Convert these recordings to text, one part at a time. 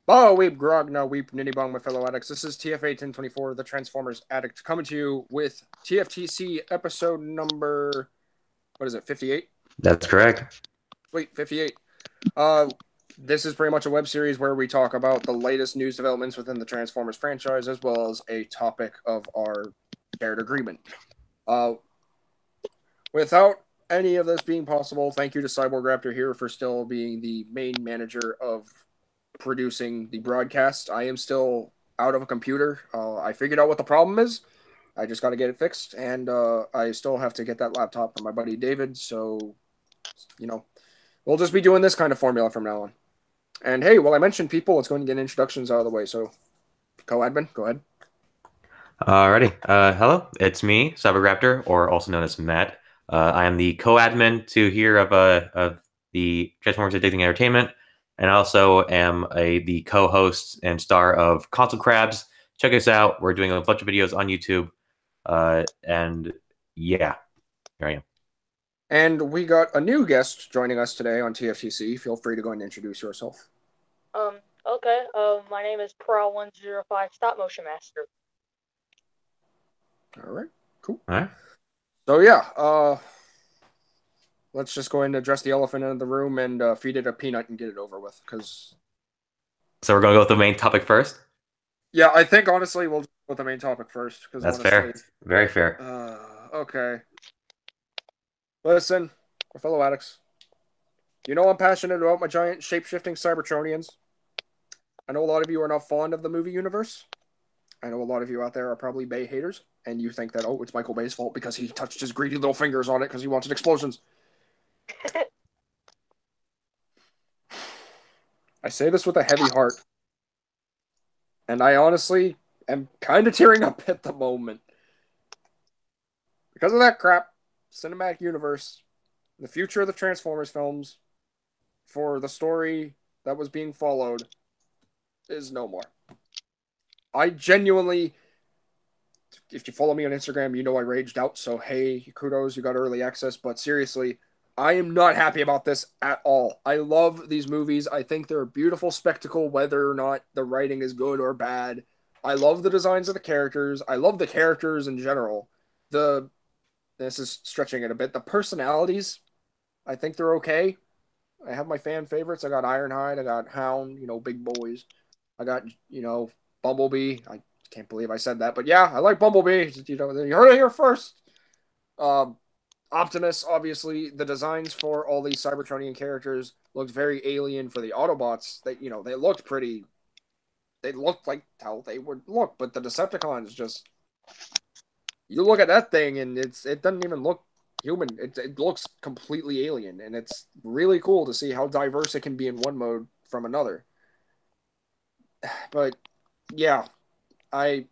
Oh, weep, grog, no, weep, nitty bong, my fellow addicts. This is TFA 1024, the Transformers Addict, coming to you with TFTC episode number, what is it, 58? That's correct. Wait, 58. Uh, this is pretty much a web series where we talk about the latest news developments within the Transformers franchise, as well as a topic of our shared agreement. Uh, without any of this being possible, thank you to Cyborg Raptor here for still being the main manager of producing the broadcast. I am still out of a computer. I figured out what the problem is. I just got to get it fixed, and I still have to get that laptop from my buddy David. So, you know, we'll just be doing this kind of formula from now on. And hey, well, I mentioned people. Let's go and get introductions out of the way. So, co-admin, go ahead. Alrighty. Hello, it's me, Cyberraptor, or also known as Matt. I am the co-admin to here of the Transformers Addicting Entertainment, and I also am the co-host and star of Console Crabs. Check us out. We're doing a bunch of videos on YouTube, and yeah, here I am. And we got a new guest joining us today on TFTC. Feel free to go and introduce yourself. Okay. My name is Prowl105 Stop Motion Master. All right, cool. All right. So yeah, let's just go and address the elephant in the room and feed it a peanut and get it over with. Because So we're gonna go with the main topic first. yeah, I think honestly we'll go with the main topic first. Because That's honestly, fair. Very fair. okay. Listen, my fellow addicts. You know I'm passionate about my giant shape-shifting Cybertronians. I know a lot of you are not fond of the movie universe. I know a lot of you out there are probably Bay haters, and you think that, oh, it's Michael Bay's fault because he touched his greedy little fingers on it because he wanted explosions. I say this with a heavy heart, and I honestly am kind of tearing up at the moment. Because of that crap, cinematic universe, the future of the Transformers films, for the story that was being followed, is no more. I genuinely, if you follow me on Instagram, you know I raged out. So hey, kudos, you got early access. But seriously, I am not happy about this at all. I love these movies. I think they're a beautiful spectacle, whether or not the writing is good or bad. I love the designs of the characters. I love the characters in general. The This is stretching it a bit. The personalities, I think they're okay. I have my fan favorites. I got Ironhide. I got Hound. Big boys. I got Bumblebee. I can't believe I said that, but yeah, I like Bumblebee. You heard it here first. Um, Optimus, obviously, the designs for all these Cybertronian characters looked very alien for the Autobots. They looked pretty. They looked like how they would look, but the Decepticons just. You look at that thing and it doesn't even look human. It looks completely alien, and it's really cool to see how diverse it can be in one mode from another. But yeah, I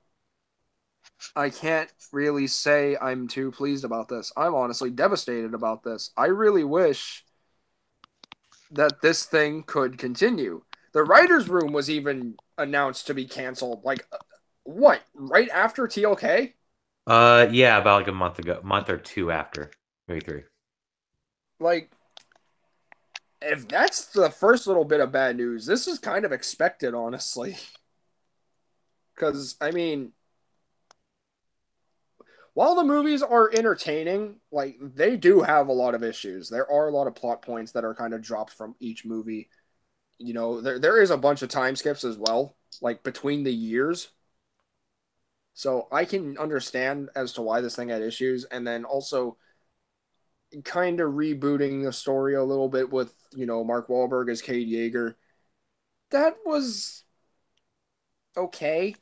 I can't really say I'm too pleased about this. I'm honestly devastated about this. I really wish that this thing could continue. The writers' room was even announced to be canceled. Like, what? Right after TLK? Yeah, about like a month ago, month or two after, maybe three. Like, if that's the first little bit of bad news, this is kind of expected, honestly. Because, I mean, while the movies are entertaining, like, they do have a lot of issues. There are a lot of plot points that are kind of dropped from each movie. There is a bunch of time skips as well, like between the years. So I can understand as to why this thing had issues, and then also kind of rebooting the story a little bit with Mark Wahlberg as Cade Yeager. That was okay,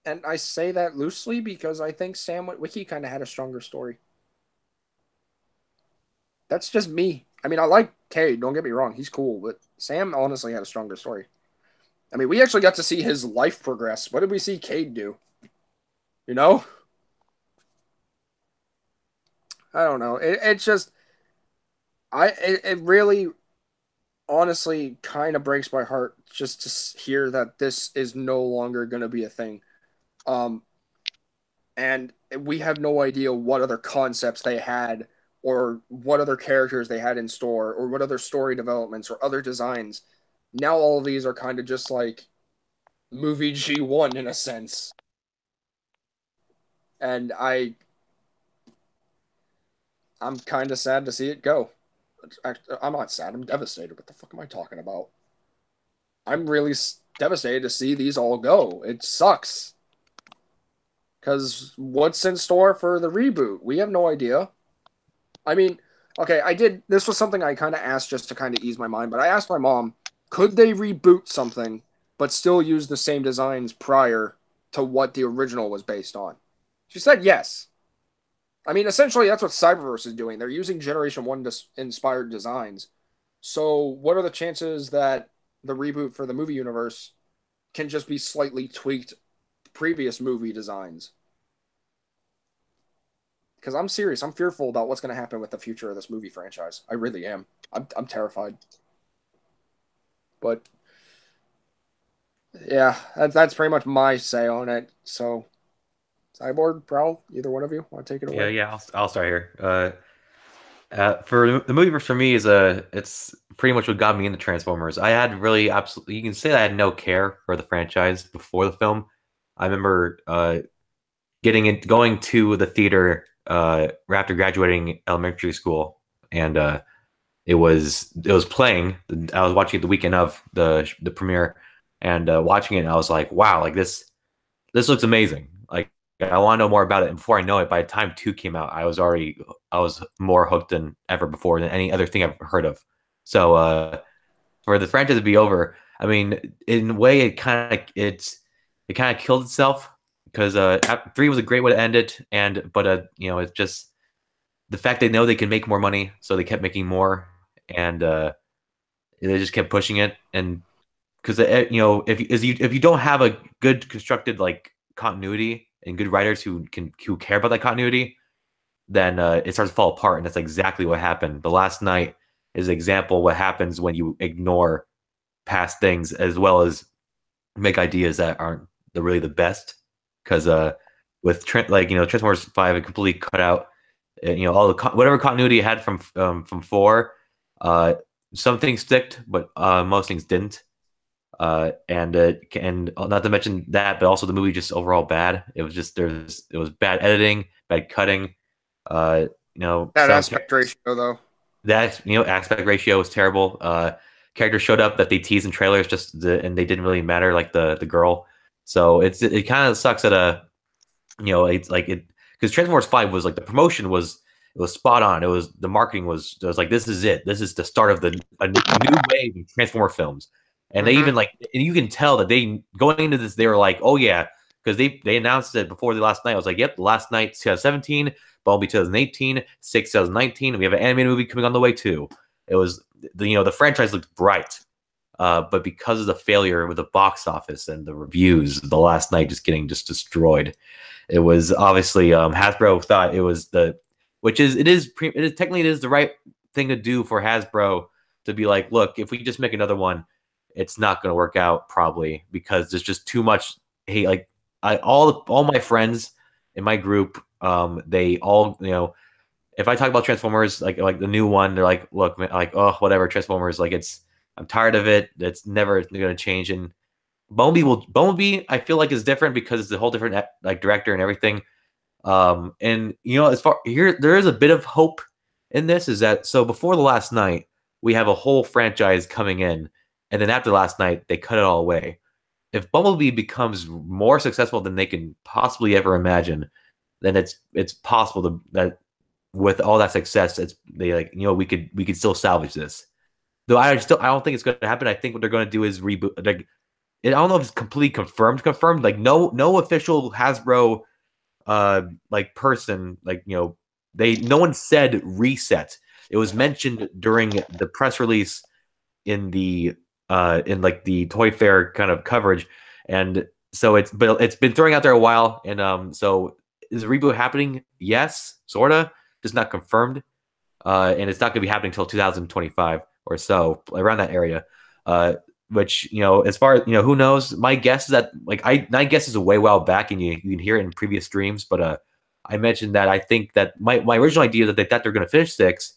and I say that loosely because I think Sam Witwicky kind of had a stronger story. That's just me. I mean, I like Cade. Don't get me wrong; he's cool, but Sam honestly had a stronger story. I mean, we actually got to see his life progress. What did we see Cade do? You know, I don't know. It's just it really honestly kind of breaks my heart just to hear that this is no longer going to be a thing. Um, and we have no idea what other concepts they had or what other characters they had in store or what other story developments or other designs. now all of these are kind of just like movie G1 in a sense. And I'm kind of sad to see it go. I'm not sad. I'm devastated. What the fuck am I talking about? I'm really devastated to see these all go. It sucks. Because what's in store for the reboot? We have no idea. I mean, okay, this was something I kind of asked just to kind of ease my mind, but I asked my mom, could they reboot something but still use the same designs prior to what the original was based on? She said yes. I mean, essentially, that's what Cyberverse is doing. They're using Generation 1 inspired designs. So, what are the chances that the reboot for the movie universe can just be slightly tweaked previous movie designs? Because I'm serious. I'm fearful about what's going to happen with the future of this movie franchise. I really am. I'm terrified. But, yeah, that's pretty much my say on it. So, Cyborg, Prowl, either one of you want to take it away? Yeah. I'll start here. For the movie for me it's pretty much what got me into Transformers. I had really absolutely, you can say that I had no care for the franchise before the film. I remember going to the theater after graduating elementary school, and it was playing. I was watching it the weekend of the premiere, and watching it, and I was like, wow, like this looks amazing. Like, I want to know more about it. And before I know it, by the time 2 came out, I was more hooked than ever before than any other thing I've heard of. So for the franchise to be over, I mean, in a way, it kind of killed itself, because 3 was a great way to end it, but it's just the fact they know they can make more money, so they kept making more, and they just kept pushing it. And because if you don't have a good constructed like continuity and good writers who care about that continuity, then it starts to fall apart. And that's exactly what happened. The Last Night is an example of what happens when you ignore past things, as well as make ideas that aren't really the best. Because with Transformers 5, it completely cut out all the whatever continuity it had from 4. Some things sticked, but most things didn't. And not to mention that, but also the movie just overall bad. It was just it was bad editing, bad cutting. That aspect ratio though. That aspect ratio was terrible. Characters showed up that they teased in trailers and they didn't really matter, like the girl. So it kind of sucks that it's like it, because Transformers 5 was like, the promotion was spot on. The marketing was like, this is it. This is the start of a new wave of Transformer films. And they even and you can tell that they, going into this, they were like, oh yeah, because they announced it before the Last Night. I was like, yep, the Last Night 2017, Bumblebee 2018, 6 2019. We have an animated movie coming on the way too. It was the franchise looked bright, but because of the failure with the box office and the reviews, the Last Night just getting destroyed. It was obviously Hasbro thought it was it is technically the right thing to do for Hasbro, to be like, look, if we just make another one, it's not going to work out probably, because there's just too much hate. Like, all my friends in my group, they all, if I talk about Transformers, like the new one, they're like, look, man, like, oh, whatever, Transformers, like, I'm tired of it. It's never going to change. And Bumblebee, I feel like, is different because it's a whole different like director and everything. And as far here, there is a bit of hope in this, is that, so before the Last Night, we have a whole franchise coming in, and then after Last Night, they cut it all away. If Bumblebee becomes more successful than they can possibly ever imagine, then it's possible that with all that success, we could still salvage this. Though I don't think it's going to happen. I think what they're going to do is reboot. I don't know if it's completely confirmed. Like, no official Hasbro like person, like, no one said reset. It was mentioned during the press release in the like the Toy Fair kind of coverage, and so it's been throwing out there a while. And so is a reboot happening? Yes, sorta, just not confirmed. And it's not going to be happening until 2025 or so, around that area. Which, as far as, who knows? My guess is that, like, my guess is a way while back, and you can hear it in previous streams, but I mentioned that I think that my original idea that they thought they're going to finish 6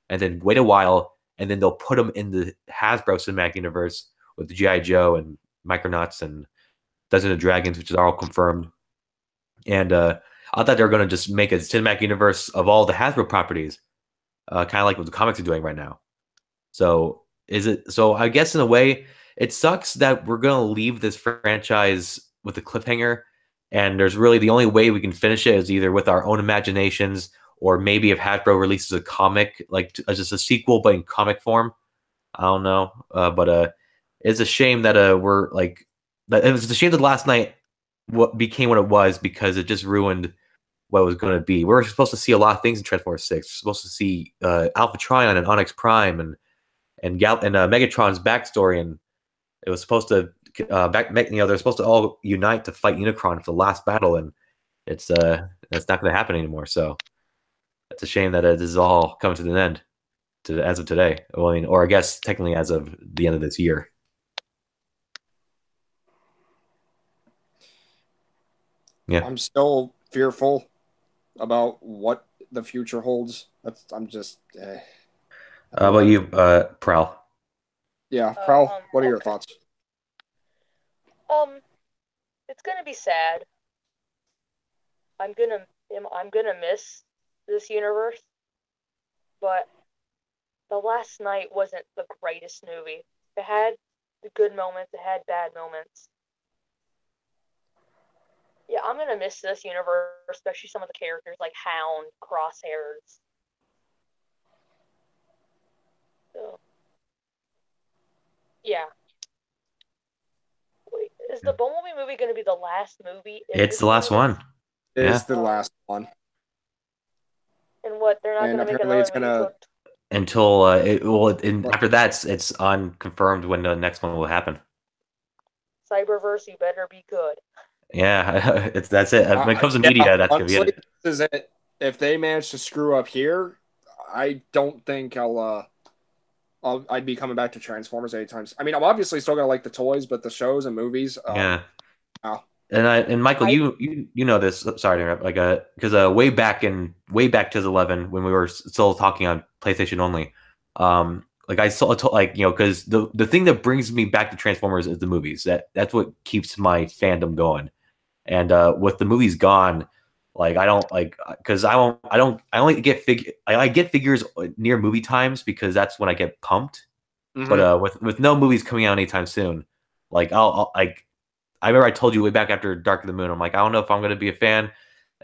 and then wait a while, and then they'll put them in the Hasbro Cinematic Universe, with the GI Joe and Micronauts and Dungeons and Dragons, which is all confirmed. And I thought they were going to just make a cinematic universe of all the Hasbro properties, kind of like what the comics are doing right now. So I guess in a way, it sucks that we're going to leave this franchise with a cliffhanger, and there's really the only way we can finish it is either with our own imaginations, or maybe if Hasbro releases a comic, like just a sequel but in comic form. I don't know, but it's a shame that we're like that. It was a shame that last night what became what it was, because it just ruined what it was going to be. We were supposed to see a lot of things in Transformers 6. We're supposed to see Alpha Trion and Onyx Prime and Megatron's backstory, and it was supposed to they're supposed to all unite to fight Unicron for the last battle, and it's that's not going to happen anymore. So it's a shame that this is all coming to an end as of today. Well, I mean, or I guess technically as of the end of this year. Yeah, I'm still fearful about what the future holds. I'm just. how about you, Prowl? Yeah, Prowl. What are your thoughts? It's gonna be sad. I'm gonna miss this universe, but The Last Night wasn't the greatest movie. It had the good moments, it had bad moments. Yeah, I'm gonna miss this universe, especially some of the characters like Hound, Crosshairs. So, yeah. Wait, is the Bumblebee movie gonna be the last movie? It's the last one. It is the last one. And what? They're not gonna make another movie until after that it's unconfirmed when the next one will happen. Cyberverse, you better be good. Yeah, that's it. When it comes to media, that's honestly, gonna be it. This is it. If they manage to screw up here, I don't think I'd be coming back to Transformers anytime. I mean, I'm obviously still gonna like the toys, but the shows and movies. Yeah. And Michael, you know this. Sorry to interrupt. Like because way back 2011 when we were still talking on PlayStation only, like I saw like because the thing that brings me back to Transformers is the movies. That's what keeps my fandom going. And with the movies gone, like I don't like because I only get I get figures near movie times because that's when I get pumped. Mm-hmm. But with no movies coming out anytime soon, like I'll like. I remember I told you way back after Dark of the Moon, I'm like, I don't know if I'm going to be a fan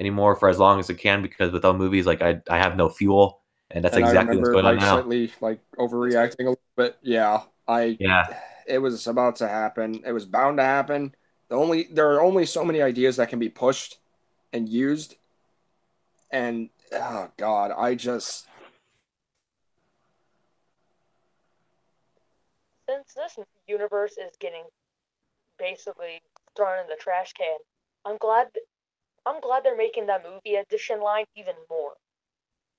anymore for as long as I can, because without movies, like I have no fuel, and that's exactly what's going on now. Slightly like overreacting a little bit. Yeah, it was about to happen. It was bound to happen. There are only so many ideas that can be pushed and used, and oh god, since this universe is getting basically thrown in the trash can, I'm glad they're making that movie edition line even more.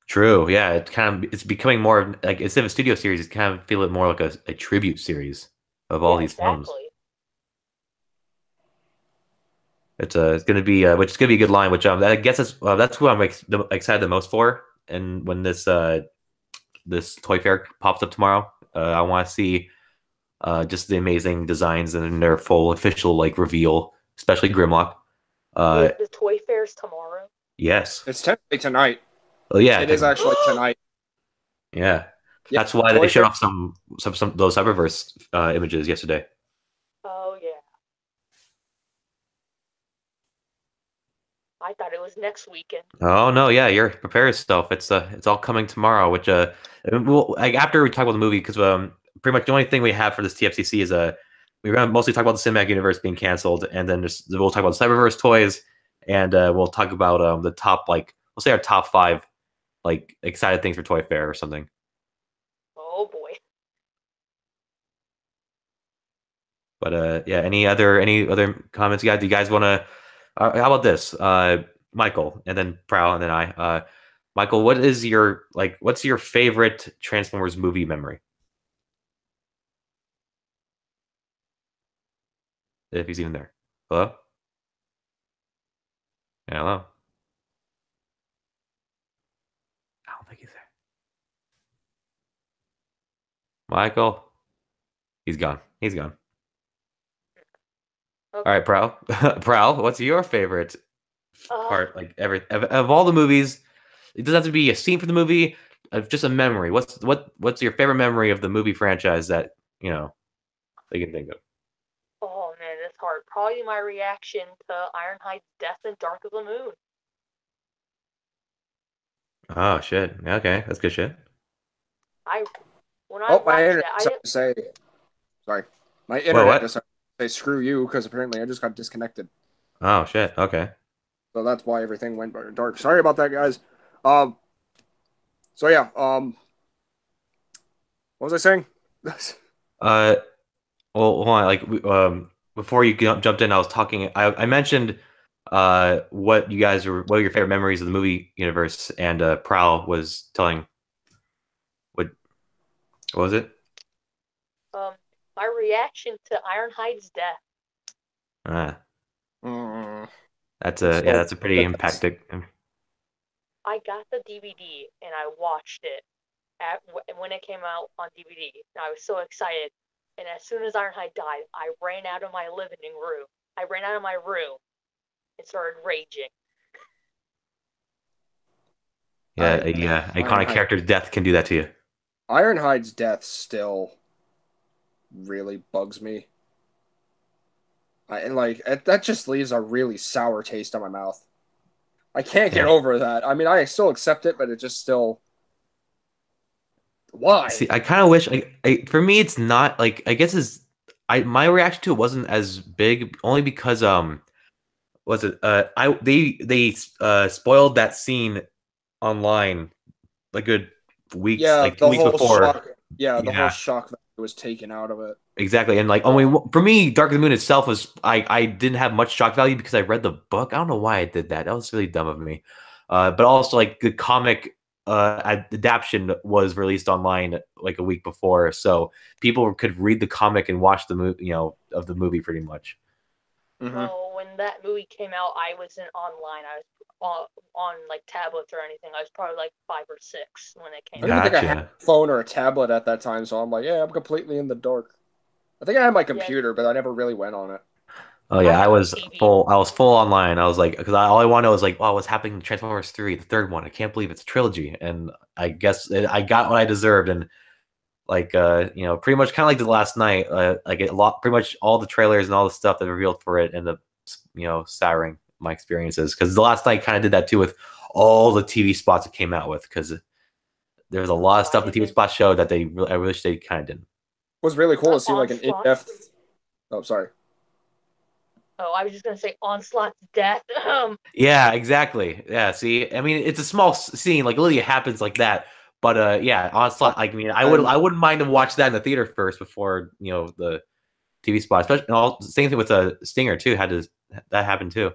True, yeah, it's becoming more like, instead of a studio series, it's kind of feel it more like a tribute series of all these films. It's going to be which is going to be a good line. Which I guess that's who I'm excited the most for. And when this toy fair pops up tomorrow, I want to see just the amazing designs and their full official like reveal, especially Grimlock. The toy fair's tomorrow. Yes, it's technically tonight. Oh yeah, it is actually tonight. Yeah, that's why they showed off some those Cyberverse images yesterday. Oh yeah. I thought it was next weekend. Oh no, yeah, you're prepare yourself. It's all coming tomorrow. Which like after we talk about the movie, because pretty much the only thing we have for this TFTC is we're gonna mostly talk about the cinematic universe being canceled, and then we'll talk about the Cyberverse toys, and we'll talk about the top, like we'll say our top 5 like excited things for Toy Fair or something. Oh boy. But yeah, any other comments you guys? Do you guys want to? How about this, Michael, and then Prowl, and then I. Michael, what's your favorite Transformers movie memory? If he's even there. Hello? Yeah, hello? I don't think he's there. Michael? He's gone. He's gone. All Okay. right, Prowl. Prowl, what's your favorite Uh, part? Like of all the movies, it doesn't have to be a scene from the movie, just a memory. What's your favorite memory of the movie franchise that that you can think of? oh man, it's hard. Probably my reaction to Ironhide's death in Dark of the Moon. Oh shit. Okay, that's good shit. I when I Oh, my watched internet that, decided to say, sorry, my Whoa, internet what? decided to say screw you because apparently I just got disconnected. Oh shit. Okay. So that's why everything went dark. Sorry about that, guys. Um, so yeah, what was I saying? Uh, well, hold on. Before you jumped in, I was talking. I mentioned what are your favorite memories of the movie universe, and Prowl was telling what what was it? um, my reaction to Ironhide's death. Ah, Mm, that's I'm a yeah, so that's a pretty impacting. I got the DVD and I watched it when it came out on DVD. And I was so excited. And as soon as Ironhide died, I ran out of my living room. I ran out of my room and started raging. Yeah, yeah, iconic Ironhide. character's death can do that to you. Ironhide's death still really bugs me. And like that just leaves a really sour taste on my mouth. I can't get Yeah. over that. I mean, I still accept it, but it just still See, why? I kind of wish for me it's not like I guess is I my reaction to it wasn't as big only because was it I they spoiled that scene online like good weeks Yeah, like two the weeks whole before. shock. Yeah, the whole Yeah, shock value was taken out of it. exactly. And like only Well, for me, Dark of the Moon itself was I didn't have much shock value because I read the book. I don't know why I did that. That was really dumb of me. But also like the comic adaptation was released online like a week before, so people could read the comic and watch the movie, of the movie pretty much. Mm-hmm. well, when that movie came out, I wasn't online. I was on like tablets or anything. I was probably like 5 or 6 when it I came don't even out. think I had Gotcha. a phone or a tablet at that time, so I'm like, yeah, I'm completely in the dark. I think I had my Yeah, computer, but I never really went on it. Oh I yeah, I had the was TV. full. I was full online. I was like, because all I wanted was like, wow, what's happening in Transformers 3, the third one? I can't believe it's a trilogy, and I guess I got what I deserved, and like pretty much kind of like the last night, like a lot, pretty much all the trailers and all the stuff that revealed for it ended up, souring my experiences because the last night kind of did that too with all the TV spots it came out with because there was a lot of I stuff the TV didn't. spots showed that I wish they kind of didn't. What's really cool to see like an Onslaught. in-depth. Oh, sorry. Oh, I was just gonna say Onslaught's death. Yeah, exactly. Yeah, see, I mean, it's a small scene, like literally it happens like that. But yeah, onslaught. Like, I mean, And I wouldn't mind to watch that in the theater first before the TV spot. Especially, and all same thing with Stinger too. Had to that happened too.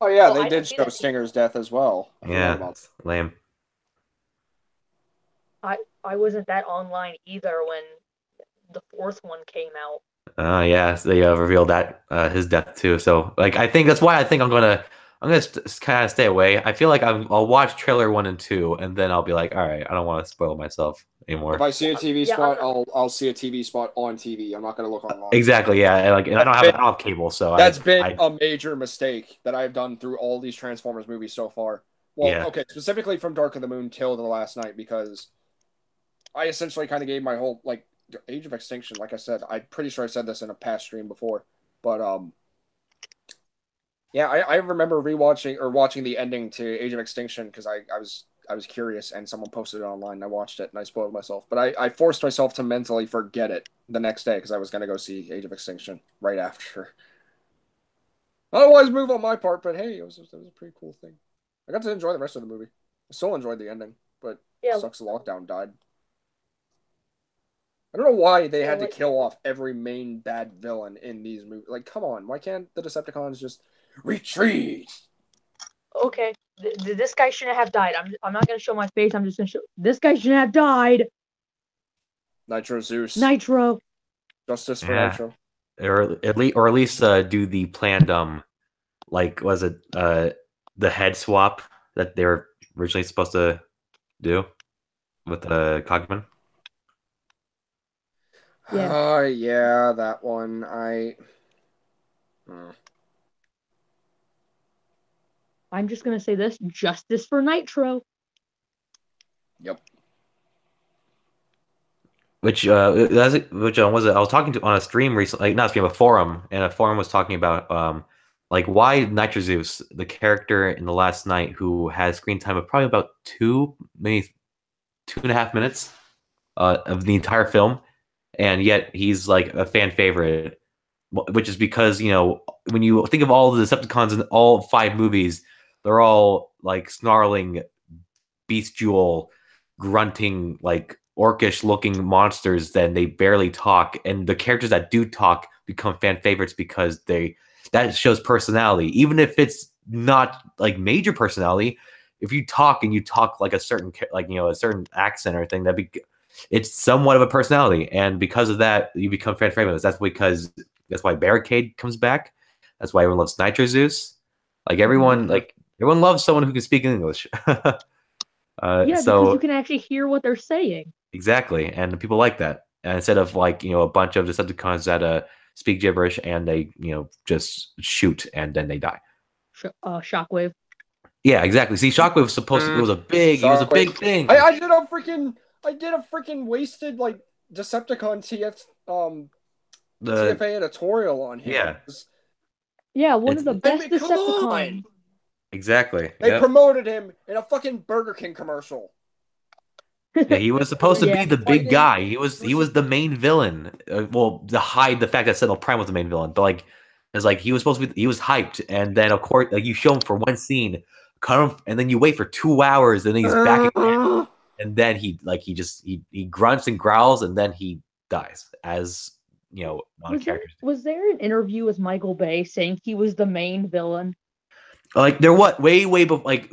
oh yeah, Oh, they I didn't did see show that. Stinger's death as well. I forgot Yeah, about it's lame. I wasn't that online either when the fourth one came out. Yeah, so they revealed that his death too. So like, I think that's why I think I'm gonna kind of stay away. I feel like I'll watch trailer 1 and 2, and then I'll be like, all right, I don't want to spoil myself if anymore. I see a TV Yeah, I'm spot, not. I'll see a TV spot on TV. I'm not gonna look online. Exactly. Yeah, and I don't That's have been, cable, so that's been I a major mistake that I've done through all these Transformers movies so far. Well, yeah. okay, specifically from Dark of the Moon till the last night because I essentially kind of gave my whole like Age of Extinction. Like I said, I'm pretty sure I said this in a past stream before, but yeah, I remember rewatching or watching the ending to Age of Extinction because I was curious and someone posted it online and I watched it and I spoiled myself. But I forced myself to mentally forget it the next day because I was gonna go see Age of Extinction right after. Otherwise, move on my part, but hey, it was a pretty cool thing. I got to enjoy the rest of the movie. I still enjoyed the ending, but Yeah, sucks the lockdown died. I don't know why they yeah. had to kill off every main bad villain in these movies. Like, come on, why can't the Decepticons just retreat? Okay, this guy shouldn't have died. I'm not gonna show my face. I'm just gonna show this guy shouldn't have died. Nitro Zeus. Nitro. Justice for Yeah. Nitro. Or at least do the planned like was it the head swap that they were originally supposed to do with Cogman. Yeah. Yeah, that one. I Hmm. I'm just gonna say this: justice for Nitro. Yep. Which was it? I was talking to on a stream recently, like not a stream, a forum, and a forum was talking about like why Nitro Zeus, the character in The Last Night, who has screen time of probably about maybe 2.5 minutes of the entire film, and yet he's like a fan favorite, which is because when you think of all the Decepticons in all 5 movies, they're all like snarling, bestial, grunting, like orcish looking monsters. Then they barely talk, and the characters that do talk become fan favorites because that shows personality, even if it's not like major personality. If you talk and you talk like a certain a certain accent or thing, it's somewhat of a personality, and because of that, you become fan favorites. That's why Barricade comes back. That's why everyone loves Nitro Zeus. Everyone loves someone who can speak English. Yeah, because you can actually hear what they're saying. Exactly, and people like that. And instead of a bunch of Decepticons that speak gibberish and they just shoot and then they die. Shockwave. Yeah, exactly. See, Shockwave was supposed to. It was a big thing. I did a freaking wasted like Decepticon TFA editorial on him. Yeah. Yeah, one of the best Decepticons. Exactly. They promoted him in a fucking Burger King commercial. Yeah, he was supposed to be the big guy. He was the main villain. Well, to hide the fact that Sentinel Prime was the main villain, but he was supposed to be. He was hyped, and then of course, you show him for one scene, cut him, and then you wait for 2 hours, and then he's back again, and then he grunts and growls, and then he dies as non-characters. Was there an interview with Michael Bay saying he was the main villain? Like there way before, like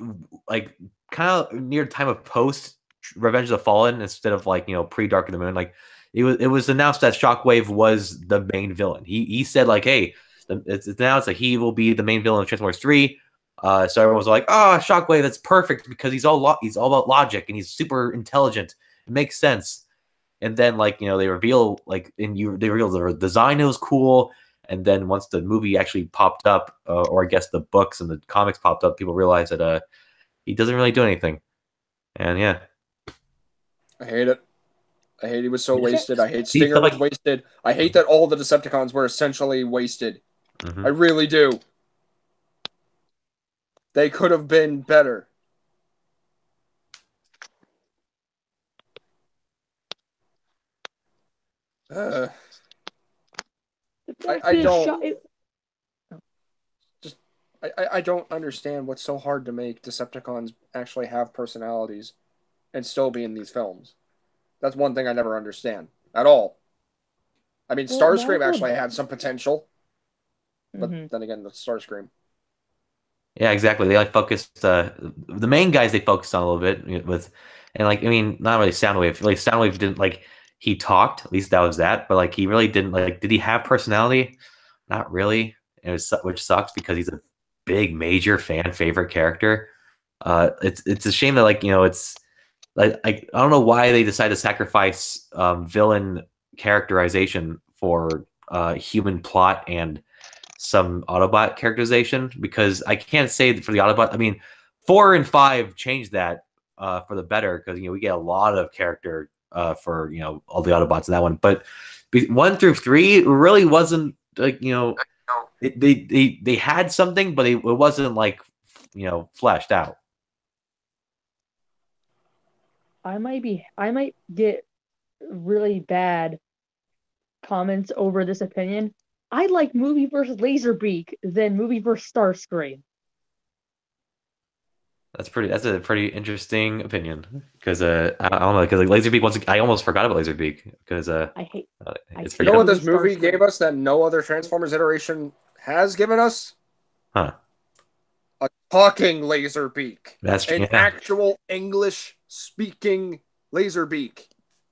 kind of near time of post Revenge of the Fallen, instead of pre Dark of the Moon. Like it was announced that Shockwave was the main villain. He said hey, it's announced that he will be the main villain of Transformers 3. So everyone was like, Shockwave, that's perfect because he's all about logic and he's super intelligent. It makes sense. And then they reveal they reveal the design, it was cool. And then once the movie actually popped up, or I guess the books and the comics popped up, people realized that he doesn't really do anything. And yeah. I hate it. I hate he was so wasted. I hate Stinger was wasted. I hate that all the Decepticons were essentially wasted. I really do. They could have been better. I don't understand what's so hard to make Decepticons actually have personalities and still be in these films. That's one thing I never understand at all. I mean, Starscream actually had some potential, but then again, the Starscream. Yeah, exactly. They focused the main guys. They focused on a little bit with, and not really Soundwave. Soundwave didn't he talked. At least that was that. But he really didn't Did he have personality? Not really. Which sucks because he's a big major fan favorite character. It's a shame that it's I don't know why they decided to sacrifice villain characterization for human plot and some Autobot characterization, because I can't say for the Autobot. I mean, 4 and 5 changed that for the better, because we get a lot of character for all the Autobots in that one. But 1 through 3 really wasn't they had something, but it wasn't fleshed out. I might get really bad comments over this opinion. I like Movieverse Laserbeak than Movieverse Starscream. That's a pretty interesting opinion, because I don't know, because Laserbeak, I almost forgot about Laserbeak because I hate. You know what this movie gave us that no other Transformers iteration has given us? Huh? A talking Laserbeak. That's an actual English speaking Laserbeak.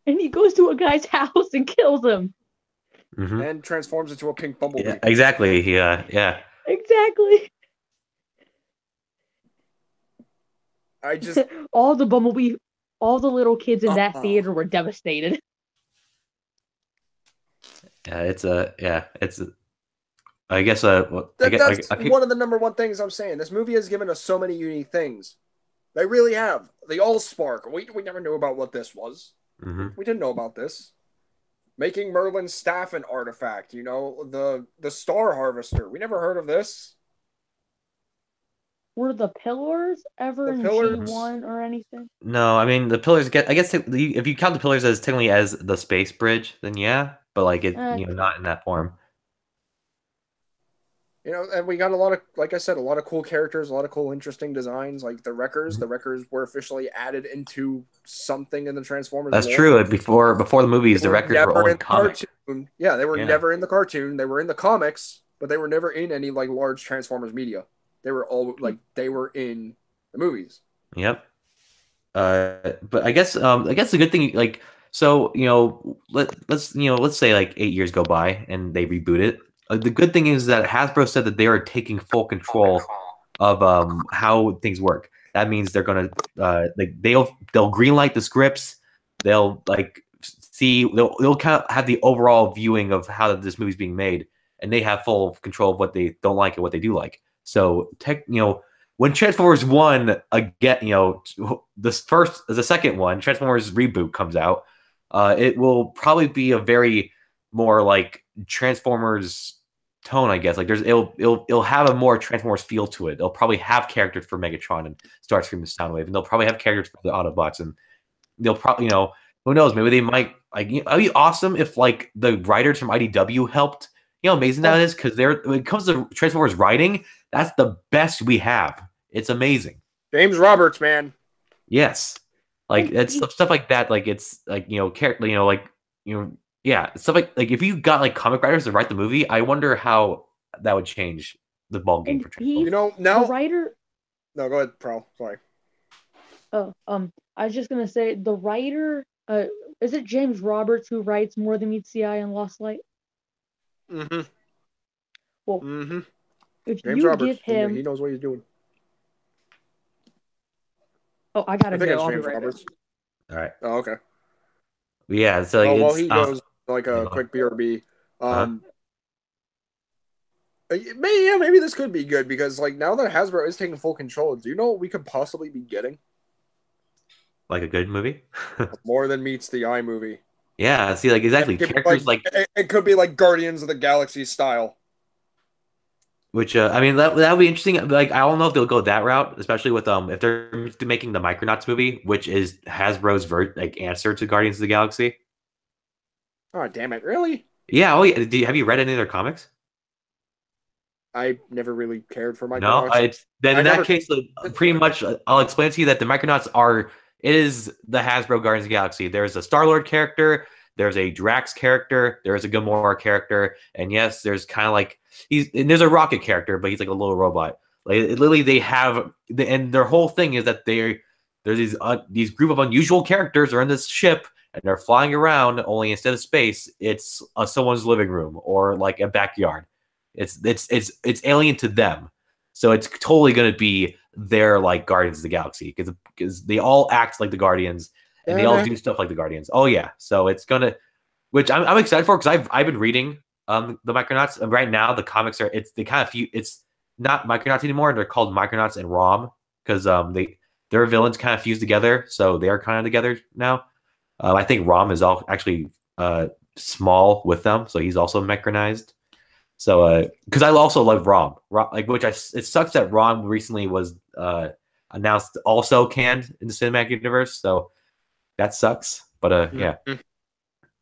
And he goes to a guy's house and kills him. And transforms into a pink bumblebee. Yeah, exactly. Yeah. Exactly. I just all the little kids in that theater were devastated. Yeah, it's I guess I get That's one of the number one things I'm saying. This movie has given us so many unique things. They really have. They all spark. We never knew about what this was. We didn't know about this. Making Merlin's staff an artifact, the Star Harvester. We never heard of this. Were the pillars ever in G1 or anything? No, I mean the pillars get. I guess if you count the pillars as technically as the space bridge, then yeah, but like it, not in that form. And we got a lot of, like I said, a lot of cool characters, a lot of cool, interesting designs, like the Wreckers. The Wreckers were officially added into something in the Transformers. That's true. Before the movies, the Wreckers were only comic. Yeah, they were never in the cartoon. They were in the comics, but they were never in any like large Transformers media. They were all they were in the movies. Yep. But I guess the good thing, like, so let's say like 8 years go by and they reboot it. The good thing is that Hasbro said that they are taking full control of how things work. That means they're gonna they'll greenlight the scripts. They'll they'll kind of have the overall viewing of how this movie's being made, and they have full control of what they don't like and what they do like. So when Transformers 1 again, the second one, Transformers reboot comes out, it will probably be a very more like Transformers tone, I guess. Like it'll have a more Transformers feel to it. They'll probably have characters for Megatron and Starscream and Soundwave, and they'll probably have characters for the Autobots, and they'll probably, who knows, maybe they might it'd be awesome if like the writers from IDW helped. Amazing that is, because when it comes to Transformers writing, that's the best we have. It's amazing. James Roberts, man. Yes, like it's stuff like that. Like it's like character. Yeah, stuff like if you got like comic writers to write the movie, I wonder how that would change the ball game for Transformers. Now the writer. No, go ahead, Pro. Sorry. Oh, I was just gonna say the writer. Is it James Roberts who writes More Than Meets the Eye and Lost Light? Mm-hmm. Well, if James you Roberts, give him, he knows what he's doing. Oh, I gotta I think go. it's James Roberts. All right. Oh, okay. Yeah. So like, while he goes, like a quick BRB. Maybe this could be good because like now that Hasbro is taking full control, do you know what we could possibly be getting? Like a good movie? More Than Meets the Eye movie. Yeah, see, like exactly. Characters it could be like Guardians of the Galaxy style. Which I mean that would be interesting. Like I don't know if they'll go that route, especially with if they're making the Micronauts movie, which is Hasbro's answer to Guardians of the Galaxy. Oh damn it! Really? Yeah. Oh yeah. Have you read any of their comics? I never really cared for Micronauts. No, in that case, pretty much, I'll explain to you that the Micronauts is the Hasbro Guardians of the Galaxy. There's a Star-Lord character, there's a Drax character, there's a Gamora character, and yes, there's kind of like there's a Rocket character, but he's like a little robot. Like literally, they have, and their whole thing is that there's these group of unusual characters are in this ship. And they're flying around. Only instead of space, it's someone's living room or like a backyard. It's alien to them, so it's totally gonna be their like Guardians of the Galaxy because they all act like the Guardians and they all do stuff like the Guardians. Oh yeah, so it's gonna, which I'm excited for because I've been reading the Micronauts, and right now the comics are it's not Micronauts anymore. They're called Micronauts and Rom because their villains kind of fused together, so they are kind of together now. I think Rom is actually small with them, so he's also mechanized. So, because I also love Rom, it sucks that Rom recently was announced also canned in the cinematic universe, so that sucks. But yeah.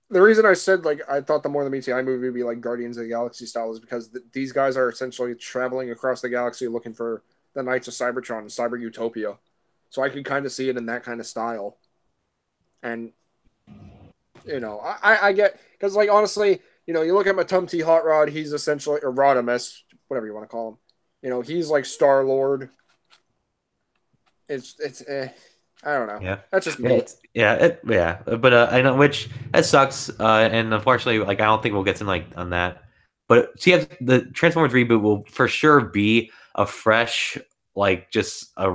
The reason I said like I thought the More Than Meets the Eye movie would be like Guardians of the Galaxy style is because these guys are essentially traveling across the galaxy looking for the Knights of Cybertron and Cyber Utopia, so I could kind of see it in that kind of style, and. I get because like honestly, you look at Matumti Hot Rod, he's essentially or Rodimus, whatever you want to call him. He's like Star-Lord. It's I don't know. Yeah, that's just me. But I know which that sucks. And unfortunately, like I don't think we'll get to on that. But see, the Transformers reboot will for sure be a fresh, like just a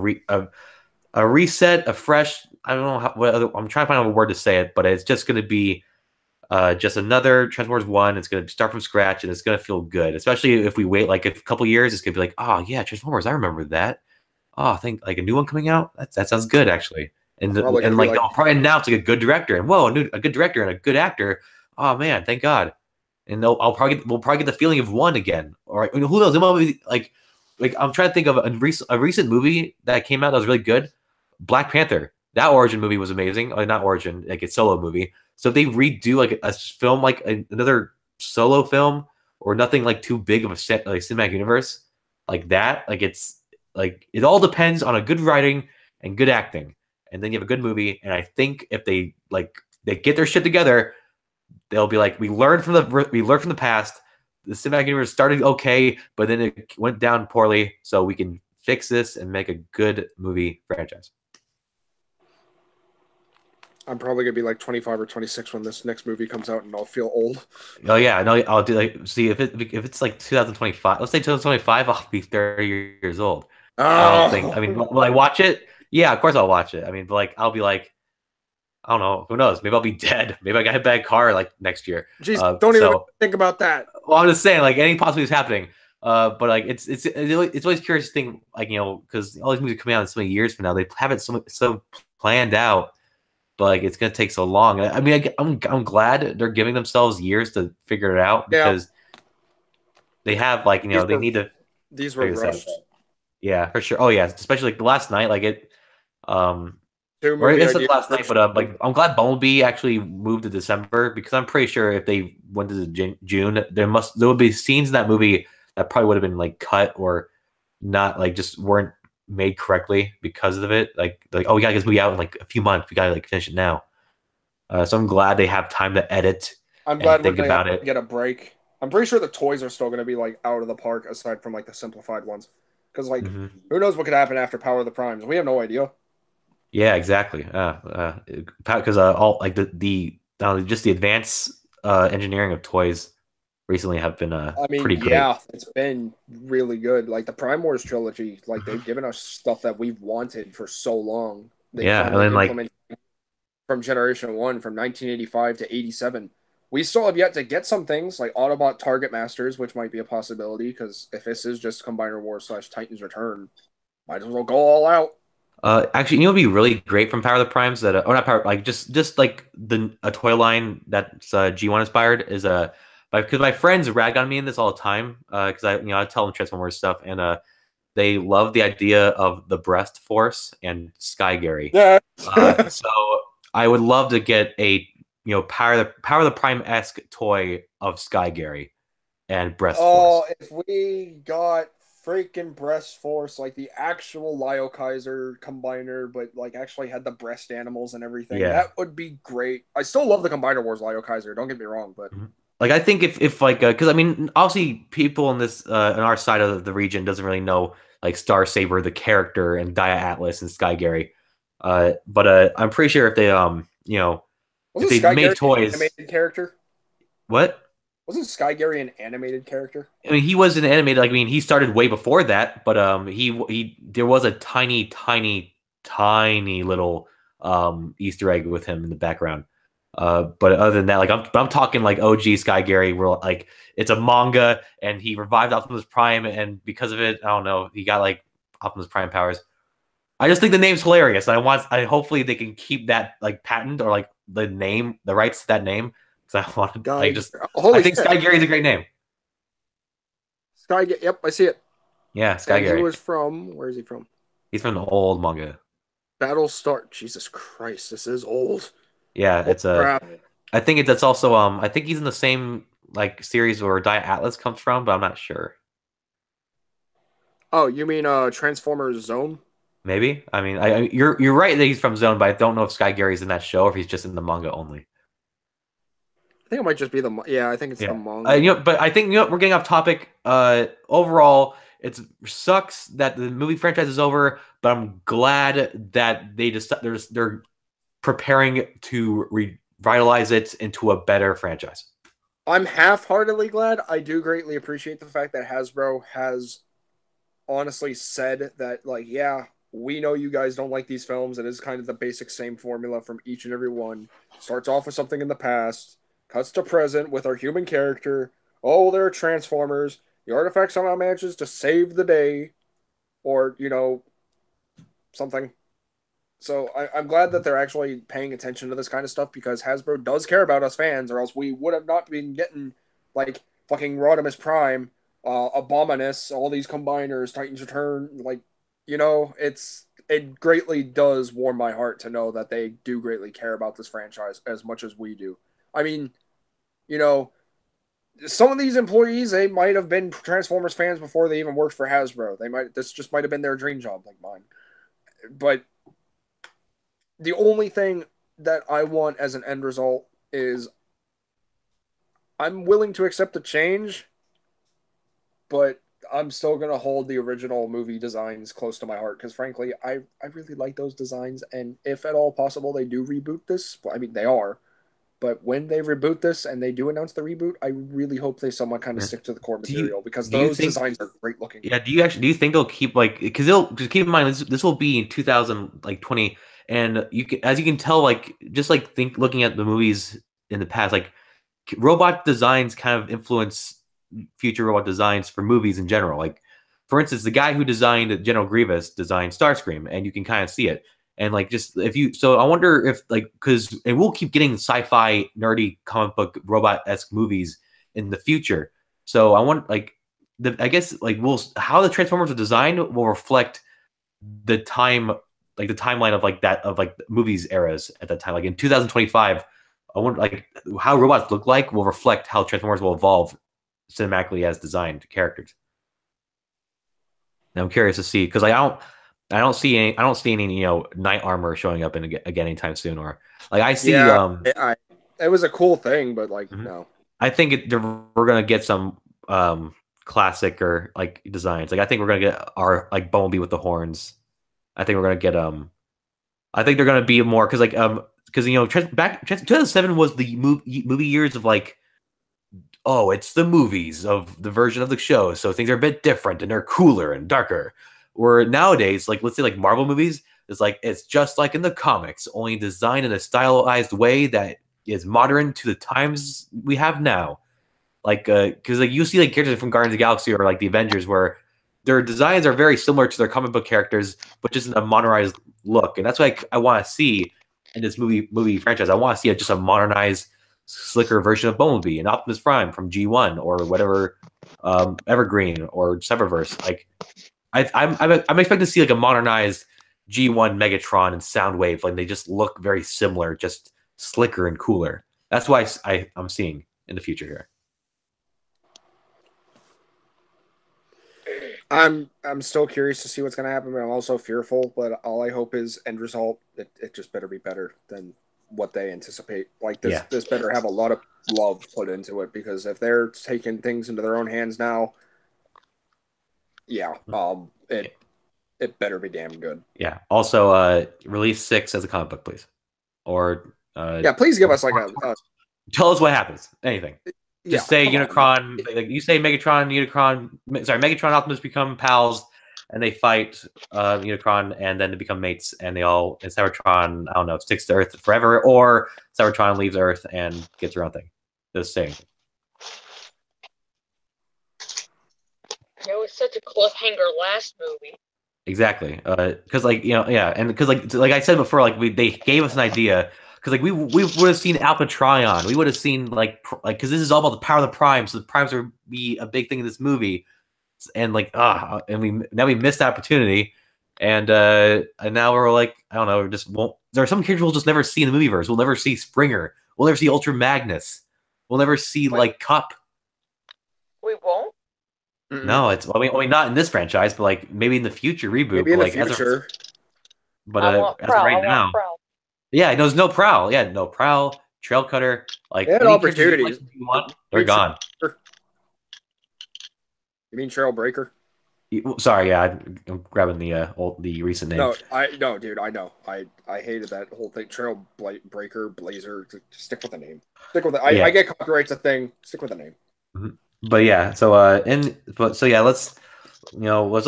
reset, a fresh. I don't know I'm trying to find a word to say it, but it's just going to be just another Transformers 1. It's going to start from scratch and it's going to feel good, especially if we wait like a couple years. It's going to be like, oh, yeah, Transformers. I remember that. Oh, I think like a new one coming out. That sounds good, actually. Probably gonna And be like like they'll probably announce like a good director and whoa, a good director and a good actor. Oh man, thank God. And we'll probably get the feeling of one again. Or who knows? It might be like I'm trying to think of a recent movie that came out that was really good. Black Panther. That origin movie was amazing. Not origin, like a solo movie. So if they redo like a film, like another solo film, or nothing like too big of a set like cinematic universe like that, like it's like it all depends on a good writing and good acting, and then you have a good movie. And I think if they get their shit together, they'll be like, we learned from the past. The cinematic universe started okay, but then it went down poorly, so we can fix this and make a good movie franchise. I'm probably gonna be like 25 or 26 when this next movie comes out, and I'll feel old. Oh yeah, no, I'll do like see if it's like 2025. Let's say 2025, I'll be 30 years old. I don't think. I mean, will I watch it? Yeah, of course I'll watch it. I mean, but like I'll be like, I don't know. Who knows? Maybe I'll be dead. Maybe I got hit by a car like next year. Jeez, don't even think about that. Well, I'm just saying, like any possibility is happening. But like it's always curious to think, like because all these movies are coming out in so many years from now. They have it so planned out, but like it's gonna take so long. I mean, I'm glad they're giving themselves years to figure it out because they have like they need to. These were rushed. Yeah, for sure. Oh yeah, especially like last night, like it. Or I guess it's last night, but like I'm glad Bumblebee actually moved to December because I'm pretty sure if they went to June, there would be scenes in that movie that probably would have been like cut or not like just weren't made correctly because of it. Like oh, we gotta get this movie out in like a few months. We gotta like finish it now. So I'm glad they have time to edit. I'm glad think about it. Get a break. I'm pretty sure the toys are still going to be like out of the park aside from like the simplified ones, because like who knows what could happen after Power of the Primes? We have no idea. Yeah, exactly. Because all like just the advanced engineering of toys recently have been pretty great. Yeah, it's been really good. Like the Prime Wars trilogy, like they've given us stuff that we've wanted for so long. They and then like from Generation 1 from 1985 to 87. We still have yet to get some things like Autobot Target Masters, which might be a possibility because if this is just Combiner Wars / Titan's Return, might as well go all out. Actually, it would be really great from Power of the Primes that, or not Power, like just like a toy line that's G1 inspired is because my friends rag on me in this all the time because I tell them Transformers stuff and they love the idea of the Breast Force and Sky Gary. Yeah. So I would love to get a Power of the Prime-esque toy of Sky Gary and Breast Force. Oh, if we got freaking Breast Force, like the actual Lyle Kaiser combiner, but like actually had the breast animals and everything, that would be great. I still love the Combiner Wars Lyle Kaiser, don't get me wrong, but like I think if like because I mean obviously people in this in our side of the region doesn't really know like Star Saber the character and Dia Atlas and Sky Gary, but I'm pretty sure if they if they made toys, an animated character. What? Wasn't Sky Gary an animated character? I mean, he was an animated. Like, I mean, he started way before that, but there was a tiny little Easter egg with him in the background. But other than that, like I'm talking like OG Sky Gary, where like it's a manga and he revived Optimus Prime, and because of it, I don't know, he got like Optimus Prime powers. I just think the name's hilarious. Hopefully they can keep that like patent or like the rights to that name. Because I want to, I think Sky Gary's a great name. Yep, I see it. Yeah, Sky Gary. Where is he from? He's from the old manga. Battlestar. Jesus Christ, this is old. Yeah, it's crap. I think that's also I think he's in the same like series where Dia Atlas comes from, but I'm not sure. Oh, you mean Transformers Zone? Maybe. I mean, you're right that he's from Zone, but I don't know if Sky Gary's in that show or if he's just in the manga only. I think it might just be the I think it's the manga. But I think we're getting off topic. Overall, it sucks that the movie franchise is over, but I'm glad that they're preparing to revitalize it into a better franchise. I'm half-heartedly glad. I do greatly appreciate the fact that Hasbro has honestly said that, like, yeah, we know you guys don't like these films. It is kind of the basic same formula from each and every one. Starts off with something in the past. cuts to present with our human character. Oh, they're Transformers. The artifact somehow manages to save the day, or something. So I'm glad that they're actually paying attention to this kind of stuff because Hasbro does care about us fans, or else we would have not been getting like fucking Rodimus Prime, Abominus, all these combiners, Titans Return. Like, it greatly does warm my heart to know that they do greatly care about this franchise as much as we do. I mean, some of these employees, they might have been Transformers fans before they even worked for Hasbro. This just might have been their dream job, like mine. But the only thing that I want as an end result is I'm willing to accept the change, but I'm still going to hold the original movie designs close to my heart because, frankly, I really like those designs. And if at all possible they do reboot this, I mean, they are. But when they reboot this and they do announce the reboot, I really hope they somewhat kind of stick to the core material because those designs are great looking. Yeah, do you think they'll keep because they'll just keep in mind this will be in 2020, and as you can tell, looking at the movies in the past, like robot designs kind of influence future robot designs for movies in general. Like, for instance, the guy who designed General Grievous designed Starscream, and you can kind of see it. And I wonder if and we'll keep getting sci-fi nerdy comic book robot-esque movies in the future. So I want how the Transformers are designed will reflect the time, the timeline of movies eras at that time. Like in 2025, I wonder how robots look like will reflect how Transformers will evolve cinematically as designed characters. And I'm curious to see because I don't see any knight armor showing up again anytime soon. Or I see. It was a cool thing, but no. I think we're gonna get some classic or designs. I think we're gonna get our Bumblebee with the horns. I think we're gonna get I think they're gonna be more because 2007 was the movie years of it's the movies of the version of the show, so things are a bit different and they're cooler and darker. Where nowadays, let's say Marvel movies, it's just like in the comics, only designed in a stylized way that is modern to the times we have now. Because you see characters from Guardians of the Galaxy or the Avengers, where their designs are very similar to their comic book characters, but just in a modernized look. And that's what I want to see in this movie franchise. I want to see just a modernized, slicker version of Bumblebee and Optimus Prime from G1 or whatever, Evergreen or Cyberverse. I'm expecting to see a modernized G1 Megatron and Soundwave. They just look very similar, just slicker and cooler. That's why I'm seeing in the future here. I'm still curious to see what's going to happen, but I'm also fearful. But all I hope is end result, it just better be better than what they anticipate. This better have a lot of love put into it because if they're taking things into their own hands now, it better be damn good. Yeah. Also, release 6 as a comic book, please. Or please give us tell us what happens. Anything. Just say Unicron. You say Megatron, Optimus become pals, and they fight Unicron, and then they become mates, and Cybertron, I don't know, sticks to Earth forever, or Cybertron leaves Earth and gets her own thing. Just saying. It was such a cliffhanger last movie. Exactly, because and because I said before, they gave us an idea. Because we would have seen Alpha Trion, we would have seen because this is all about the power of the Primes, so the Primes would be a big thing in this movie, and we missed the opportunity, and now we're I don't know, just won't. There are some characters we'll just never see in the movieverse. We'll never see Springer. We'll never see Ultra Magnus. We'll never see Cup. We won't. No, it's not in this franchise, but maybe in the future reboot. Maybe in the future. As of right now. Yeah, there's no Prowl. Yeah, no Prowl, Trail Cutter, opportunities. They're gone. You mean Trail Breaker? Sorry, I'm grabbing the recent name. No, dude, I know. I hated that whole thing. Trail Breaker, Blazer. Just stick with the name. Stick with it. I get copyrights a thing. Stick with the name. Mm-hmm. But yeah, let's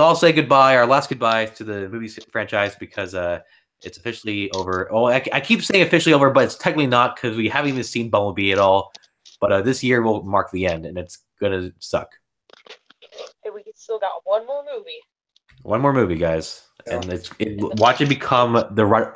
all say goodbye. Our last goodbye to the movie franchise because it's officially over. Oh, I keep saying officially over, but it's technically not because we haven't even seen Bumblebee at all. But this year will mark the end, and it's gonna suck. Hey, we still got one more movie. One more movie, guys. Yeah. And watch it become the right,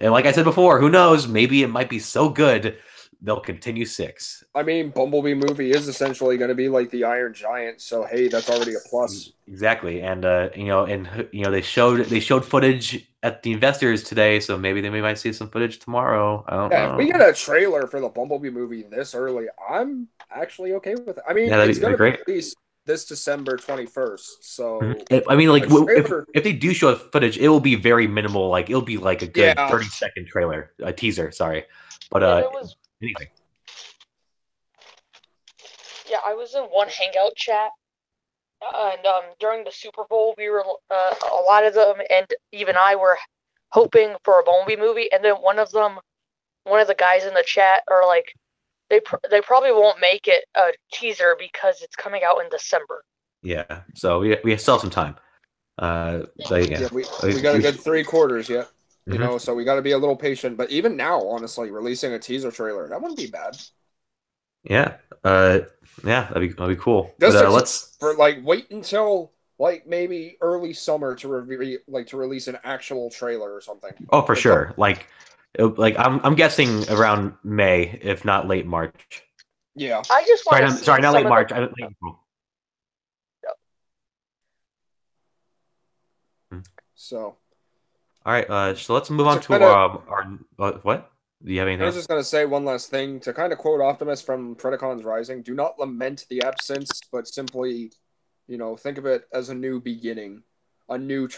and like I said before, who knows? Maybe it might be so good they'll continue 6. I mean, Bumblebee movie is essentially going to be like the Iron Giant, so hey, that's already a plus. Exactly, and they showed footage at the investors today, so maybe they might see some footage tomorrow. I don't know. If we get a trailer for the Bumblebee movie this early, I'm actually okay with it. I mean, Yeah, it's going to be great. released this December 21st, so I mean, like trailer... if they do show footage, it will be very minimal. Like it'll be like a good 30-second trailer, a teaser. Sorry, but anything. Yeah, I was in one Hangout chat, and during the Super Bowl, we were a lot of them, and even I were hoping for a Bumblebee movie, and then one of the guys in the chat are like, they probably won't make it a teaser because it's coming out in December. Yeah, so we still have some time. we got a good 3 quarters yet. You know, so we got to be a little patient. But even now, honestly, releasing a teaser trailer, that wouldn't be bad. Yeah, that'd be cool. Let's wait until maybe early summer to release an actual trailer or something. Oh, for sure. I'm guessing around May, if not late March. Yeah. I just want to sorry, not late March. Late April. So. All right. So let's move on to our what? Do you have anything? I was just going to say one last thing to kind of quote Optimus from Predacons Rising. Do not lament the absence, but simply, think of it as a new beginning, a new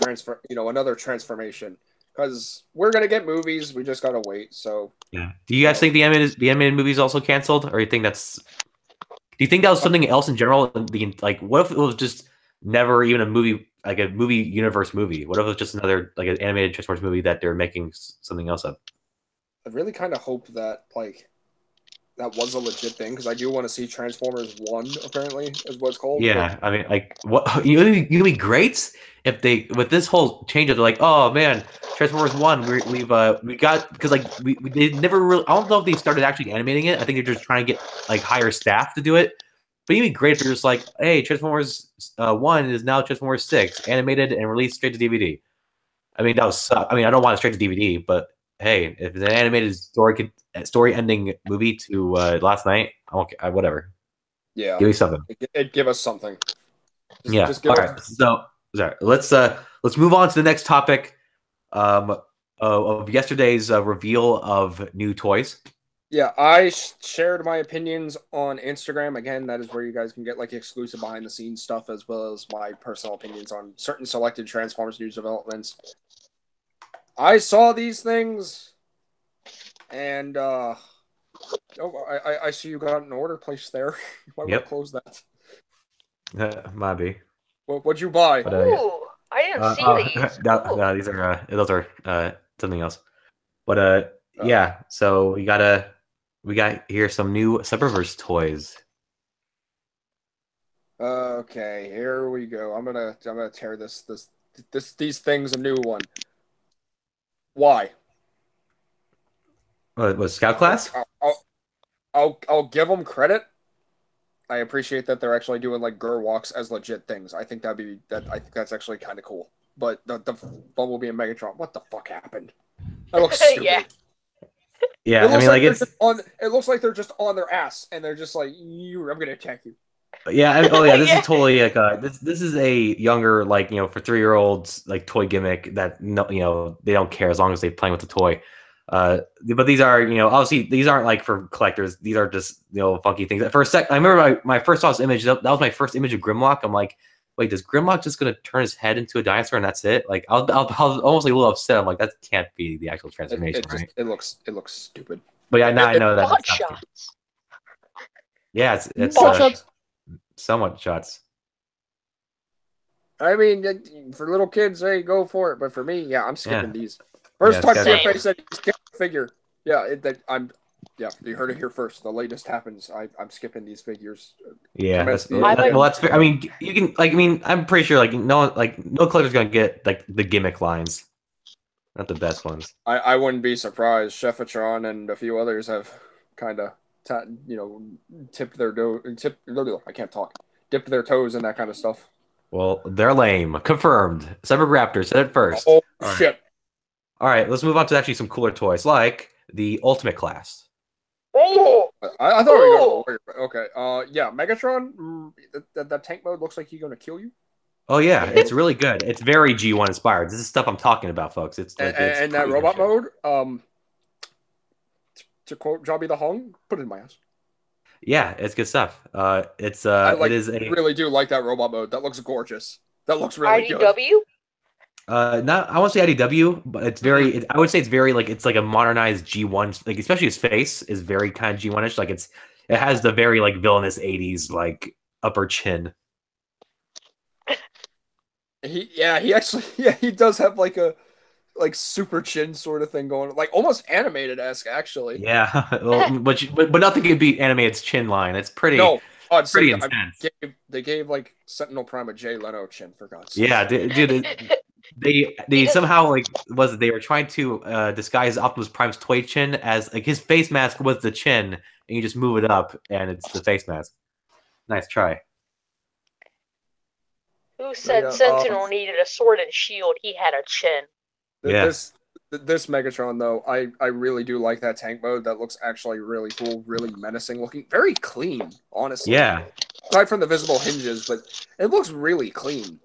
another transformation. Because we're going to get movies. We just got to wait. So, yeah. Do you guys think the animated movie is also canceled? Or do you think that was something else in general? What if it was just never even a movie, like a movie universe movie? What if it was just another, like an animated Transformers movie that they're making something else of? I really kind of hope that that was a legit thing, because I do want to see Transformers 1, apparently, is what it's called. Yeah, I mean, what it'd be great if they, with this whole change of like, oh man, Transformers 1, we got, because they never really, I don't know if they started actually animating it. I think they're just trying to get hire staff to do it. But it'd be great if they're just like, hey, Transformers 1 is now Transformers 6, animated and released straight to DVD. I mean, that was suck. I mean, I don't want it straight to DVD, but hey, if it's an animated story-ending movie to last night, whatever. Yeah, give me something. It'd give us something. Just all right. So sorry. Let's move on to the next topic of yesterday's reveal of new toys. Yeah, I shared my opinions on Instagram. Again, that is where you guys can get exclusive behind-the-scenes stuff, as well as my personal opinions on certain selected Transformers news developments. I saw these things, and I see you got an order placed there. Why would I close that? Might be. What'd you buy? But, ooh, I didn't see these. No, those are something else. But yeah. So we got here some new Cyberverse toys. Okay, here we go. I'm gonna tear these things a new one. Why? What was Scout Class? I'll give them credit. I appreciate that they're actually doing Gerwalks as legit things. I think I think that's actually kind of cool. But the Bumblebee and Megatron, what the fuck happened? That looks stupid. Yeah, I mean, it looks like they're just on their ass, and they're just like, I'm gonna attack you. Yeah. This is totally this is a younger for 3-year-olds toy gimmick that they don't care as long as they're playing with the toy. But these are obviously these aren't for collectors. These are just funky things. For a sec, I remember my first saw this image. That was my first image of Grimlock. I'm like, wait, is Grimlock just gonna turn his head into a dinosaur and that's it? I was almost a little upset. I'm like, that can't be the actual transformation, right? It looks stupid. But yeah, now I know that. Shots. Yeah, it's shots. Somewhat shots. I mean, for little kids, hey, go for it. But for me, I'm skipping these. First time TFA said skip figure. Yeah, you heard it here first. The latest happens. I'm skipping these figures. Yeah, that's fair. I mean, you can I'm pretty sure no collector's gonna get the gimmick lines, not the best ones. I wouldn't be surprised. Chefatron and a few others have kind of tipped their I can't talk. Dipped their toes in that kind of stuff. Well, they're lame. Confirmed. Cyberraptor said it first. Oh All right. shit! All right, let's move on to actually some cooler toys, like the Ultimate Class. Oh, I thought we were going to Warrior. Okay. Yeah, Megatron. That tank mode looks like he's going to kill you. Oh yeah, it's really good. It's very G1 inspired. This is stuff I'm talking about, folks. It's like And that robot mode. To quote Jobby the Hung, put it in my ass. Yeah, it's good stuff. It is a really do like that robot mode. That looks gorgeous. That looks really good. IDW? Not I won't say IDW, but it's very. I would say it's very like it's like a modernized G1. Like especially his face is very kind of G1ish. Like it has the very like villainous '80s like upper chin. He does have like a super chin sort of thing going, like almost animated-esque actually. Yeah, well, but nothing can beat animated's chin line. It's pretty. No, it's pretty intense. They gave like Sentinel Prime a Jay Leno chin for God's sake. Yeah, dude. They somehow like they were trying to disguise Optimus Prime's toy chin as like his face mask was the chin, and you just move it up and it's the face mask. Nice try. Who said Sentinel needed a sword and shield? He had a chin. This Megatron though, I really do like that tank mode. That looks actually really cool, really menacing looking, very clean, honestly. Yeah. Aside from the visible hinges, but it looks really clean.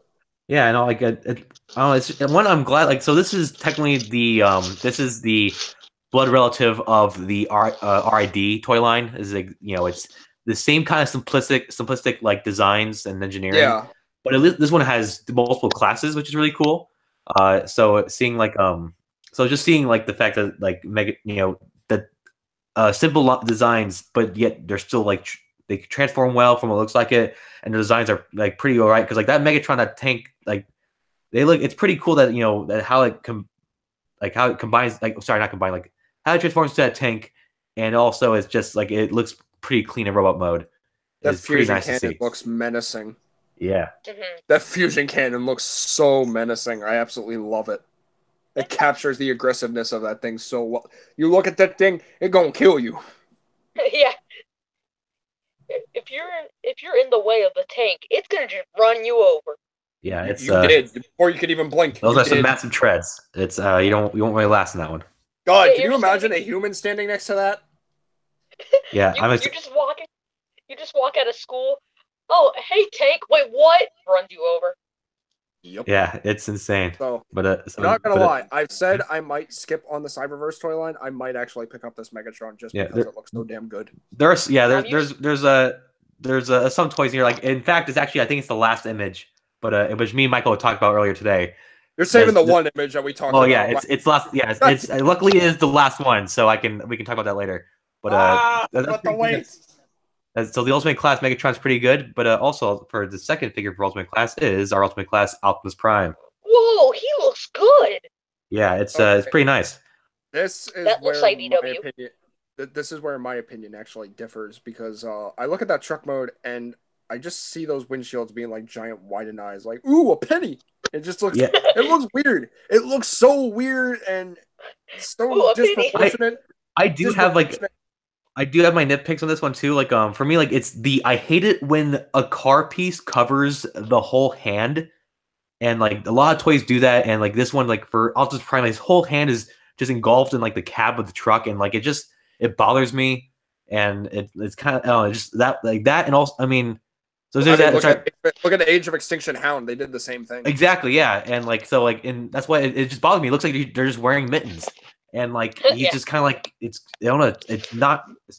Yeah, I know. Like, it's one. I'm glad. Like, so this is technically the blood relative of the RID toy line. Is like it's the same kind of simplistic like designs and engineering. Yeah. But this one has multiple classes, which is really cool. So seeing like just seeing like the fact that like simple designs, but yet they're still like they transform well from what looks like it, and the designs are like pretty alright because like that Megatron, that tank, like they look. It's pretty cool that that how it combines how it transforms to that tank, and also it's just like it looks pretty clean in robot mode. That it's pretty fusion nice to see. cannon looks menacing. Yeah. That fusion cannon looks so menacing. I absolutely love it. It captures the aggressiveness of that thing so well. You look at that thing, it gonna kill you. Yeah. If you're in the way of the tank, it's gonna just run you over. Yeah, it's you did before you could even blink. Those are some massive treads. It's you won't really last in that one. God, can you imagine a human standing next to that? Yeah, you just walk out of school. Oh, hey, tank! Wait, what? Runs you over. Yep. Yeah, it's insane. So, but I'm not gonna lie. I've said I might skip on the Cyberverse toy line. I might actually pick up this Megatron just because it looks so damn good. There's some toys here. Like, in fact, it's actually I think it's the last image, but which me and Michael talked about earlier today. You're saving the one image that we talked about. Oh yeah, it's last. Yeah, it's luckily it is the last one, so we can talk about that later. But what the waste. So the Ultimate Class Megatron's pretty good, but also for the second figure for Ultimate Class is our Ultimate Class Optimus Prime. Whoa, he looks good. Yeah, it's pretty nice. This is this is where my opinion actually differs because I look at that truck mode and I just see those windshields being like giant widened eyes, like ooh, a penny. It just looks it looks weird. It looks so weird and so disproportionate. I do have my nitpicks on this one too. Like, for me, like I hate it when a car piece covers the whole hand, and like a lot of toys do that. And like this one, like for Optimus Prime, his whole hand is just engulfed in like the cab of the truck, and like it bothers me, and it's kind of just that like that, and also I mean, so there's that. Look at the Age of Extinction Hound; they did the same thing. Exactly, yeah, and like so like and that's why it just bothers me. It looks like they're just wearing mittens. And like he's just kind of like it's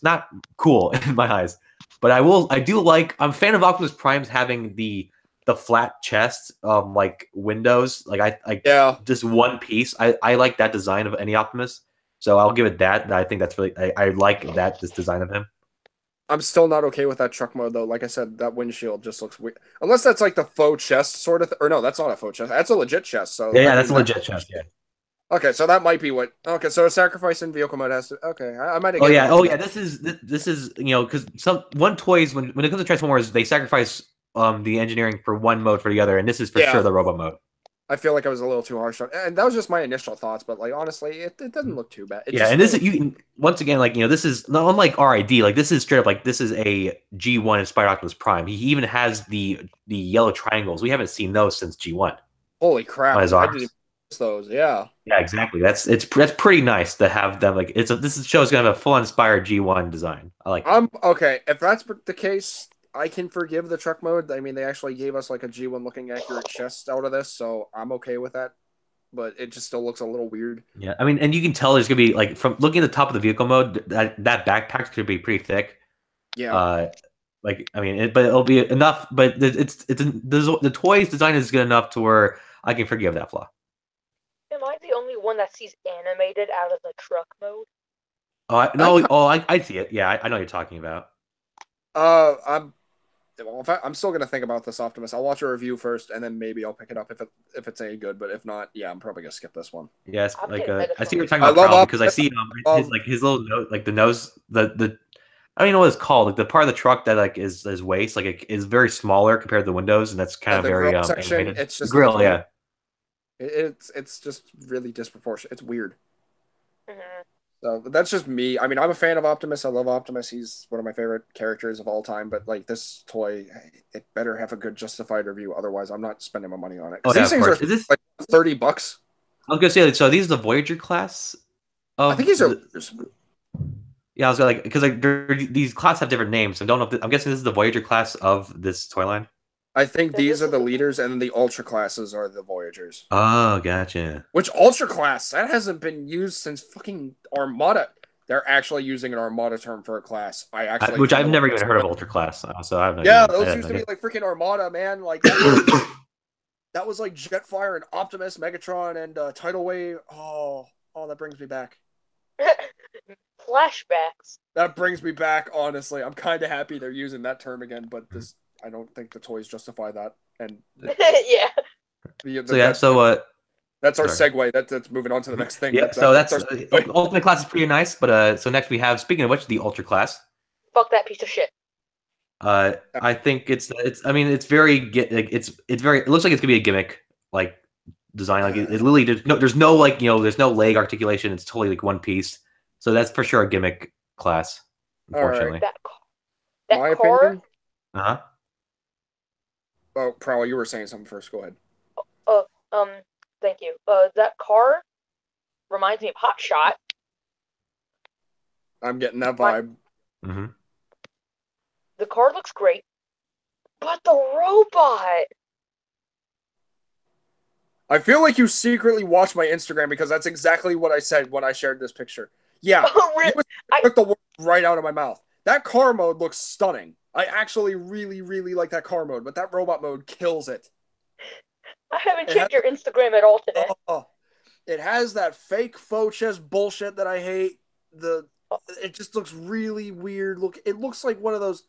not cool in my eyes, but I'm a fan of Optimus Prime's having the flat chest like windows, like just one piece. I like that design of any Optimus, so I'll give it that. I think that's really I like this design of him. I'm still not okay with that truck mode though. Like I said, that windshield just looks weird. Unless that's like the faux chest sort of, or no, that's not a faux chest. That's a legit chest. So yeah, that's a legit chest. Yeah. Okay, so that might be what. Okay, so a sacrifice in vehicle mode has to. Okay, I might. Oh yeah. This is because one toys when it comes to Transformers they sacrifice the engineering for one mode for the other, and this is for sure the robot mode. I feel like I was a little too harsh on, and that was just my initial thoughts. But like honestly, it doesn't look too bad. It Yeah, just and this is you once again like this is not unlike RID. Like this is straight up like this is a G1 inspired Optimus Prime. He even has the yellow triangles. We haven't seen those since G1 holy crap! on his I arms. didn't even notice those. Yeah. Yeah, exactly. That's pretty nice to have them. Like this show is gonna have a full inspired G1 design. I like. Okay. If that's the case, I can forgive the truck mode. I mean, they actually gave us like a G1 looking accurate chest out of this, so I'm okay with that. But it just still looks a little weird. Yeah, I mean, and you can tell there's gonna be like from looking at the top of the vehicle mode that backpack's gonna be pretty thick. Yeah. Like I mean, but it'll be enough. But the toy's design is good enough to where I can forgive that flaw. Am I the only one that sees animated out of the truck mode? I see it. Yeah, I know what you're talking about. I'm still gonna think about this Optimus. I'll watch a review first, and then maybe I'll pick it up if it's any good. But if not, yeah, I'm probably gonna skip this one. Yes, I'm like getting I see what you're talking I about, love Prowl, because I Optimus. see his little nose, like the nose, the I don't even know what it's called, like the part of the truck that like is his waist, like it is very smaller compared to the windows, and that's kind of the very grill section, animated. it's just the grill, yeah. It's just really disproportionate. It's weird. Mhm. So that's just me. I mean, I'm a fan of Optimus. I love Optimus. He's one of my favorite characters of all time. But like this toy, it better have a good justified review. Otherwise, I'm not spending my money on it. Oh, yeah, these things are is this like $30. I was gonna say, so these are the Voyager class. I think these are. Yeah, I was like, because like these classes have different names. So I don't know. I'm guessing this is the Voyager class of this toy line. I think these are the leaders, and then the Ultra classes are the Voyagers. Oh, gotcha. Which Ultra class? That hasn't been used since fucking Armada. They're actually using an Armada term for a class. Which I've never even heard of Ultra class. So I have no yeah, idea. those used to be like freaking Armada, man. Like that was like Jetfire and Optimus, Megatron, and Tidal Wave. Oh, that brings me back. Flashbacks. That brings me back. Honestly, I'm kind of happy they're using that term again, but I don't think the toys justify that. And yeah. That's our segue. That's moving on to the next thing. Yeah, that's Ultimate class is pretty nice, but so next we have, speaking of which, the Ultra class. Fuck that piece of shit. I think it's I mean it's very it looks like it's gonna be a gimmick like design, like it literally there's no like there's no leg articulation. It's totally like one piece, so that's for sure a gimmick class. Unfortunately, that my car. Opinion? Uh-huh. Oh, Prowl, you were saying something first. Go ahead. Thank you. That car reminds me of Hot Shot. I'm getting that vibe. Mm-hmm. The car looks great, but the robot. I feel like you secretly watched my Instagram because that's exactly what I said when I shared this picture. Yeah, Really? took the word right out of my mouth. That car mode looks stunning. I actually really, really like that car mode, but that robot mode kills it. I haven't checked your Instagram at all today. It has that fake faux chest bullshit that I hate. It just looks really weird. It looks like one of those.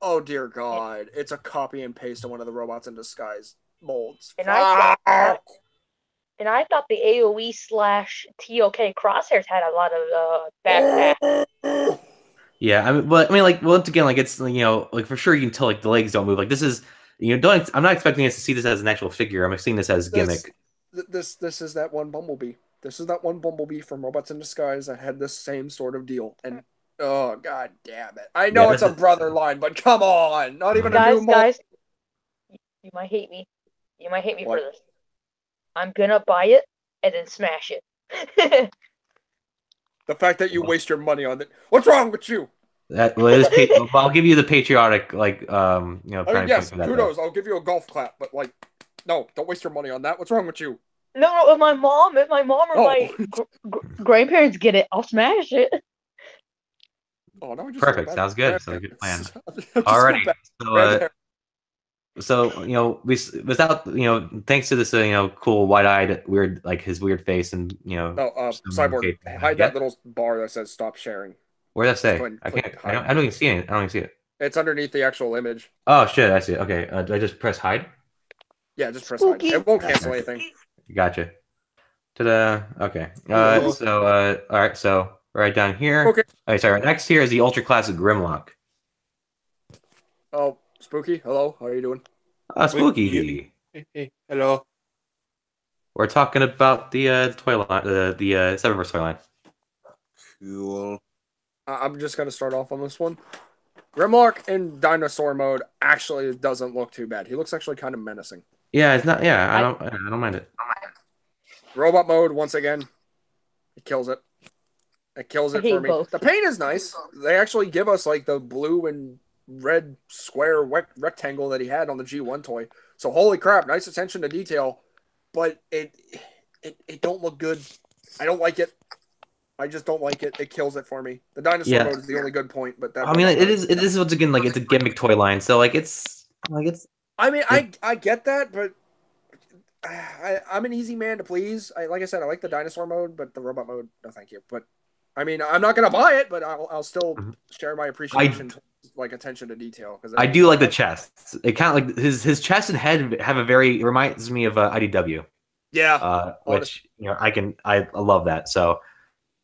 Oh dear God! It's a copy and paste of one of the robots in disguise molds. And I thought the AOE/TOK crosshairs had a lot of backpack. Yeah, I mean, like once again, like it's like for sure you can tell like the legs don't move. Like this is I'm not expecting us to see this as an actual figure. I'm seeing this as gimmick. This is that one Bumblebee. This is that one Bumblebee from Robots in Disguise that had this same sort of deal. And oh God damn it! I know it's a brother line, but come on, not even a new mold. Guys, you might hate me. You might hate me for this. I'm gonna buy it and then smash it. The fact that you waste your money on it. What's wrong with you? I'll give you the patriotic, like, yes, kudos. I'll give you a golf clap, but like, no, don't waste your money on that. What's wrong with you? No, if my mom or my grandparents get it, I'll smash it. Oh no! Perfect. Sounds good. Sounds like a good plan. Alrighty. So without thanks to this cool wide-eyed weird like his weird face and Cyborg, hide that little bar that says "Stop sharing." Where does that say? I don't even see it. I don't even see it. It's underneath the actual image. Oh shit! I see it. Okay. Do I just press hide? Yeah, just press hide. It won't cancel anything. Gotcha. Ta-da. Okay. All right. So right down here. Okay. All right. Sorry. Next here is the Ultra Classic Grimlock. Oh, Spooky. Hello. How are you doing? Spooky. Hey, hello. We're talking about the toy line, the Cyberverse toy line. Cool. I'm just gonna start off on this one. Grimlock in dinosaur mode actually doesn't look too bad. He looks actually kind of menacing. Yeah, it's not. Yeah, I don't mind it. Robot mode once again, it kills it. It kills I it for hate me. both. The paint is nice. They actually give us like the blue and red square rectangle that he had on the G1 toy. So holy crap, nice attention to detail, but it don't look good. I don't like it. I just don't like it. It kills it for me. The dinosaur Yeah. mode is the only good point, but that. I mean, robot it mode- is once again like it's a gimmick toy line, so like it's. I mean, I get that, but I'm an easy man to please. Like I said, I like the dinosaur mode, but the robot mode, no thank you. But I mean, I'm not gonna buy it, but I'll still share my appreciation, towards, like attention to detail. Because I do like the chest. It kind of like his chest and head have a very it reminds me of IDW. Yeah, Which I love that. So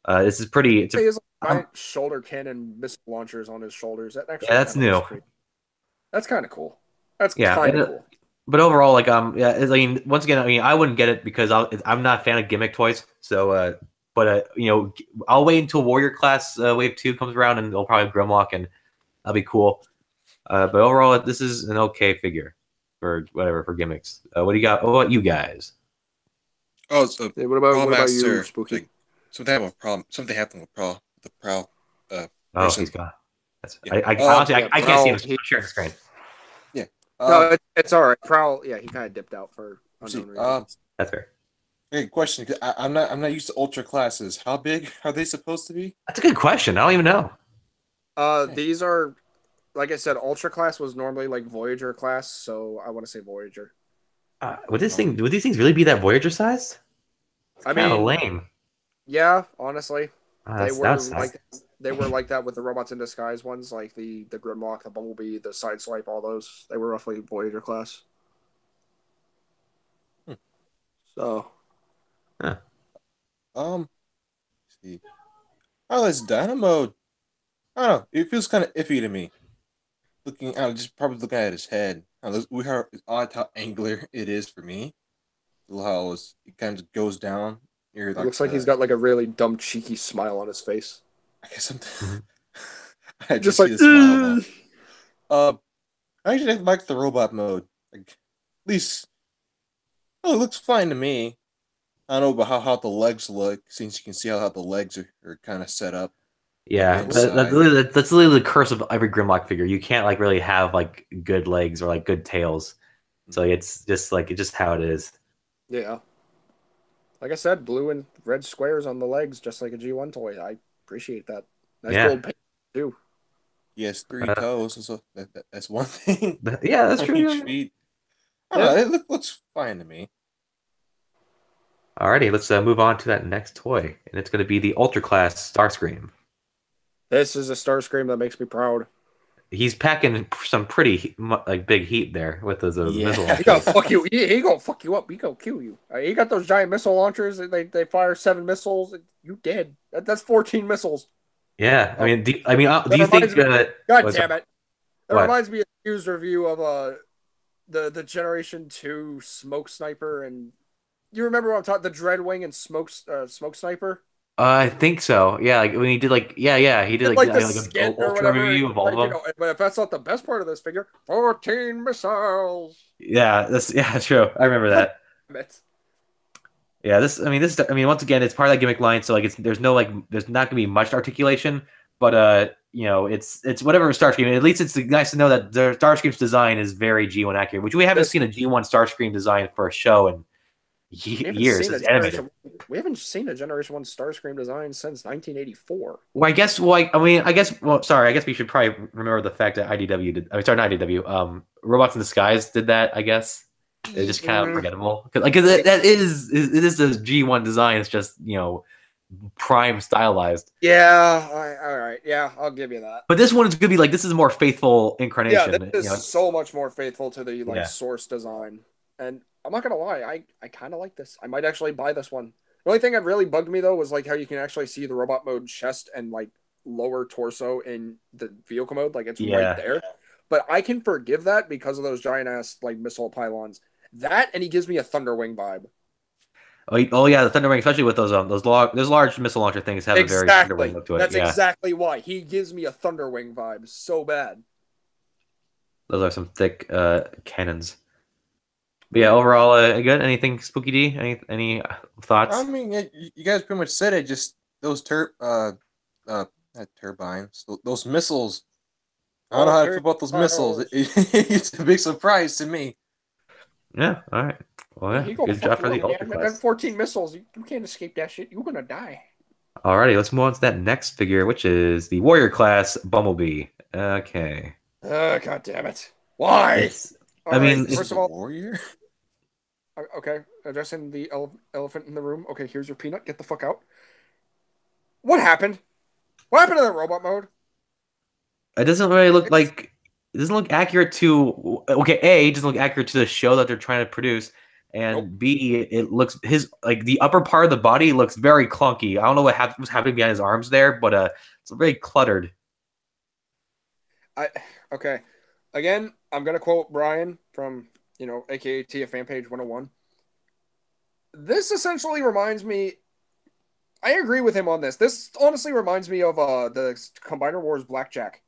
this is pretty. he has like giant shoulder cannon missile launchers on his shoulders. That actually that's new. That's kind of cool. That's Yeah, kind of cool. But overall, like yeah, I mean, once again, I mean, I wouldn't get it because I'm not a fan of gimmick toys. So, but you know, I'll wait until Warrior Class Wave 2 comes around, and they'll probably have Grimlock, and that'll be cool. But overall, this is an okay figure for whatever for gimmicks. What do you got? What about you guys? Oh, so Hey, what about you, Spooky? Like, something happened with Prowl. Something happened with Prowl. The Prowl. Oh, person. he's gone. That's, Yeah. honestly, I can't see him. Prowl, I'm sharing the screen. Yeah. No, it's all right. Prowl, yeah, he kind of dipped out for unknown reasons. That's fair. Hey, question. I'm not used to ultra classes. How big are they supposed to be? That's a good question. I don't even know. These are, like I said, Ultra class was normally like Voyager class, so I want to say Voyager. Would these things really be that Voyager sized? I Kind of mean, lame. Yeah, honestly, They they were like that with the Robots in Disguise ones, like the Grimlock, the Bumblebee, the Sideswipe, all those. They were roughly Voyager class. So, let's see. Oh, it's Dino mode. I don't know. It feels kind of iffy to me. Just probably looking at his head. It's odd how angular it is for me. How it kind of goes down. It looks like he's got like a really dumb, cheeky smile on his face. I guess I just see like the smile now. I actually like the robot mode. Like, at least, it looks fine to me. I don't know about how the legs look, since you can see how the legs are kind of set up. Yeah, that's literally the curse of every Grimlock figure. You can't like really have like good legs or like good tails. So it's just how it is. Yeah. Like I said, blue and red squares on the legs, just like a G1 toy. I appreciate that. Nice gold paint too. He has 3 toes, and so that's one thing. Yeah, that's true. Each feet. I don't know, it looks fine to me. Alrighty, let's move on to that next toy, and it's going to be the Ultra Class Starscream. This is a Starscream that makes me proud. He's packing some pretty like big heat there with those missile launchers. He gonna fuck you. He gonna fuck you up. He gonna kill you. He got those giant missile launchers. They fire 7 missiles. You dead. That's 14 missiles. Yeah, I mean, do you think? God damn it! That reminds me of Hugh's review of the Generation 2 Smoke Sniper, and you remember what I'm talking? The Dreadwing and Smoke Sniper. I think so. Yeah, like when he did like he did like the an ultra review of all of them. But if that's not the best part of this figure, 14 missiles. Yeah, that's true. I remember that. Yeah, once again, it's part of that gimmick line, so like there's not gonna be much articulation, but it's whatever Starscream. At least it's nice to know that the Starscream's design is very G1 accurate, which we haven't seen a G1 Starscream design for a show in years. We haven't seen a Generation 1 Starscream design since 1984. Well, I guess we should probably remember the fact that IDW did. Not IDW. Robots in Disguise did that. I guess it's just kind of forgettable because it is the G1 design. It's just prime stylized. Yeah. All right. Yeah, I'll give you that. But this one is gonna be like this is a more faithful incarnation. Yeah, this is so much more faithful to the source design. And I'm not gonna lie, I kind of like this. I might actually buy this one. The only thing that really bugged me though was like how you can actually see the robot mode chest and like lower torso in the vehicle mode, like it's right there. But I can forgive that because of those giant ass like missile pylons. That, and he gives me a Thunderwing vibe. Oh yeah, the Thunderwing, especially with those large missile launcher things, have a very Thunderwing look to it. That's yeah. exactly why he gives me a Thunderwing vibe so bad. Those are some thick cannons. But yeah, overall, good. Anything spooky D? Any thoughts? I mean, you guys pretty much said it. Just those not turbines, those missiles. I don't know how to feel about those missiles. It's a big surprise to me. Yeah. All right. Well, yeah. Good job for the Ultra Class. 14 missiles. You can't escape that shit. You're gonna die. Alrighty, let's move on to that next figure, which is the Warrior Class Bumblebee. Okay. God damn it! Why? First of all, Warrior. Okay, addressing the elephant in the room. Okay, here's your peanut. Get the fuck out. What happened? What happened to the robot mode? It doesn't really look like. It doesn't look accurate to. Okay, A, it doesn't look accurate to the show that they're trying to produce, and B, it looks the upper part of the body looks very clunky. I don't know what's happening behind his arms there, but it's very cluttered. Okay, again, I'm gonna quote Brian from aka TFA and Page 101. This essentially reminds me. I agree with him on this. This honestly reminds me of the Combiner Wars Blackjack.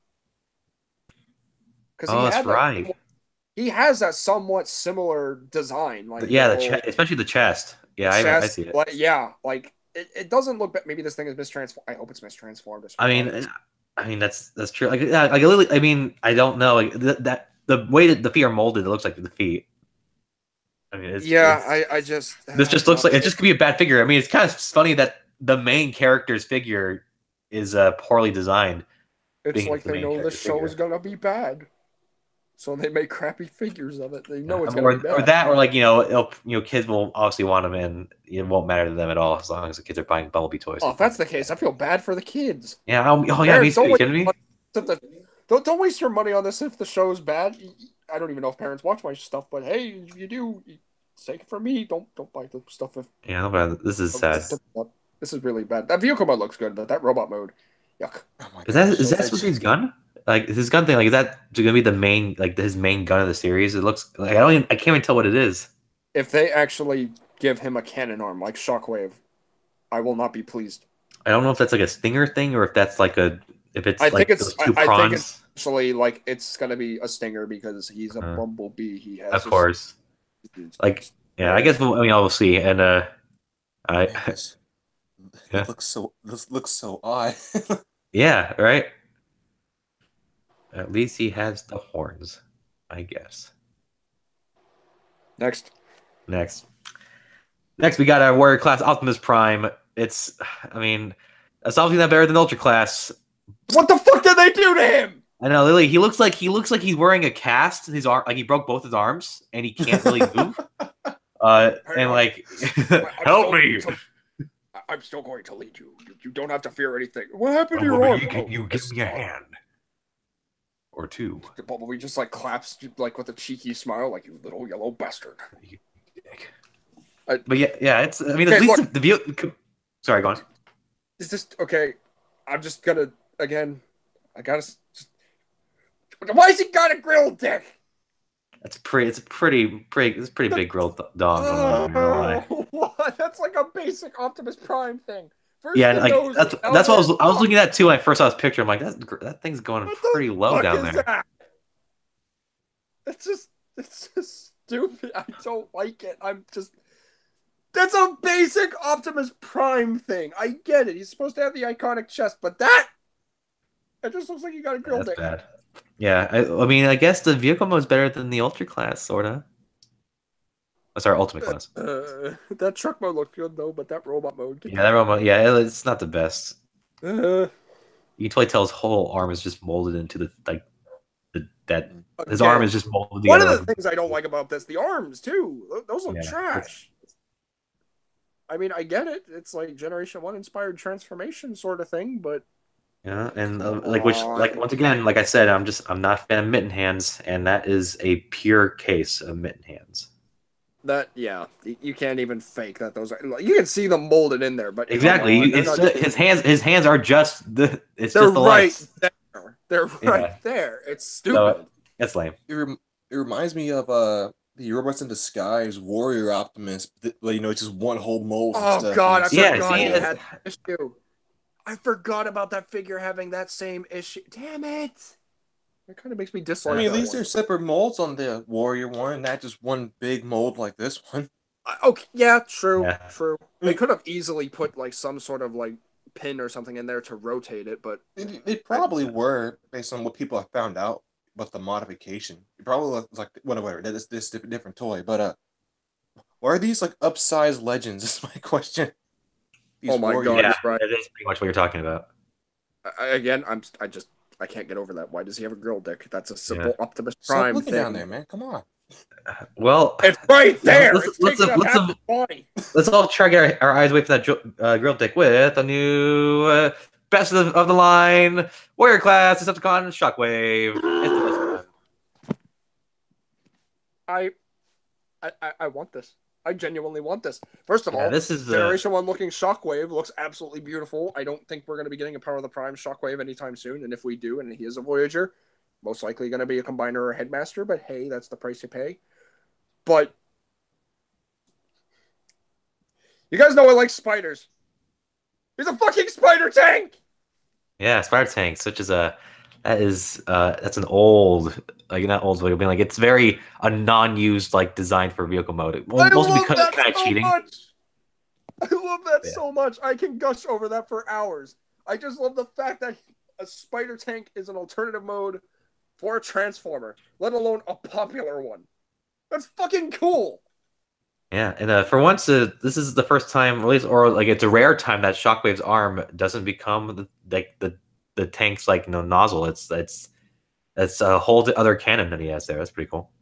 Oh, that's right. He has a somewhat similar design, especially the chest. Yeah, I see it. It doesn't look. Maybe this thing is mistransformed. I hope it's mistransformed. I mean that's true. I don't know. That the way that the feet are molded, it looks like the feet. I mean, this just looks like it just could be a bad figure. I mean, it's kind of funny that the main character's figure is poorly designed. It's like they know the show is gonna be bad, so they make crappy figures of it. They know it's gonna be bad. Or that, or kids will obviously want them, and it won't matter to them at all as long as the kids are buying Bumblebee toys. Oh, if that's the case, I feel bad for the kids. Yeah. Yeah. Are you kidding me? Don't waste your money on this if the show's bad. I don't even know if parents watch my stuff, but hey, if you do, take it from me. Don't buy the stuff. This is sad. This is really bad. That vehicle mode looks good, but that robot mode, yuck. Oh is that supposed to be his gun? Like his gun thing? Like is that gonna be the main his main gun of the series? It looks like I can't even tell what it is. If they actually give him a cannon arm like Shockwave, I will not be pleased. I don't know if that's like a stinger thing or if that's like I think it's actually like it's gonna be a stinger because he's a Bumblebee. He has of course. I guess we'll see. And This looks so odd. Yeah, right. At least he has the horns, I guess. Next, we got our Warrior Class Optimus Prime. It's obviously not better than Ultra Class. What the fuck did they do to him? I know, Lily. He looks like he's wearing a cast. His arm, he broke both his arms, and he can't really move. Help me! I'm still going to lead you. You don't have to fear anything. What happened to your arm? You give me a hand or two. Bumblebee just claps with a cheeky smile, like, you little yellow bastard. But yeah, it's. At least the view. Sorry, go on. Is this okay? I'm just gonna again. I gotta. Why has he got a grilled dick? It's a pretty big grilled dog. What? That's like a basic Optimus Prime thing. First that's what I was looking at too when I first saw this picture. I'm like, that thing's going pretty low down there. It's just stupid. I don't like it. That's a basic Optimus Prime thing. I get it. He's supposed to have the iconic chest, but it just looks like he got a grilled dick. That's bad. Yeah, I guess the vehicle mode is better than the Ultra Class, sorta. That's our Ultimate Class. That truck mode looked good though, but that robot mode. That robot. Yeah, it's not the best. You can totally tell his whole arm is just molded into his arm is just molded together. One of the things I don't like about this, the arms too. Those look trash. I mean, I get it. It's like Generation 1 inspired transformation sort of thing, but yeah, and once again, like I said, I'm not a fan of Mitten Hands, and that is a pure case of Mitten Hands. You can't even fake that. Those you can see them molded in there, but exactly, his hands are just the. They're right there. They're right there. It's stupid. So, that's lame. It reminds me of the the robots in disguise, Warrior Optimus, it's just one whole mold and Oh stuff. God, I and Yeah, forgot see, he it's- had that issue. I forgot about that figure having that same issue. Damn it! That kind of makes me I dislike mean, at that least one. there's separate molds on the Warrior one, not just one big mold like this one. Okay, yeah, true, Yeah. true. They could have easily put like some sort of like pin or something in there to rotate it, but They probably were based on what people have found out about the modification. It probably was like whatever. This different toy, but why are these like upsized legends? Is my question. These Oh my God, Yeah, you're right. that is pretty much what you're talking about. Again, I can't get over that. Why does he have a girl dick? That's a simple Optimus Stop Prime looking thing. down there, man. Come on. Well, It's right there. let's- It's let's- taking up let's- half his body. let's all try to get our eyes away from that grill dick with a new best of the line Warrior class Decepticon Shockwave. It's the best one. I want this. I genuinely want this. First of Yeah, all, this is Generation 1 looking Shockwave looks absolutely beautiful. I don't think we're going to be getting a Power of the Prime Shockwave anytime soon. And if we do, and he is a Voyager, most likely going to be a Combiner or a Headmaster. But hey, that's the price you pay. But you guys know I like spiders. He's a fucking spider tank! Yeah, Spider Tank, such as that's an old, like not old, but like it's very a non-used like design for vehicle mode. Well, I mostly love because that it's kind of so cheating. much! I love that Yeah. so much. I can gush over that for hours. I just love the fact that a spider tank is an alternative mode for a transformer, let alone a popular one. That's fucking cool. Yeah, and for once, this is the first time, at least, or like it's a rare time that Shockwave's arm doesn't become the tank's like nozzle. It's a whole other cannon that he has there. That's pretty cool.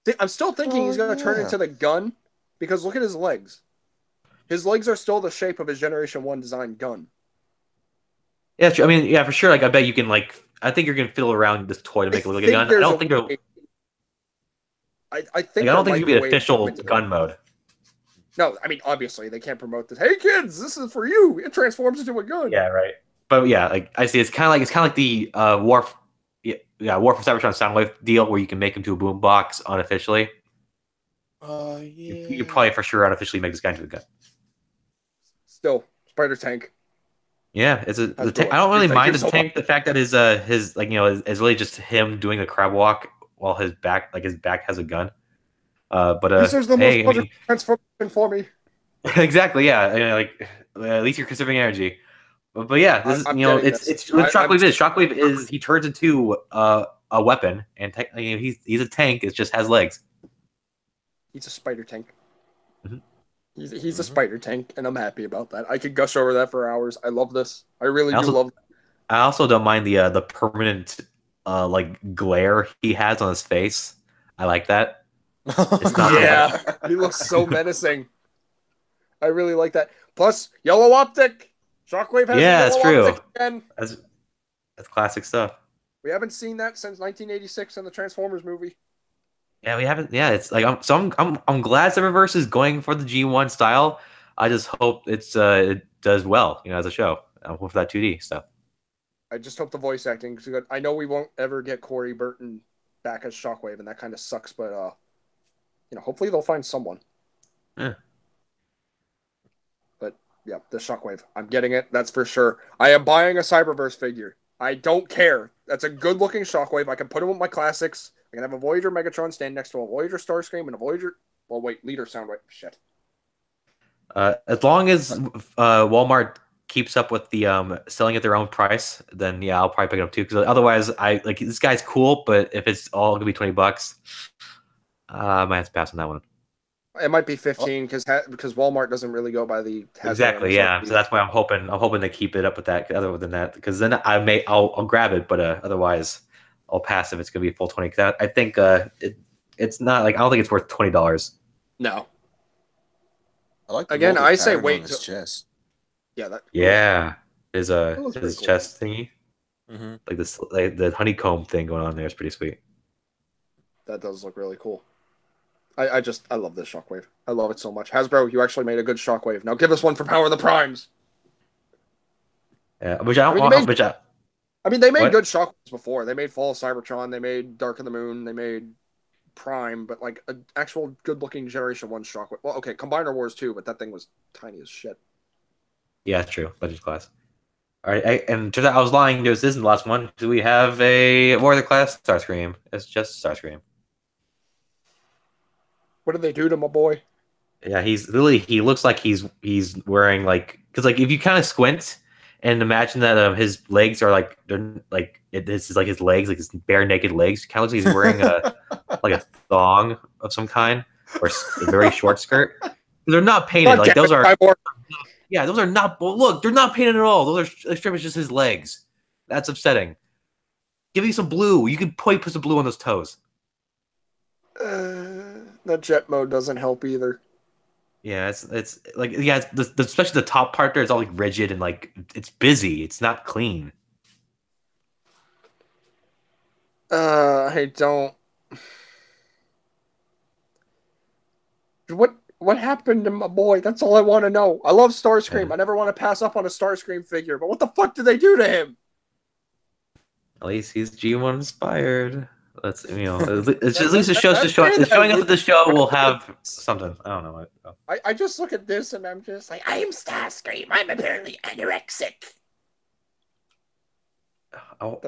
See, I'm still thinking he's going to turn into the gun because look at his legs. His legs are still the shape of his Generation 1 design gun. Yeah, I mean, yeah, for sure. Like, I bet you can I think you're gonna fiddle around this toy to make it look like a gun. I don't think it'll. I think I don't think there it'll be might the a way official to gun mode. No, I mean obviously they can't promote this. Hey kids, this is for you. It transforms into a gun. Yeah, right. But yeah, like I see, it's kind of like the War for Cybertron Soundwave deal where you can make him to a boombox unofficially. Yeah. You could probably for sure unofficially make this guy into a gun. Still, Spider Tank. Yeah, it's a That's the cool. I don't really Thank mind you the so tank. The fact that his like is really just him doing the crab walk while his back has a gun. But This is the hey, I most mean, transformation for me. exactly, yeah. I mean, like at least you're conserving energy. But yeah, this is I'm it's what Shockwave is. Shockwave is he turns into a weapon, and he's a tank. It just has legs. He's a Spider Tank. Mhm. He's a Spider Tank, and I'm happy about that. I could gush over that for hours. I love this. I really do love. I also don't mind the permanent like glare he has on his face. I like that. It's not Yeah, he looks so menacing. I really like that. Plus, yellow optic. Shockwave has Yeah, yellow that's true. optic again. That's classic stuff. We haven't seen that since 1986 in the Transformers movie. Yeah, we haven't. Yeah, it's like I'm glad Cyberverse is going for the G1 style. I just hope it does well, as a show. I'm hoping for that 2D stuff. I just hope the voice acting is good. I know we won't ever get Corey Burton back as Shockwave, and that kind of sucks. But hopefully they'll find someone. Yeah. But yeah, the Shockwave, I'm getting it. That's for sure. I am buying a Cyberverse figure. I don't care. That's a good looking Shockwave. I can put him with my classics. I can have a Voyager Megatron stand next to a Voyager Starscream and a Voyager. Well, wait, Leader Soundwave. Shit. As long as Walmart keeps up with the selling at their own price, then yeah, I'll probably pick it up too. Because otherwise, I like this guy's cool, but if it's all gonna be $20, I might have to pass on that one. It might be 15 because Walmart doesn't really go by the Exactly, yeah. So that's why I'm hoping to keep it up with that. Other than that, because then I'll grab it, but otherwise I'll pass if it's gonna be full 20. Because I think it's not like I don't think it's worth $20. No. I like Again, I say wait on his chest. Yeah, that. Yeah, his looks pretty cool. chest thingy, like this, like the honeycomb thing going on there is pretty sweet. That does look really cool. I love this Shockwave. I love it so much. Hasbro, you actually made a good Shockwave. Now give us one for Power of the Primes. Yeah, which I don't. I mean, they made What? good Shockwaves before. They made Fall of Cybertron. They made Dark of the Moon. They made Prime, but like an actual good-looking Generation 1 Shockwave. Well, okay, Combiner Wars too, but that thing was tiny as shit. Yeah, that's true. Budget class. All right, and turns out I was lying. This isn't the last one. Do we have a Warrior class Starscream? It's just Starscream. What did they do to my boy? Yeah, he's literally. He looks like he's wearing like because like if you kind of squint and imagine that his legs are like they're like this is like his legs like his bare naked legs. Kind of looks like he's wearing a like a thong of some kind or a very short skirt. They're not painted. God Like those are. Cyborg. Yeah, those are not. Well, look, they're not painted at all. Those are strip is just his legs. That's upsetting. Give me some blue. You could probably put some blue on those toes. That jet mode doesn't help either. Yeah, it's like yeah, it's especially the top part there is all like rigid and like it's busy. It's not clean. I don't. What happened to my boy? That's all I want to know. I love Starscream. Yeah. I never want to pass up on a Starscream figure, but what the fuck did they do to him? At least he's G1 inspired. Let's it's at least it shows it's showing us that the show will have something. I don't know. I just look at this and I'm just like, I am Starscream. I'm apparently anorexic. Oh,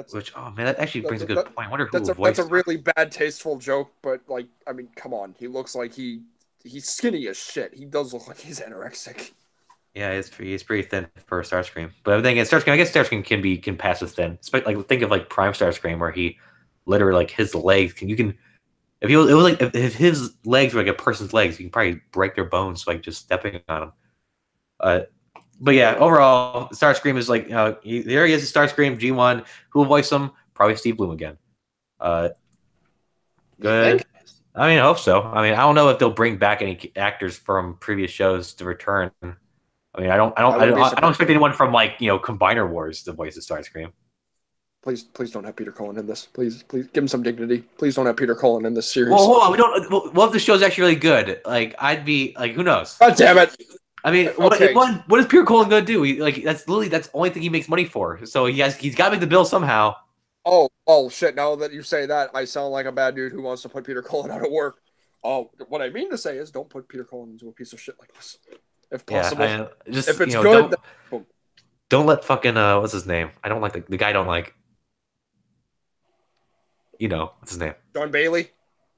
man, that actually brings a good point. I wonder who That's voiced a really bad, tasteful joke, but like, I mean, come on. He looks like he's skinny as shit. He does look like he's anorexic. Yeah, he's pretty thin for Starscream. But I guess Starscream can pass as thin. Like think of like Prime Starscream where he literally like his legs if his legs were like a person's legs, you can probably break their bones like just stepping on them. But yeah, overall, Starscream is like there he is, Starscream G1. Who will voice him? Probably Steve Bloom again. Good. I mean, I hope so. I mean, I don't know if they'll bring back any actors from previous shows to return. I mean, I don't expect anyone from like Combiner Wars to voice the Starscream. Please don't have Peter Cullen in this. Please give him some dignity. Please don't have Peter Cullen in this series. Well, hold on. We don't. What if the show's actually really good? Like, I'd be like, who knows? God damn it! I mean, Okay. what is Peter Cullen gonna do? That's the only thing he makes money for. So he's got to make the bill somehow. Oh shit! Now that you say that, I sound like a bad dude who wants to put Peter Cullen out of work. Oh, what I mean to say is, don't put Peter Cullen into a piece of shit like this, if possible. Yeah, just if it's good, don't let fucking what's his name? I don't like the guy. I don't like. What's his name? John Bailey.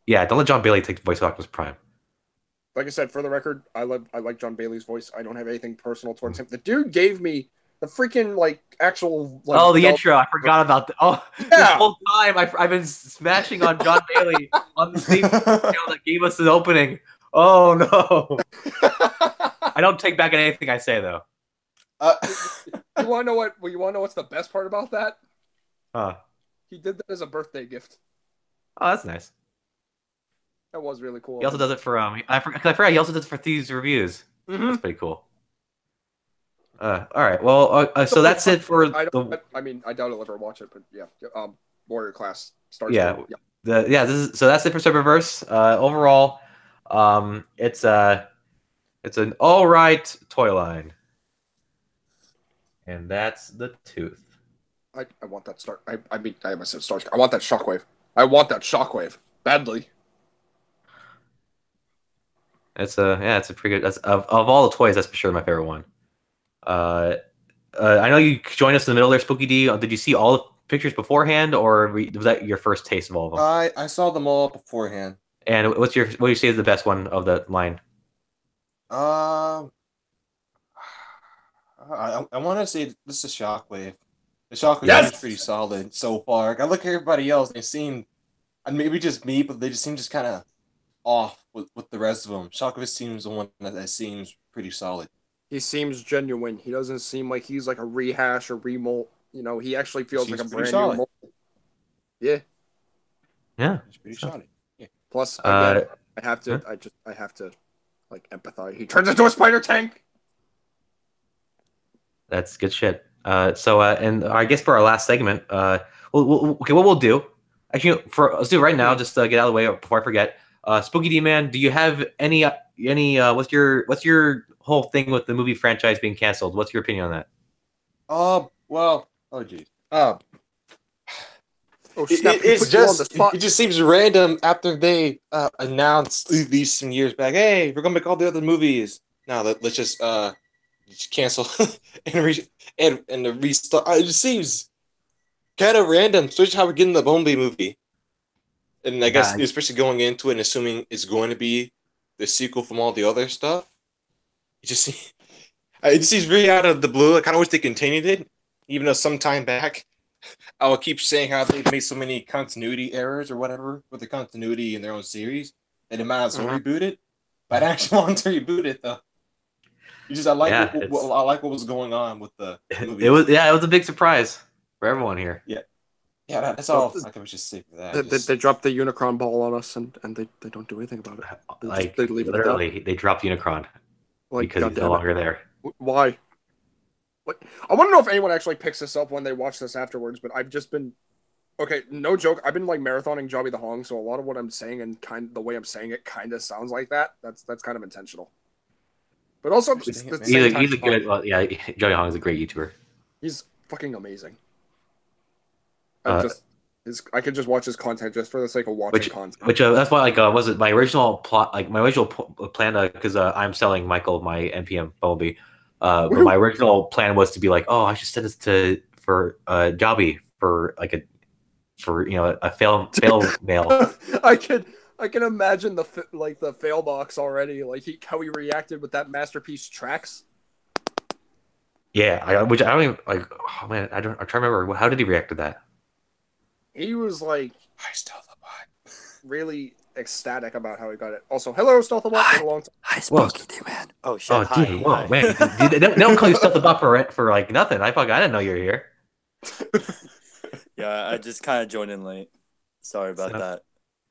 Yeah, don't let John Bailey take the voice of Optimus Prime. Like I said, for the record, I like John Bailey's voice. I don't have anything personal towards him. The dude gave me the freaking actual. The intro. I forgot about that. Oh, yeah. This whole time I've been smashing on John Bailey on the same channel that gave us the opening. Oh no! I don't take back anything I say though. You want to know what? You want to know what's the best part about that? Huh? He did that as a birthday gift. Oh, that's nice. That was really cool. He also does it for I forgot he also does it for Thieves Reviews. Mm-hmm. That's pretty cool. All right. Well, so that's it for I doubt I'll ever watch it, but yeah. Warrior class starts. Yeah. So that's it for Cyberverse. Overall, it's an all right toy line, and that's the Tooth. I want that start. I said Starscream. I want that Shockwave. I want that Shockwave badly. It's a pretty good. That's of all the toys, that's for sure my favorite one. I know you joined us in the middle there, Spooky D. Did you see all the pictures beforehand, or was that your first taste of all of them? I saw them all beforehand. And what do you say is the best one of the line? I want to say this is Shockwave. The Shockwave is pretty solid so far. I look at everybody else, they seem, and maybe just me, but they just seem kind of off with the rest of them. Shockwave seems the one that seems pretty solid. He seems genuine. He doesn't seem like he's like a rehash or remold. He actually feels like a brand new mold. Yeah. Yeah. It's pretty solid. Yeah. Plus, again, I have to like empathize. He turns into a spider tank. That's good shit. And I guess for our last segment, what we'll do, actually, let's do it right now, just to get out of the way before I forget. Spooky D Man, do you have any what's your whole thing with the movie franchise being canceled? What's your opinion on that? Well, oh geez. Oh snap! He put you on the spot. It just seems random after they announced these some years back. Hey, we're gonna make all the other movies. Now let's just cancel and the restart. It just seems kind of random, especially how we're getting the Bumblebee movie. And I guess especially going into it and assuming it's going to be the sequel from all the other stuff. It just seems really out of the blue. I kind of wish they continued it, even though some time back I will keep saying how they've made so many continuity errors or whatever with the continuity in their own series that they might as well reboot it. But I actually want to reboot it though. I like what was going on with the movie. It was a big surprise for everyone here. Yeah, that's all I can just say for that. They dropped the Unicron ball on us, and they don't do anything about it. They leave literally, they dropped Unicron because he's no longer there. Why? I want to know if anyone actually picks this up when they watch this afterwards, but I've just been... Okay, no joke. I've been like marathoning Jobby the Hong, so a lot of what I'm saying and the way I'm saying it kind of sounds like that. That's kind of intentional. But also, he's a good... Well, yeah, Jobby Hong is a great YouTuber. He's fucking amazing. I could just watch his content just for the sake of watching content. Which that's why was it my original plot? Like my original plan, because I'm selling Michael my NPM Bumblebee. But my original plan was to be like, oh, I should send this for Jobby for a fail mail. I can imagine the fail box already, like how he reacted with that masterpiece tracks. Yeah, which I don't even like. Oh man, I'm trying to remember how did he react to that. He was like, "Hi, Stealthbot," really ecstatic about how he got it. Also, hello, Stealthbot. Been a long time. Hi, Spooky D-Man. Oh shit! Oh, hi, dude, whoa, man! They don't call you Stealthbot for like nothing. I didn't know you were here. Yeah, I just kind of joined in late. Sorry about that.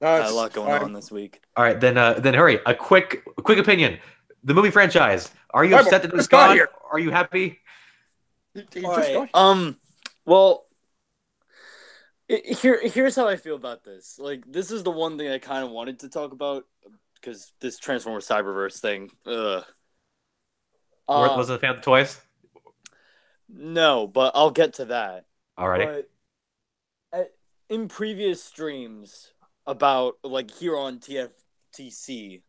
Had a lot going on this week. All right, then hurry. A quick opinion. The movie franchise. Are you upset that it's gone? Are you happy? Well, here's how I feel about this. Like, this is the one thing I kind of wanted to talk about because this Transformers Cyberverse thing. Was it a fan of the toys? No, but I'll get to that. Alrighty. But in previous streams about like here on TFTC.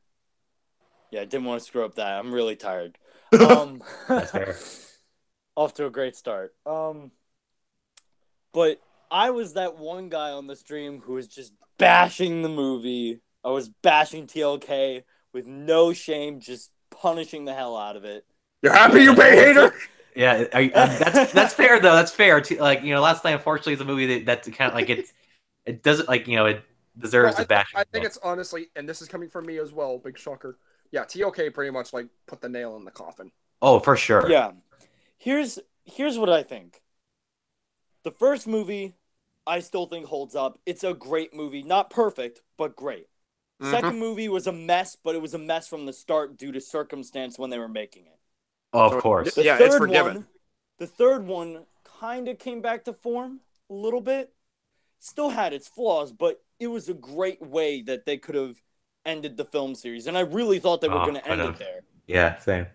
Yeah, I didn't want to screw up that. I'm really tired. That's fair. Off to a great start. But I was that one guy on the stream who was just bashing the movie. I was bashing TLK with no shame, just punishing the hell out of it. You're happy you pay hater? Yeah, that's fair though. That's fair. Like Last Night unfortunately is a movie that's kind of like it doesn't it deserves a bash. I think it's honestly, and this is coming from me as well. Big shocker. Yeah, TLK pretty much like put the nail in the coffin. Oh, for sure. Yeah. Here's what I think. The first movie, I still think holds up. It's a great movie. Not perfect, but great. Second movie was a mess, but it was a mess from the start due to circumstance when they were making it. Oh, of course. It's forgiven. The third one kind of came back to form a little bit. Still had its flaws, but it was a great way that they could have ended the film series. And I really thought they were going to end it there. Yeah, same.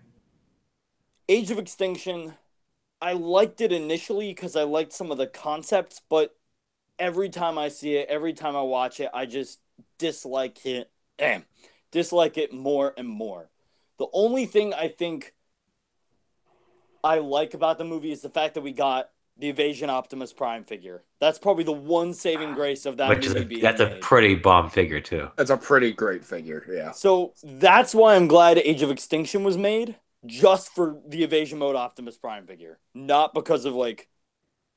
Age of Extinction, I liked it initially because I liked some of the concepts, but every time I see it, every time I watch it, I just dislike it. Dislike it more and more. The only thing I think I like about the movie is the fact that we got the Evasion Optimus Prime figure. That's probably the one saving grace of that movie. That's a pretty bomb figure too. That's a pretty great figure, yeah. So that's why I'm glad Age of Extinction was made, just for the Evasion Mode Optimus Prime figure. Not because of like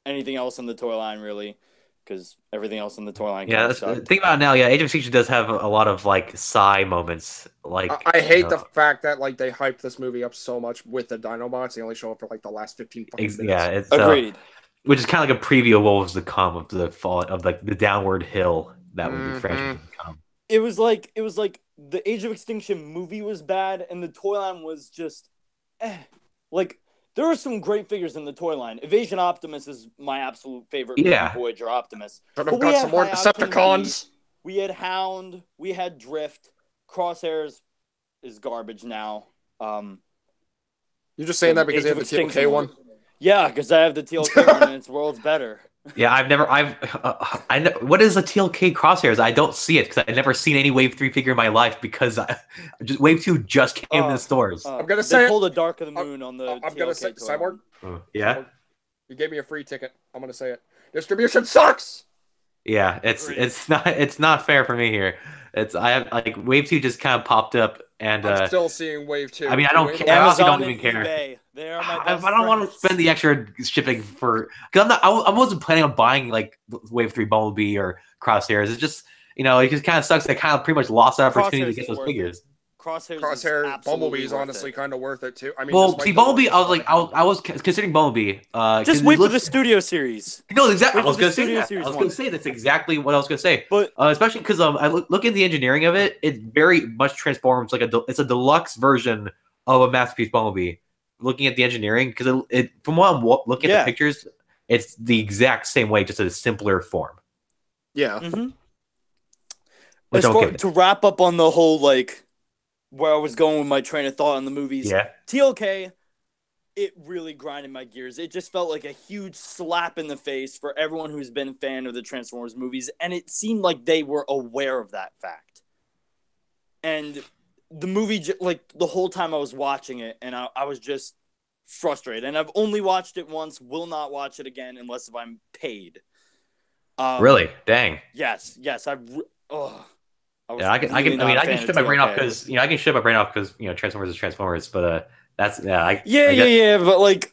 anything else in the toy line, really. Because everything else in the toy line. Yeah, think about it now. Yeah, Age of Extinction does have a lot of like sigh moments. Like I hate the fact that like they hyped this movie up so much with the Dinobots. They only show up for like the last 15 fucking minutes. Yeah, it's agreed. Which is kind of like a preview of what was to come of the fall of like the downward hill that would be franchise to come. It was like the Age of Extinction movie was bad and the toy line was just like. There are some great figures in the toy line. Evasion Optimus is my absolute favorite. Yeah. Voyager Optimus. But we got some more Decepticons. We had Hound. We had Drift. Crosshairs is garbage now. You're just saying that because you have the TLK one? Yeah, because I have the TLK one and its world's better. Yeah, I know what is a TLK crosshairs? I don't see it because I've never seen any Wave 3 figure in my life because Wave 2 just came in the stores. I'm gonna they say pulled a Dark of the Moon on the I'm TLK gonna say toy Cyborg. line. Yeah. Cyborg, you gave me a free ticket. I'm gonna say it. Distribution sucks. Yeah, it's not fair for me here. I have like Wave 2 just kind of popped up and I'm still seeing Wave 2. I mean I don't Wave care. I honestly Amazon don't even and care. eBay. They are my I best don't want to friends. spend the extra shipping for because I wasn't planning on buying like Wave 3 Bumblebee or Crosshairs. It's just it just kind of sucks. I kind of pretty much lost the opportunity Crosshairs to get is those worth figures. Crosshair Bumblebee is honestly kind of worth it too. I mean, Well, see, Bumblebee, I was like, I was considering Bumblebee. Just wait for the studio series. No, exactly. Wait I was for going the to say Studio that. Series I was one. going to say that's exactly what I was going to say. But especially because I look at the engineering of it. It very much transforms like it's a deluxe version of a masterpiece Bumblebee. Looking at the engineering, because it from what I'm looking at the pictures, it's the exact same way, just a simpler form. Yeah. Mm-hmm. To wrap up on the whole like where I was going with my train of thought on the movies. Yeah. TLK, it really grinded my gears. It just felt like a huge slap in the face for everyone who's been a fan of the Transformers movies, and it seemed like they were aware of that fact. And the movie, like the whole time I was watching it, and I was just frustrated. And I've only watched it once, will not watch it again unless if I'm paid. Really? Dang. Yes. I can shut my brain off because I can shut my brain off because Transformers is Transformers, but that's but like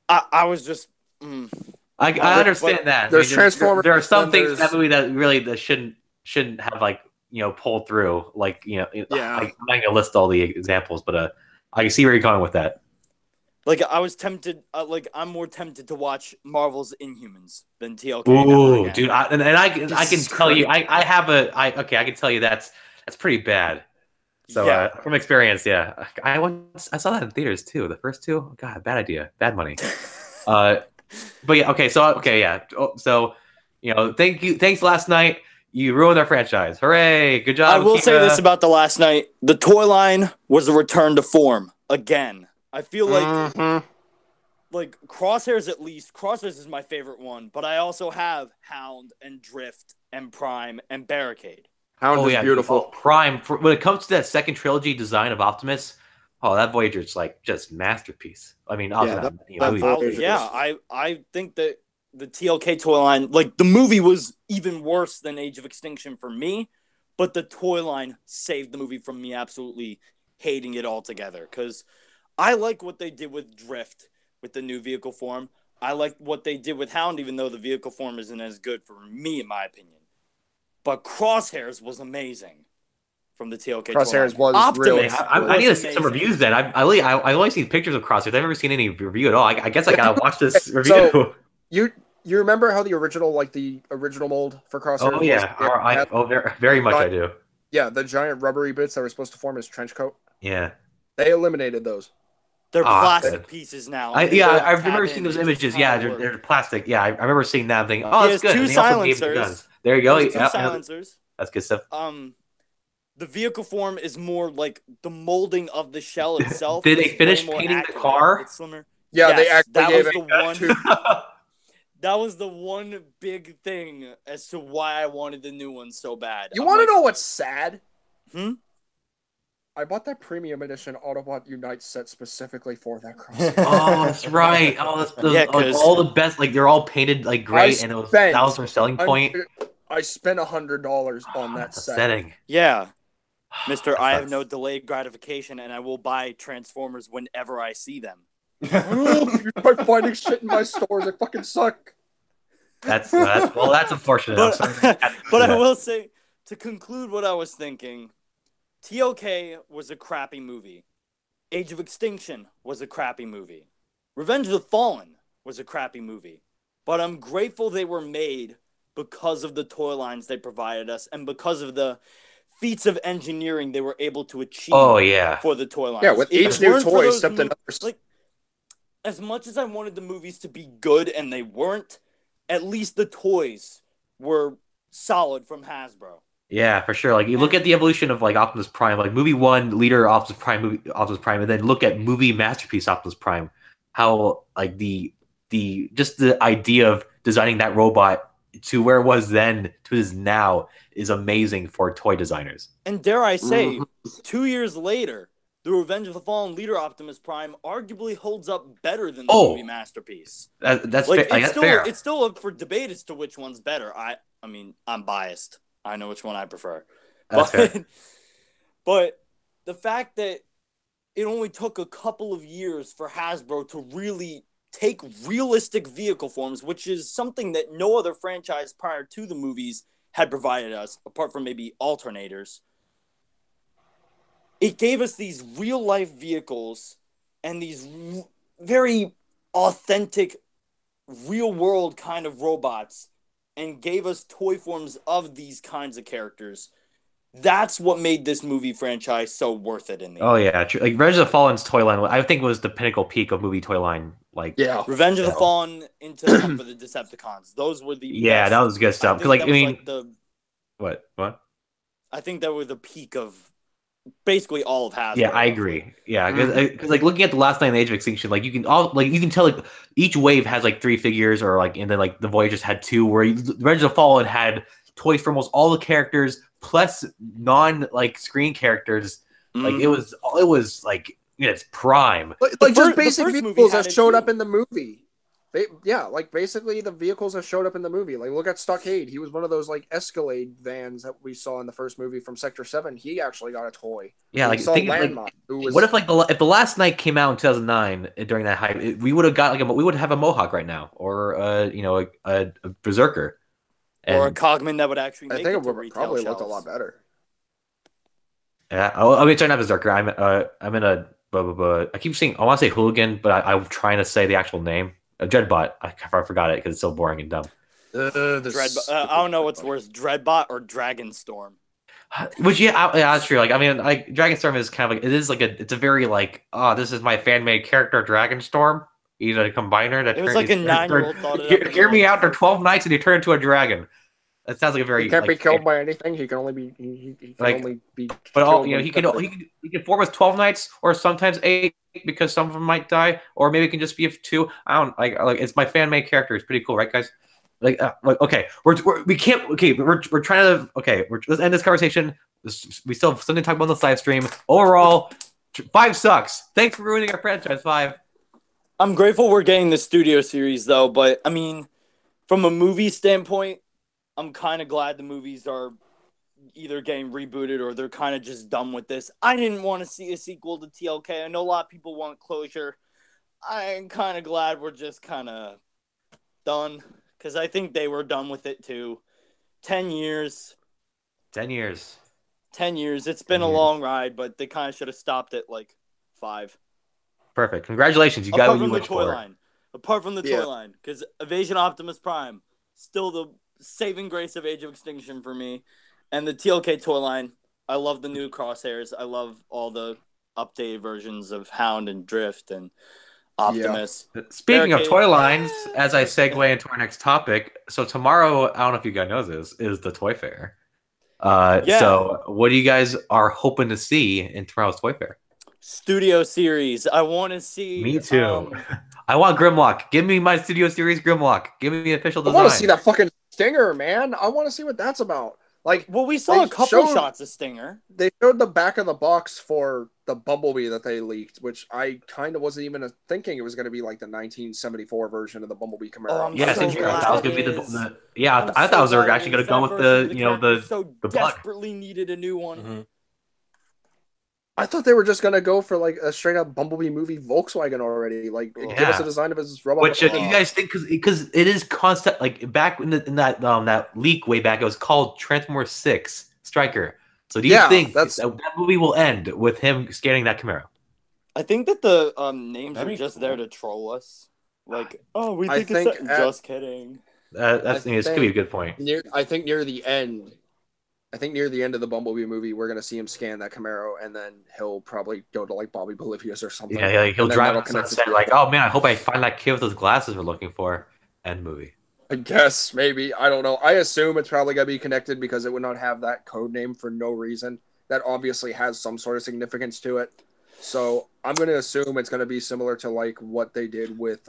I was just I understand that. There's Transformers. There are some things in that movie that really shouldn't have like pulled through. Like I'm not gonna list all the examples, but I can see where you're going with that. Like I was tempted, I'm more tempted to watch Marvel's Inhumans than TLK. Ooh, dude, I can tell you, I can tell you that's pretty bad. So from experience, I saw that in theaters too. The first two, God, bad idea, bad money. But yeah, so thanks last night. You ruined our franchise. Hooray! Good job. I will say this about the last night: the toy line was a return to form again. I feel like Crosshairs at least. Crosshairs is my favorite one, but I also have Hound and Drift and Prime and Barricade. Hound is beautiful. Prime. When it comes to that second trilogy design of Optimus, that Voyager's like just masterpiece. I mean, I think that the TLK toy line, like the movie was even worse than Age of Extinction for me, but the toy line saved the movie from me absolutely hating it altogether because I like what they did with Drift with the new vehicle form. I like what they did with Hound, even though the vehicle form isn't as good for me, in my opinion. But Crosshairs was amazing from the TLK. Crosshairs was really. I need to see some reviews then. I only seen pictures of Crosshairs. I've never seen any review at all. I guess I gotta watch this review. So, you remember how the original mold for Crosshairs? Oh yeah, very much I do. Yeah, the giant rubbery bits that were supposed to form his trench coat. Yeah, they eliminated those. They're plastic pieces now. I remember seeing those images. Yeah, they're plastic. Yeah, I remember seeing that and thinking, oh, that's good. Two silencers. There you go. Two silencers. That's good stuff. The vehicle form is more like the molding of the shell itself. Did they finish painting the car? It's slimmer. Yeah, yes, they actually gave it one. That was the one big thing as to why I wanted the new one so bad. You want to know what's sad? I bought that premium edition Autobot Unite set specifically for that cross. Oh, that's right. Oh, all the best. Like they're all painted like great, and that was their selling point. I spent $100 on that set. Upsetting. Yeah, Mister, I have no delayed gratification, and I will buy Transformers whenever I see them. You're finding shit in my stores. I fucking suck. That's unfortunate. But I will say, to conclude what I was thinking, TLK was a crappy movie. Age of Extinction was a crappy movie. Revenge of the Fallen was a crappy movie. But I'm grateful they were made because of the toy lines they provided us and because of the feats of engineering they were able to achieve for the toy lines. Yeah, with each new toy, except another... Like, as much as I wanted the movies to be good and they weren't, at least the toys were solid from Hasbro. Yeah, for sure. Like you look at the evolution of like Optimus Prime, like movie 1, leader Optimus Prime, and then look at movie masterpiece Optimus Prime. How like the idea of designing that robot to where it was then to is now is amazing for toy designers. And dare I say, 2 years later, the Revenge of the Fallen Leader Optimus Prime arguably holds up better than the movie masterpiece. That's like fair. Fair. It's still up for debate as to which one's better. I mean, I'm biased. I know which one I prefer. That's fair. But the fact that it only took a couple of years for Hasbro to really take realistic vehicle forms, which is something that no other franchise prior to the movies had provided us, apart from maybe alternators. It gave us these real-life vehicles and these very authentic, real-world kind of robots and gave us toy forms of these kinds of characters. That's what made this movie franchise so worth it in the end. Yeah, true. Like Revenge of the Fallen's toy line, I think was the pinnacle peak of movie toy line. Like Revenge of the Fallen into Hunt for the Decepticons. Those were the best. That was good stuff. Like I mean, what? I think that were the peak of basically all of Hasbro. Yeah, I agree. Yeah, because like looking at the last night in the Age of Extinction, like you can tell like each wave has like 3 figures, or like, and then like the Voyagers had 2. Where Revenge of the Fallen had toys for almost all the characters plus like screen characters. Like it was like its prime. Like just basic vehicles that showed up in the movie. Like basically the vehicles that showed up in the movie. Like look at Stockade. He was one of those like Escalade vans that we saw in the first movie from Sector 7. He actually got a toy. Yeah, like think what if like if the Last Night came out in 2009 during that hype, we would have got we would have a Mohawk right now, or a Berserker, or a Cogman that would actually. I think it would probably look a lot better. Yeah, I mean, sorry, not Berserker. I'm in a. I keep saying I want to say Hooligan, but I'm trying to say the actual name. Dreadbot. I forgot it because it's so boring and dumb. I don't know what's worse, Dreadbot or Dragonstorm. Which that's true. Like I mean, like Dragonstorm is kind of like it's a very like this is my fan made character Dragonstorm. He's a combiner that. It was like a 9-year-old thought. Hear me out. There 12 nights and he turned into a dragon. That sounds like a very. He can't be killed by anything. He can only be. He can only be. But he can form as 12 knights or sometimes 8 because some of them might die, or maybe it can just be 2. I don't like it's my fan made character. It's pretty cool, right, guys? Like okay, we can't. Okay, we're trying to. Okay, let's end this conversation. We still have something to talk about on the live stream. Overall, 5 sucks. Thanks for ruining our franchise. 5. I'm grateful we're getting the studio series though, but I mean, from a movie standpoint, I'm kind of glad the movies are either getting rebooted or they're kind of just done with this. I didn't want to see a sequel to TLK. I know a lot of people want closure. I'm kind of glad we're just kind of done because I think they were done with it too. 10 years. 10 years. 10 years. It's been a long ride, but they kind of should have stopped at like 5. Perfect. Congratulations. You got what you wished for. Apart from the toy line, because Evasion Optimus Prime, still the saving grace of Age of Extinction for me. And the TLK toy line, I love the new crosshairs. I love all the updated versions of Hound and Drift and Optimus. Yeah. Speaking of toy lines, as I segue into our next topic, so tomorrow, I don't know if you guys know this, is the Toy Fair. So what do you guys are hoping to see in tomorrow's Toy Fair? Studio series. I want to see. Me too. I want Grimlock. Give me my Studio Series Grimlock. Give me the official design. I want to see that fucking Stinger, man. I want to see what that's about. Like, well, we saw a couple shots of Stinger. They showed the back of the box for the Bumblebee that they leaked, which I kind of wasn't even thinking it was going to be like the 1974 version of the Bumblebee Camaro. I thought it was actually going to go with the desperately needed a new one. Mm-hmm. I thought they were just gonna go for like a straight up Bumblebee movie Volkswagen already. Like, give us a design of his robot. Which you guys think? Because it is constant. Like back in that leak way back, it was called Transformers 6 Striker. So do you think that movie will end with him scanning that Camaro? I think that the names are just there to troll us. Like, we think it's just kidding. This could be a good point. I think near the end of the Bumblebee movie, we're gonna see him scan that Camaro, and then he'll probably go to like Bobby Bolivia's or something. Yeah, he'll drive up and say like, "Oh man, I hope I find that kid with those glasses we're looking for." End movie. I guess maybe, I don't know. I assume it's probably gonna be connected because it would not have that code name for no reason. That obviously has some sort of significance to it. So I'm gonna assume it's gonna be similar to like what they did with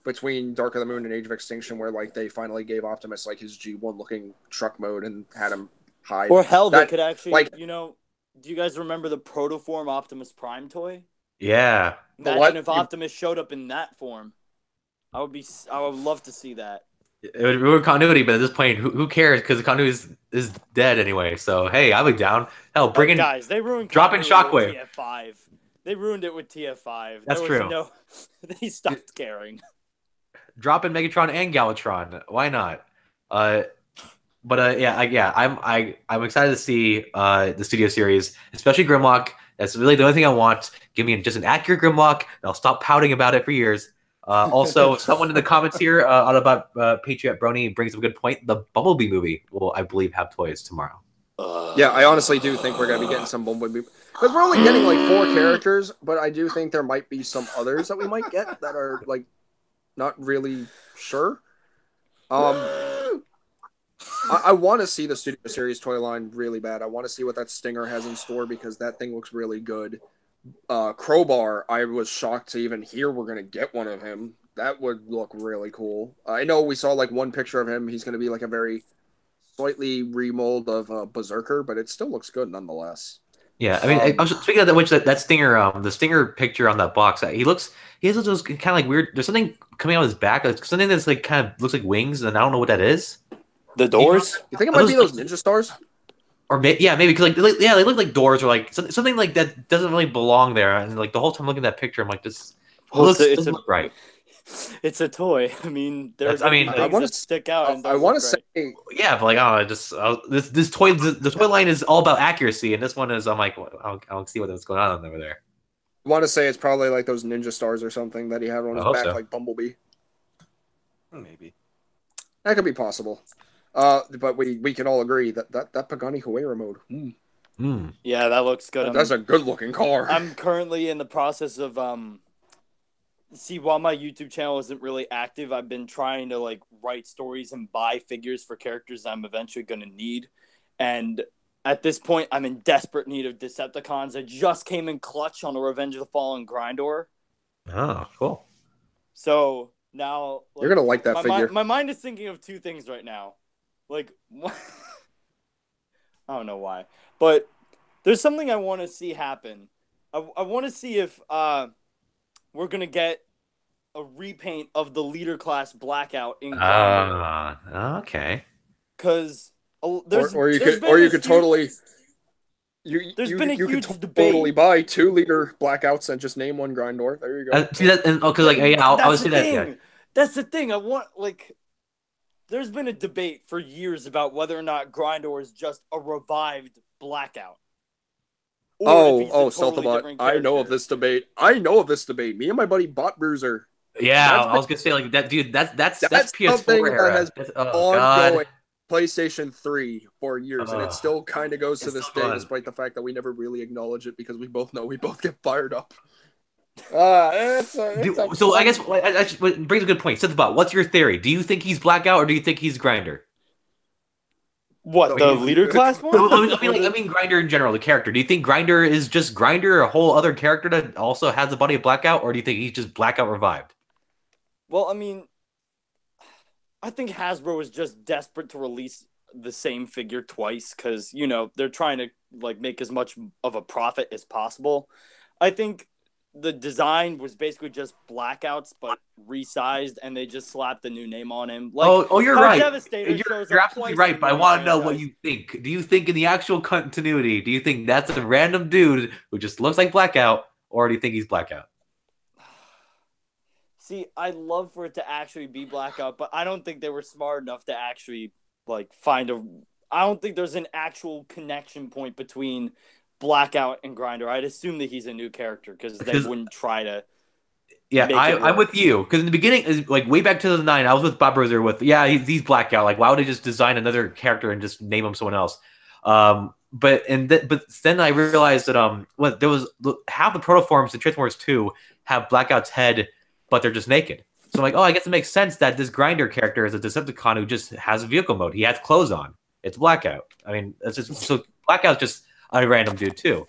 between Dark of the Moon and Age of Extinction, where like they finally gave Optimus like his G1 looking truck mode and had him hide. Or hell, they That- could actually, like- you know, do you guys remember the Protoform Optimus Prime toy? Yeah. Imagine what? if Optimus showed up in that form. I would love to see that. It would ruin continuity, but at this point, who cares? Because the continuity is dead anyway. So hey, I'll be down. Hell, bring in Guys, they ruined drop in continuity Shockwave. with TF5. They ruined it with TF5. That's there was true. No, they stopped caring. drop in Megatron and Galvatron. Why not? I'm excited to see the studio series, especially Grimlock. That's really the only thing I want. Give me just an accurate Grimlock, and I'll stop pouting about it for years. Also, someone in the comments here about Patriot Brony brings up a good point. The Bumblebee movie will, I believe, have toys tomorrow. Yeah, I honestly do think we're gonna be getting some Bumblebee because we're only getting like 4 characters, but I do think there might be some others that we might get that are like not really sure. I want to see the Studio Series toy line really bad. I want to see what that Stinger has in store because that thing looks really good. Crowbar, I was shocked to even hear we're going to get one of him. That would look really cool. I know we saw like one picture of him. He's going to be like a very slightly remold of Berserker, but it still looks good nonetheless. Yeah, I mean, I was speaking of that Stinger, the Stinger picture on that box. He has those kind of like weird. There's something coming out of his back, like something that's like kind of looks like wings, and I don't know what that is. The doors? You think it might be those ninja stars? Or maybe because they look like doors or like something like that doesn't really belong there. And like the whole time looking at that picture, I'm like, this doesn't look right. It's a toy. I mean, I want to stick out. I want to say, yeah, but like I don't know, this toy, the toy line is all about accuracy, and this one is I'm like, I'll see what's going on over there. I want to say it's probably like those ninja stars or something that he had on his back, like Bumblebee. Maybe that could be possible. But we can all agree that Pagani Huayra mode. Yeah, that looks good. That's a good looking car. I'm currently in the process of while my YouTube channel isn't really active, I've been trying to like write stories and buy figures for characters I'm eventually going to need. And at this point, I'm in desperate need of Decepticons. I just came in clutch on a Revenge of the Fallen Grindor. Oh, cool. So now you're gonna like that figure. My mind is thinking of 2 things right now. Like, I don't know why, but there's something I want to see happen. I want to see if we're gonna get a repaint of the leader class Blackout in Grindor. Okay. Because you could totally totally buy 2 leader Blackouts and just name one Grindor. There you go. See that? And because I would say that. Yeah. That's the thing. I want There's been a debate for years about whether or not Grindor is just a revived Blackout. Saltabot. I know of this debate. Me and my buddy Bot Bruiser. Yeah, I was gonna say like that, dude. That's PS4 era. That has been ongoing PlayStation 3 for years, and it still kind of goes to this day, despite the fact that we never really acknowledge it because we both know we both get fired up. So I guess it brings a good point. Saltabot, what's your theory? Do you think he's Blackout or do you think he's Grinder? What, the leader class one? I mean Grinder in general, the character. Do you think Grinder is just Grinder, a whole other character that also has the body of Blackout, or do you think he's just Blackout revived? Well, I mean, I think Hasbro is just desperate to release the same figure twice because, you know, they're trying to like make as much of a profit as possible. I think the design was basically just Blackouts, but resized, and they just slapped a new name on him. Like, you're right. You're absolutely right, but I want to know what you think. Do you think in the actual continuity, do you think that's a random dude who just looks like Blackout, or do you think he's Blackout? See, I'd love for it to actually be Blackout, but I don't think they were smart enough to actually like find a. I don't think there's an actual connection point between Blackout and Grinder. I'd assume that he's a new character because they wouldn't try to. Yeah, I'm with you because in the beginning, like way back to 2009, I was with Bob Roser with he's Blackout. Like, why would they just design another character and just name him someone else? But then I realized that there was half the protoforms in Transformers 2 have Blackout's head, but they're just naked. So I'm like, I guess it makes sense that this Grinder character is a Decepticon who just has a vehicle mode. He has clothes on. It's Blackout. I mean, it's just so Blackout's just a random dude too.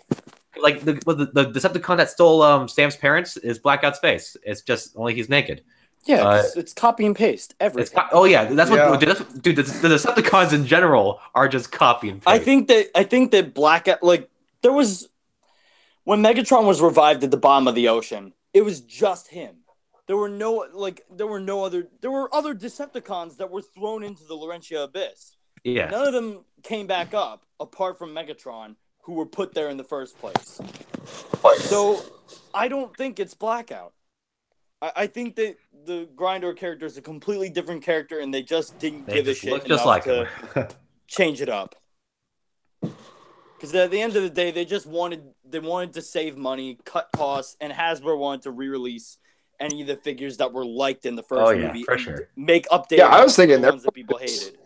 Like the Decepticon that stole Sam's parents is Blackout's face. It's just only he's naked. Yeah, it's copy and paste. Everything. Oh yeah, that's what dude. The Decepticons in general are just copy and paste. I think that Blackout, like, there was when Megatron was revived at the bottom of the ocean, it was just him. There were other Decepticons that were thrown into the Laurentia Abyss. Yeah. None of them came back up apart from Megatron, who were put there in the first place. So I don't think it's Blackout. I think that the Grindor character is a completely different character, and they just didn't give a shit enough to change it up. Because at the end of the day, they wanted to save money, cut costs, and Hasbro wanted to re-release any of the figures that were liked in the first movie for sure. make updated. Yeah, I was thinking the ones that people hated.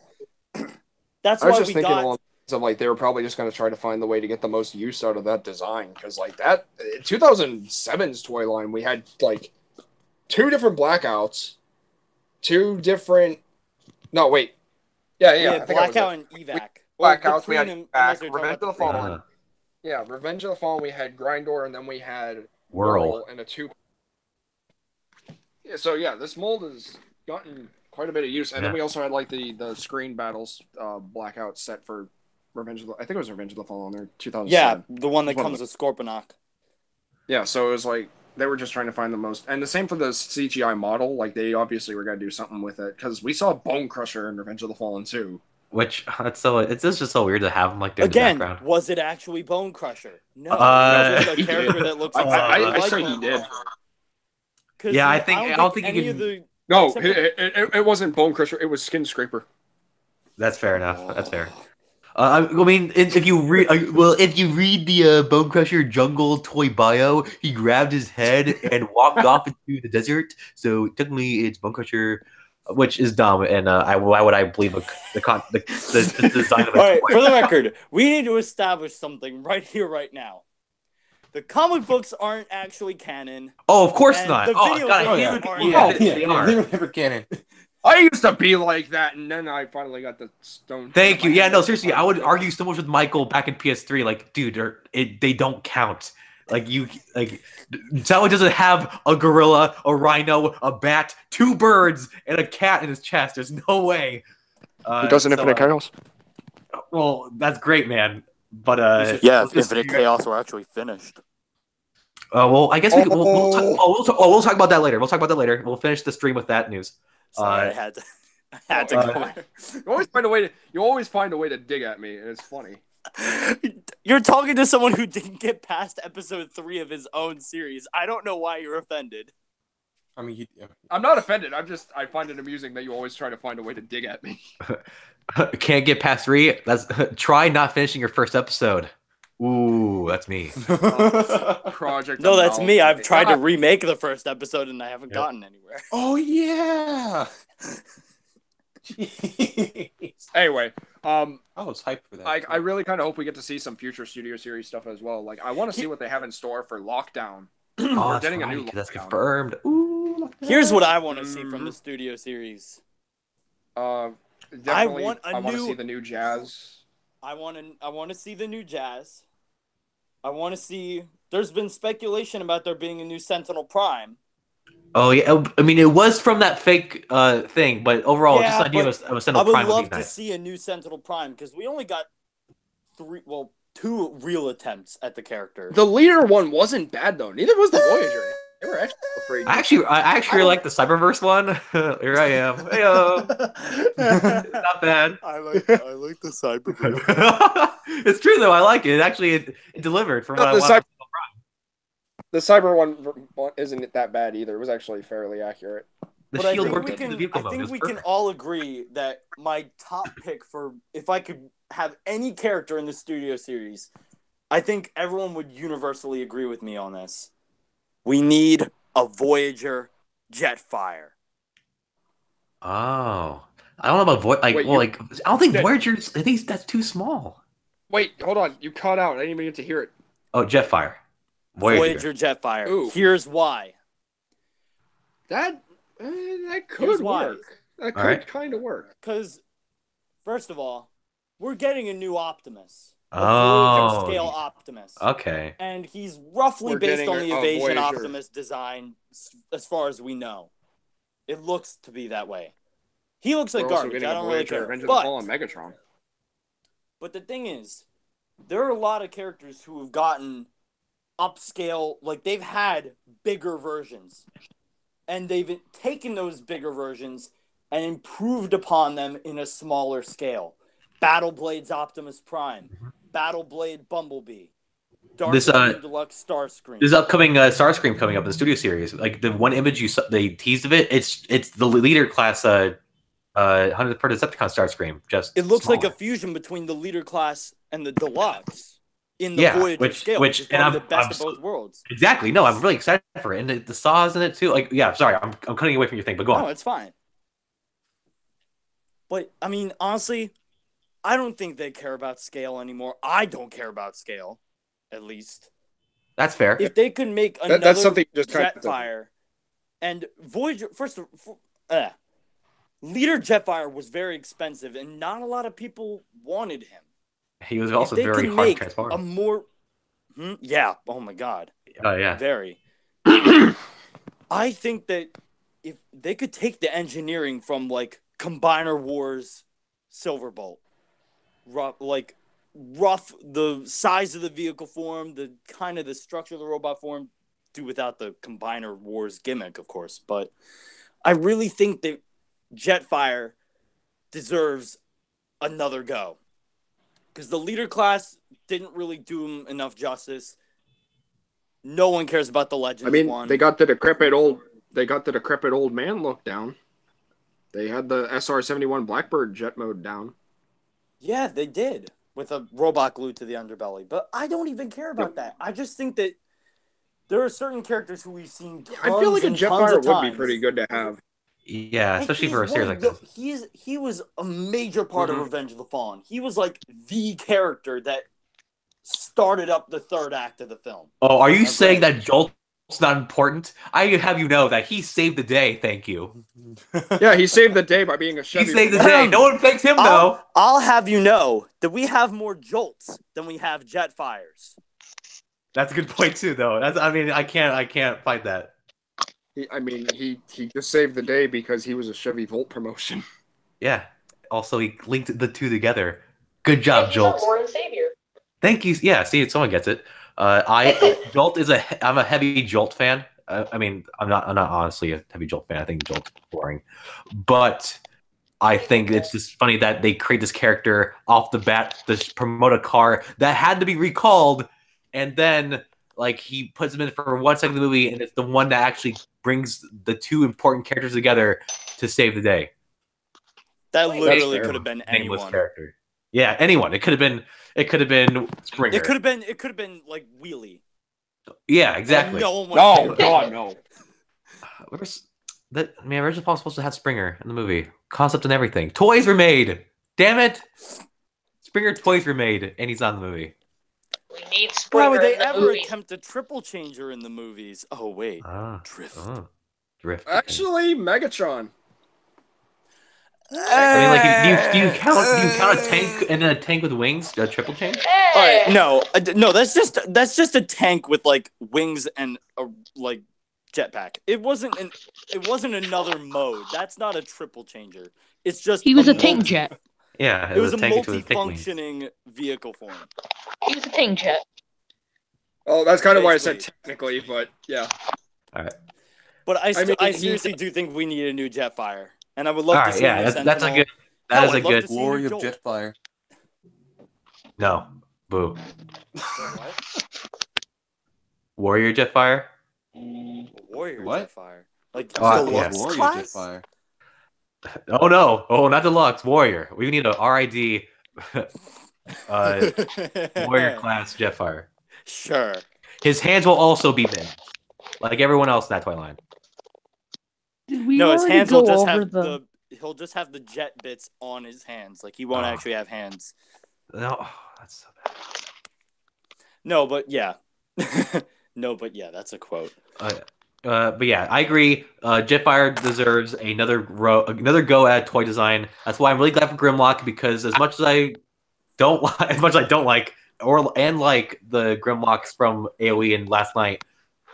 That's why we got. Of like they were probably just going to try to find the way to get the most use out of that design, because like that 2007's toy line, we had like 2 different Blackouts, 2 different. No, wait. Yeah. Blackout and Evac. Blackouts. We had Evac, Revenge of the Fallen. Yeah, Revenge of the Fallen. We had Grindor, and then we had Whirl and a 2. Yeah, so yeah, this mold has gotten quite a bit of use, and then we also had like the screen battles Blackout set for Revenge of the. I think it was Revenge of the Fallen there, 2007. Yeah, the one that comes with Scorponok. Yeah, so it was like they were just trying to find the most, and the same for the CGI model. Like they obviously were going to do something with it, because we saw Bone Crusher in Revenge of the Fallen too. Which it's just so weird to have him like there again. In the background. Was it actually Bone Crusher? No, it was a character that looks. I say he did. Yeah, I don't think you can. No, it wasn't Bone Crusher. It was Skin Scraper. That's fair enough. That's fair. I mean, if you read the Bone Crusher Jungle toy bio, he grabbed his head and walked off into the desert. So technically, it's Bone Crusher, which is dumb. And why would I believe the design of it? All right, for the record, we need to establish something right here, right now. The comic books aren't actually canon. Oh, of course not. The video they are. They were never canon. I used to be like that, and then I finally got the stone. Thank you. Yeah, no, seriously, I would argue so much with Michael back in PS3. Like, dude, they don't count. Someone doesn't have a gorilla, a rhino, a bat, 2 birds, and a cat in his chest. There's no way. He does an Infinite Chaos. Well, that's great, man. But Infinite Chaos were actually finished. Well, I guess we'll talk about that later. We'll finish the stream with that news. Sorry, I had to go there. You always find a way to dig at me, and it's funny. You're talking to someone who didn't get past episode 3 of his own series. I don't know why you're offended. I mean, I'm not offended. I find it amusing that you always try to find a way to dig at me. Can't get past 3. Try not finishing your first episode. Ooh, that's me. Project. No, that's me. I've tried to remake the first episode and I haven't gotten anywhere. Oh yeah. Anyway, I was hyped for that. I really kind of hope we get to see some future Studio Series stuff as well. Like, I want to see what they have in store for Lockdown. We're getting a new Lockdown. That's confirmed. Ooh, here's what I want to see from the Studio Series. Definitely, I want to see the new Jazz. I want to see the new Jazz. I want to see. There's been speculation about there being a new Sentinel Prime. Oh yeah, I mean it was from that fake thing, but overall, just the idea of a Sentinel Prime. I would love to see a new Sentinel Prime because we only got 2 real attempts at the character. The leader one wasn't bad though. Neither was the Voyager. They were actually pretty good. I actually like the Cyberverse one. Here I am. Heyo. Not bad. I like the Cyberverse. It's true though. I like it. It delivered from what I wanted. The Cyber one isn't that bad either. It was actually fairly accurate. But I think we can all agree that my top pick for if I could have any character in the Studio Series, I think everyone would universally agree with me on this. We need a Voyager Jetfire. Oh, I don't know about Voyager. I don't think Voyager's. I think that's too small. Wait, hold on. You cut out. I didn't even get to hear it. Oh, Jetfire. Voyager Jetfire. Ooh. Here's why. That could work. That could kind of work. Because, first of all, we're getting a new Optimus. Oh. Scale Optimus. Okay. And he's roughly based on the Evasion Optimus design as far as we know. It looks to be that way. He looks like We're also garbage. getting I a don't really Voyager care. Revenge of the Fallen Megatron. But the thing is, there are a lot of characters who have gotten upscale, like they've had bigger versions. And they've taken those bigger versions and improved upon them in a smaller scale. Battle Blade's Optimus Prime, Battle Blade Bumblebee, Dark Vader Deluxe Starscream. This upcoming Starscream coming up in the studio series. Like the one image you saw, they teased of it. It's the leader class 100 per Decepticon Starscream. Just it looks smaller. like a fusion between the leader class and the Deluxe in the Voyager scale, which is the best of both worlds. Exactly. No, I'm really excited for it, and the saws in it too. Like, yeah, sorry, I'm cutting away from your thing, but go on. No, it's fine. But I mean, honestly, I don't think they care about scale anymore. I don't care about scale, at least. That's fair. If they could make another that's something just Jetfire, and Voyager, Leader Jetfire was very expensive, and not a lot of people wanted him. He was also very hard to transform. A more, yeah. Oh my god. Oh yeah. Very. I think that if they could take the engineering from like Combiner Wars, Silverbolt, rough the size of the vehicle form, the kind of the structure of the robot form, do without the Combiner Wars gimmick, of course. But I really think that Jetfire deserves another go. Because the leader class didn't really do him enough justice. No one cares about the Legends one. They got the decrepit old man look down. They had the SR-71 Blackbird jet mode down. Yeah, they did. With a robot glued to the underbelly. But I don't even care about that. I just think that there are certain characters who we've seen tons I feel like a Jetfire would be pretty good to have. Yeah, especially for a series like this. He was a major part of Revenge of the Fallen. He was like the character that started up the third act of the film. Oh, are you saying that Jolt's not important? I have you know that he saved the day, thank you. Yeah, he saved the day by being a Chevy. He saved the day. No one thanks him, though. I'll have you know that we have more Jolts than we have Jetfires. That's a good point, too, though. I can't fight that. He just saved the day because he was a Chevy Volt promotion. Yeah. Also, he linked the two together. Good job, Jolt. Lord and Savior. Thank you. Yeah, see, someone gets it. Jolt I'm a heavy Jolt fan. I'm not honestly a heavy Jolt fan. I think Jolt's boring, but I think it's just funny that they create this character off the bat, this promote a car that had to be recalled, and then like he puts him in for 1 second of the movie, and it's the one that actually brings the two important characters together to save the day. That literally could have been anyone. Character. Yeah, anyone. It could have been Springer. It could have been like Wheelie. Yeah, exactly. No, God, no. Original Paul was supposed to have Springer in the movie. Concept and everything. Toys were made. Damn it. Springer toys were made, and he's not in the movie. We need Springer. Why would they in the ever movies. attempt a triple changer in the movies? Oh wait, Drift. Drift. Actually, Megatron. Do you count a tank and a tank with wings? A triple change? Hey! All right, no, that's just a tank with like wings and a like jetpack. It wasn't another mode. That's not a triple changer. It's just He was a tank jet. Yeah, it was a tank multi-functioning vehicle form. He was a tank jet. Oh, that's kind of why I said technically, but yeah. All right. But I seriously do think we need a new Jetfire. And I would love to see that's a good. That is a good Warrior of Jetfire. No, boo. What? Warrior Jetfire. Warrior What? Jetfire. Like Warrior Jetfire. Oh no! Oh, not deluxe. Warrior. We need a RID. Warrior class Jetfire. Sure. His hands will also be men, like everyone else in that toy line. No, his hands will just have he'll just have the jet bits on his hands. Like he won't actually have hands. No, that's so bad. No, but yeah. That's a quote. But yeah, I agree. Jetfire deserves another go at toy design. That's why I'm really glad for Grimlock, because as much as I don't like the Grimlocks from AOE and last night,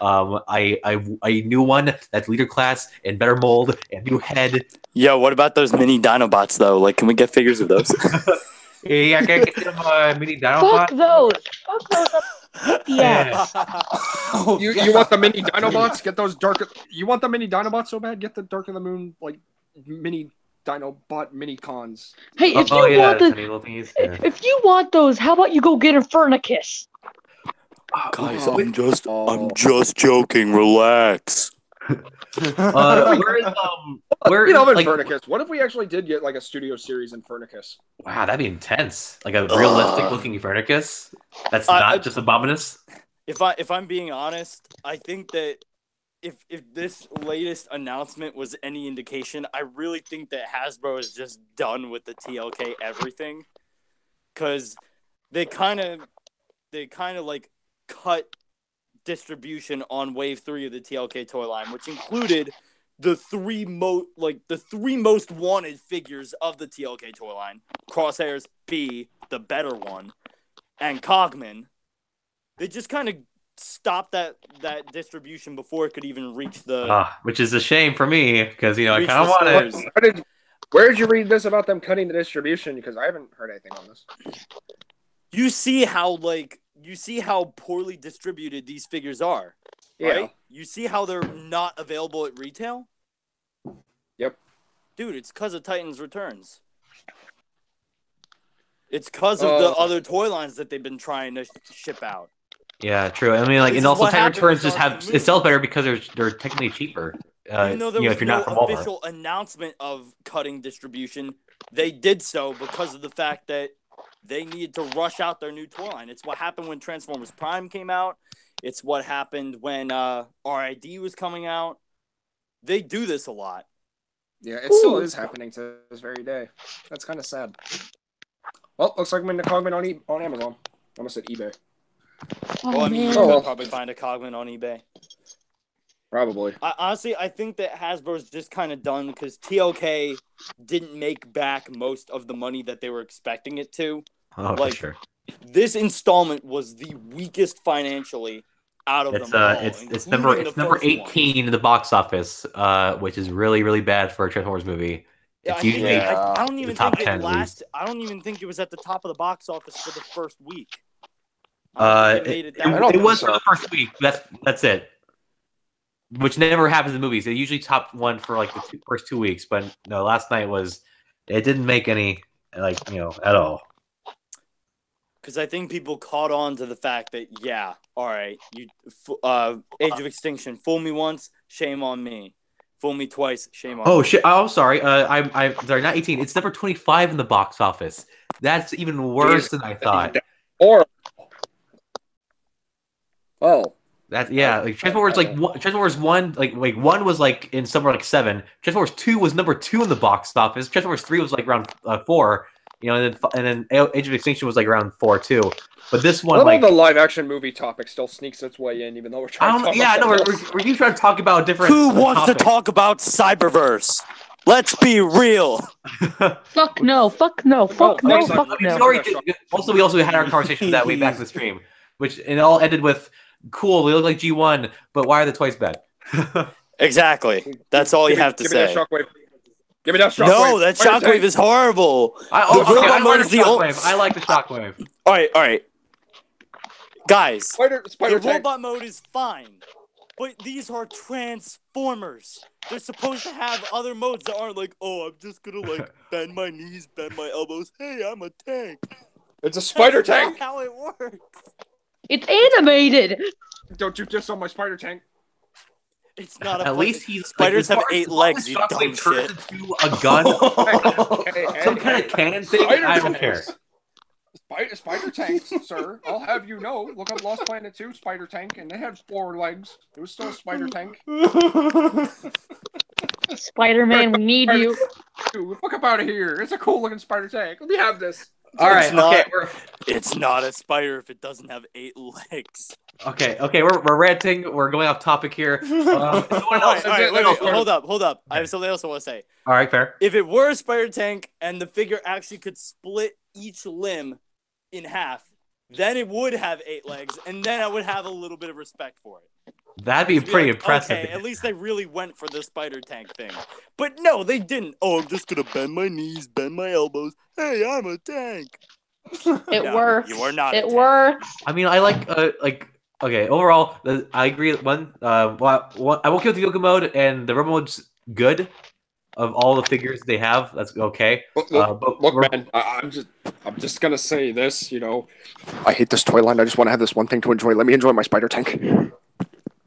I new one that's leader class and better mold and new head. Yo, what about those mini Dinobots though? Like, can we get figures of those? Yeah, I can get them mini Fuck Dinobot. those. Fuck those up the ass. Oh, You want the mini Dinobots? Get those dark. You want the mini Dinobots so bad? Get the Dark of the Moon like mini Dinobot mini cons. Hey, if Oh, you yeah, want the the, tiny little thingies. Yeah. if you want those, how about you go get a Furnicus? Guys, Oh. I'm just joking. Relax. Where is where You know, in like Furnicus. What if we actually did get like a studio series in Furnicus? wow, that'd be intense. Like a realistic looking Copernicus. That's not just Abominus. If I'm being honest, I think that if this latest announcement was any indication, I really think that Hasbro is just done with the TLK everything, because they kind of like cut distribution on wave 3 of the TLK toy line, which included the three most wanted figures of the TLK toy line: Crosshairs B, the better one, and Cogman. They just kind of stopped that distribution before it could even reach the Which is a shame for me because I reach kind of the want stores. it. Where did you read this about them cutting the distribution? Because I haven't heard anything on this. You see how poorly distributed these figures are, right? Yeah. You see how they're not available at retail? Yep. Dude, it's because of Titan's Returns. It's because of the other toy lines that they've been trying to ship out. Yeah, true. I mean, like, This and is also what Titan happened Returns with just Dark it sells Moon. better because they're technically cheaper. Even though there was if you're no not from Walmart. official announcement of cutting distribution, they did so because of the fact that they needed to rush out their new toy line. It's what happened when Transformers Prime came out. It's what happened when RID was coming out. They do this a lot. Yeah, it still is happening to this very day. That's kind of sad. Well, looks like I'm in the Cogman on Amazon. I almost said eBay. Well, I mean, you Oh, well. could probably find a Cogman on eBay. Probably. Honestly, I think that Hasbro's just kind of done because TLK didn't make back most of the money that they were expecting it to. Oh, Like, for sure. This installment was the weakest financially out of It's them all. it's number including the first 18 one. in the box office, which is really really bad for a Transformers movie. Yeah, It's usually I don't even the top think 10 it at least. I don't even think it was at the top of the box office for the first week. I don't think it made it that it far. was for the first week. That's it. Which never happens in movies. They usually top one for like the first 2 weeks, but no, last night it didn't make any at all. Because I think people caught on to the fact that, yeah, all right, you Age of Extinction, fool me once, shame on me. Fool me twice, shame on me. Oh shit! Oh, sorry. I'm sorry. Not 18. It's number 25 in the box office. That's even worse than I thought. Or oh, Like Transformers Transformers 1 like 1 was like in somewhere like 7. Transformers 2 was number 2 in the box office. Transformers 3 was like around 4. And then Age of Extinction was like around 4 too. But this one, like the live action movie topic still sneaks its way in, even though we're trying to talk about we're keep trying to talk about a different. Who wants topic. to talk about Cyberverse? Let's be real. Fuck no, fuck no, fuck no, thanks, fuck I'm no. sorry. We also had our conversation with that way back in the stream, which it all ended with, "Cool, they look like G1, but why are the toys bad?" Exactly. That's all you have to say. Give me that shockwave. No, that shockwave is horrible. I like the shockwave. All right. Guys, Spider the tank. robot mode is fine, but these are Transformers. They're supposed to have other modes that aren't like, oh, I'm just gonna like bend my knees, bend my elbows. Hey, I'm a tank. It's a spider That's tank. not how it works. It's animated. Don't you diss on my spider tank. It's not a. At least he's spiders like, have 8 legs. You dumb Shockwave shit. turns into a gun, some kind of cannon thing. I don't care. Spider tanks, sir. I'll have you know. Look up Lost Planet 2, spider tank, and they had 4 legs. It was still a spider tank. Spider-Man, we need you. Dude, fuck up out of here. It's a cool looking spider tank. Let me have this. All right, It's not a spider if it doesn't have 8 legs. Okay. We're ranting. We're going off topic here. All right, hold up. I have something else I want to say. All right, fair. If it were a spider tank and the figure actually could split each limb in half, then it would have 8 legs, and then I would have a little bit of respect for it. That'd be To be pretty like, impressive. Okay, at least they really went for the spider tank thing. But no, they didn't. Oh, I'm just gonna bend my knees, bend my elbows. Hey, I'm a tank. It No, works. you are not a It tank. works. I mean, I like okay. Overall, I agree. I won't kill the Yoga mode, and the Robo mode's good. Of all the figures they have, that's okay. Look, man, I'm just gonna say this. You know, I hate this toy line. I just want to have this one thing to enjoy. Let me enjoy my spider tank.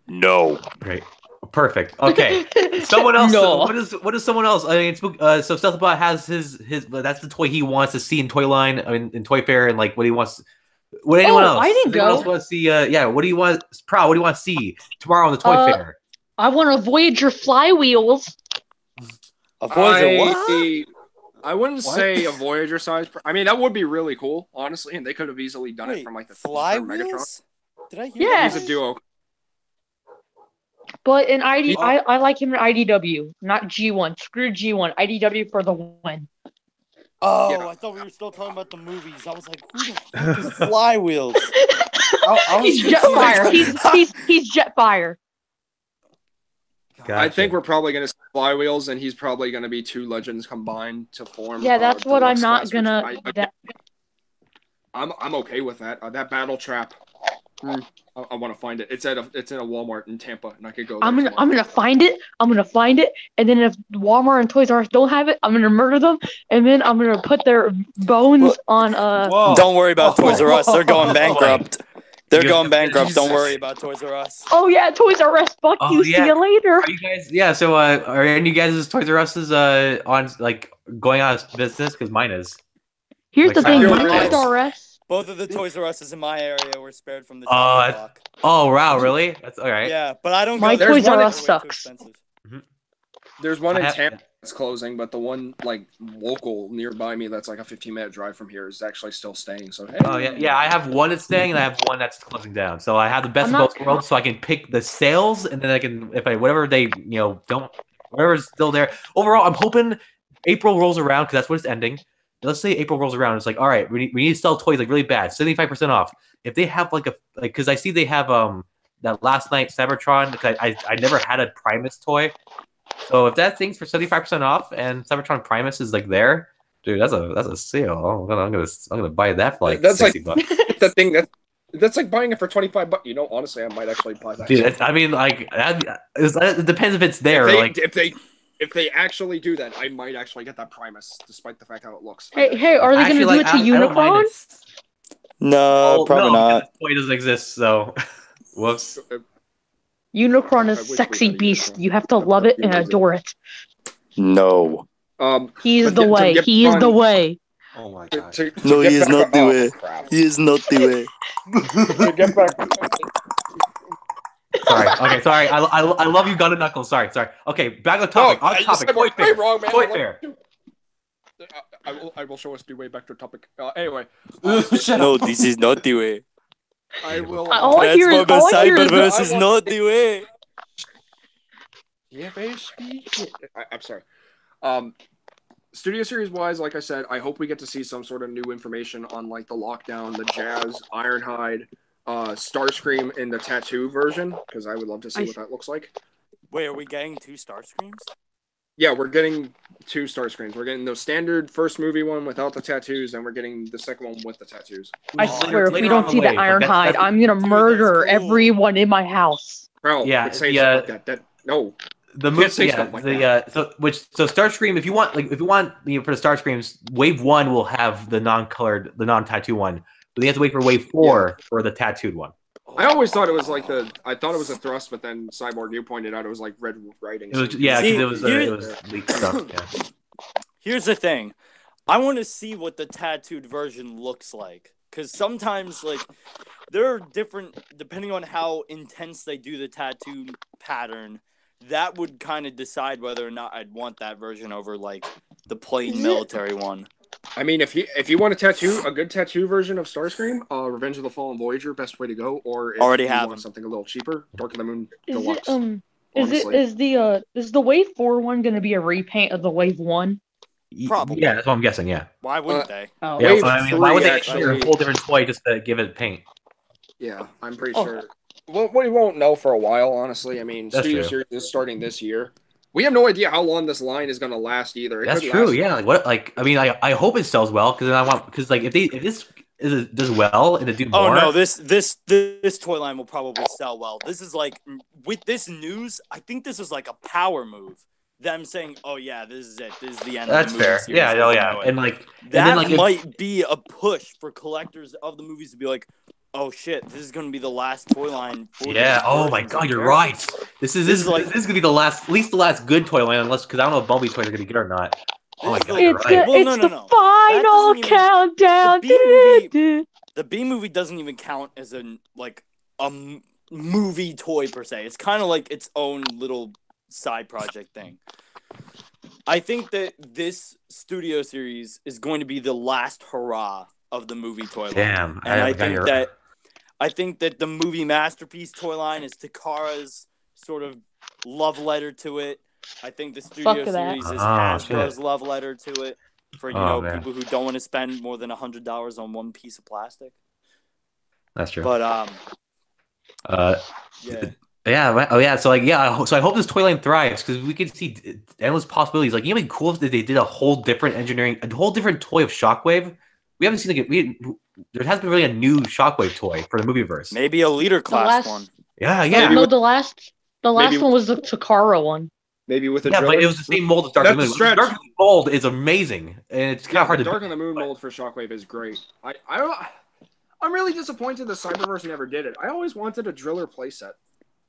No. Great, perfect. Okay, someone else. No. What is someone else? I mean, so Stealthbot has his. That's the toy he wants to see in Toy Line. I mean, in Toy Fair, and like what he wants. What anyone else? I didn't Anyone go. else want to see? Yeah. What do you want? Proud. What do you want to see tomorrow on the Toy Fair? I want a Voyager flywheels. A Voyager what? I wouldn't say a Voyager size. I mean, that would be really cool, honestly, and they could have easily done it from like the Megatron. flywheels? Did I hear Yes. He's a duo. But in I like him in IDW, not G1. Screw G1. IDW for the win. Oh, Yeah. I thought we were still talking about the movies. I was like, who the fuck is flywheels? He's Jetfire. He's Jetfire. Gotcha. I think we're probably going to see Flywheels, and he's probably going to be two legends combined to form. Yeah, that's what I'm Deluxe not class, gonna. I'm okay with that. That battle trap. I want to find it. It's in a Walmart in Tampa, and I could go there. I'm gonna find it. And then if Walmart and Toys R Us don't have it, I'm gonna murder them, and then I'm gonna put their bones on Whoa. Don't worry about Toys R Us. They're going Whoa. bankrupt. They're You going guys- bankrupt. Jesus. Don't worry about Toys R Us. Oh yeah, Toys R Us. Fuck Oh, you. yeah. See you later. Are you guys? Yeah. So, are any of you guys' Toys R Us on like going out of business? Because mine is. Here's Like, the thing. I My feel Toys really- R Us. Both of the Toys R Us in my area were spared from the Oh, chopping block. Oh wow, really? That's all right. Yeah, but I don't My go there. Toys R They're Us way too sucks. expensive. There's one in I have- Tampa that's closing, but the one like local nearby me that's like a 15-minute drive from here is actually still staying. So hey. Oh yeah. I have one that's staying, and I have one that's closing down. So I have the best I'm of not- both worlds. So I can pick the sales, and then I can whatever they don't whatever's still there. Overall, I'm hoping April rolls around because that's when it's ending. Let's say April rolls around. It's like, all right, we need to sell toys like really bad, 75% off. If they have because I see they have that last night Cybertron. Because I never had a Primus toy, so if that thing's for 75% off and Cybertron Primus is like there, dude, that's a sale. Oh, I'm gonna buy that for like That's like- $60. That thing that's like buying it for $25. You know, honestly, I might actually buy that. Dude, I mean, like, it depends if it's there. If they actually do that, I might actually get that Primus, despite the fact how it looks. Hey, are they actually, gonna do it to I don't mind Unicron? it. No, probably not. That toy doesn't exist, so whoops. Unicron I is wish we sexy had a beast. Unicron. You have to love it and adore it. No. He is But the to way. get He is the on- way. Oh my To- god. to No, get he is back not on- the oh, way. crap. He is not the way. To get back. Sorry. Okay, sorry. I love you, Gun and Knuckles. Sorry. Okay, back on topic. No, on you topic. said Toy way fair. wrong, man. Toy I fair. I will show us the way back to topic. Anyway, Shut No, up. this is not the way. I will. All I hear is Cyberverse I is will- not the way. I'm sorry. Studio series wise, like I said, I hope we get to see some sort of new information on like the Lockdown, the Jazz, Ironhide, Starscream in the tattoo version because I would love to see what that looks like. Wait, are we getting 2 Starscreams? Yeah, we're getting 2 Starscreams. We're getting the standard first movie one without the tattoos, and we're getting the second one with the tattoos. I Oh, swear, if we later don't on see the the way, but Ironhide, that's- I'm gonna murder cool. everyone in my house. Bro, Yeah, quit saying the, stuff like that. No. The Can't say movie, stuff like so Starscream. If you want for the Starscreams, Wave 1 will have the non-tattoo one, but you have to wait for Wave 4 for the tattooed one. I always thought it was like I thought it was a thrust, but then Cyborg, you pointed out it was like red writing. It was, yeah, See, because it was leaked stuff. Yeah. Here's the thing. I want to see what the tattooed version looks like. Because sometimes, like, there are different, depending on how intense they do the tattoo pattern, that would kind of decide whether or not I'd want that version over, like, the plain military one. I mean, if you want a good tattoo version of Starscream, Revenge of the Fallen Voyager, best way to go. Or if Already you have want them. something a little cheaper, Dark of the Moon Is Deluxe. it honestly. is the Wave 4 one gonna be a repaint of the Wave 1? Probably. Yeah, that's what I'm guessing. Yeah. Why wouldn't they? Oh, Yeah. Wave I mean, why would they 3 issue a actually- whole different toy just to give it paint? Yeah, I'm pretty Oh. sure. Well, we won't know for a while, honestly. I mean, That's Studio true. Series is starting this year. We have no idea how long this line is going to last either. It That's could true. last. Yeah. Like what? Like I mean, I hope it sells well because like if this does well and to do Oh more. no, this toy line will probably sell well. This is like with this news, I think this is like a power move. Them saying, "Oh yeah, this is it. This is the end That's of the movie fair. series." Yeah. as Oh we yeah. know it." And like That and then like might be a push for collectors of the movies to be like, "Oh shit, this is going to be the last toy line." For yeah. these Oh my versions of God, you're characters." right. This is gonna be the last, at least the last good toy line, unless because I don't know if Bumblebee toys are gonna be good or not. Oh my This is God, the- you're right. Well, It's the That final doesn't even- countdown. The B movie doesn't even count as a movie toy per se. It's kind of like its own little side project thing. I think that this studio series is going to be the last hurrah of the movie toy line. Damn. And I think that the movie masterpiece toy line is Takara's sort of love letter to it. I think the studio Fuck that. series is Hasbro's love letter to it for Man. people who don't want to spend more than $100 on one piece of plastic. That's true. But yeah. Yeah. Oh yeah. So like so I hope this toy line thrives because we could see endless possibilities. Like, you know, it'd be cool if they did a whole different engineering, a whole different toy of Shockwave. We haven't seen there hasn't been really a new Shockwave toy for the movieverse. maybe a leader class one. Yeah. No, the last one was the Takara one. Maybe with a Yeah, driller. but it was the same mold as Dark of the Moon. Stretch. Dark of the mold is amazing, and it's kind of hard to. Dark on the Moon mold for Shockwave is great. I'm really disappointed that Cyberverse never did it. I always wanted a driller playset.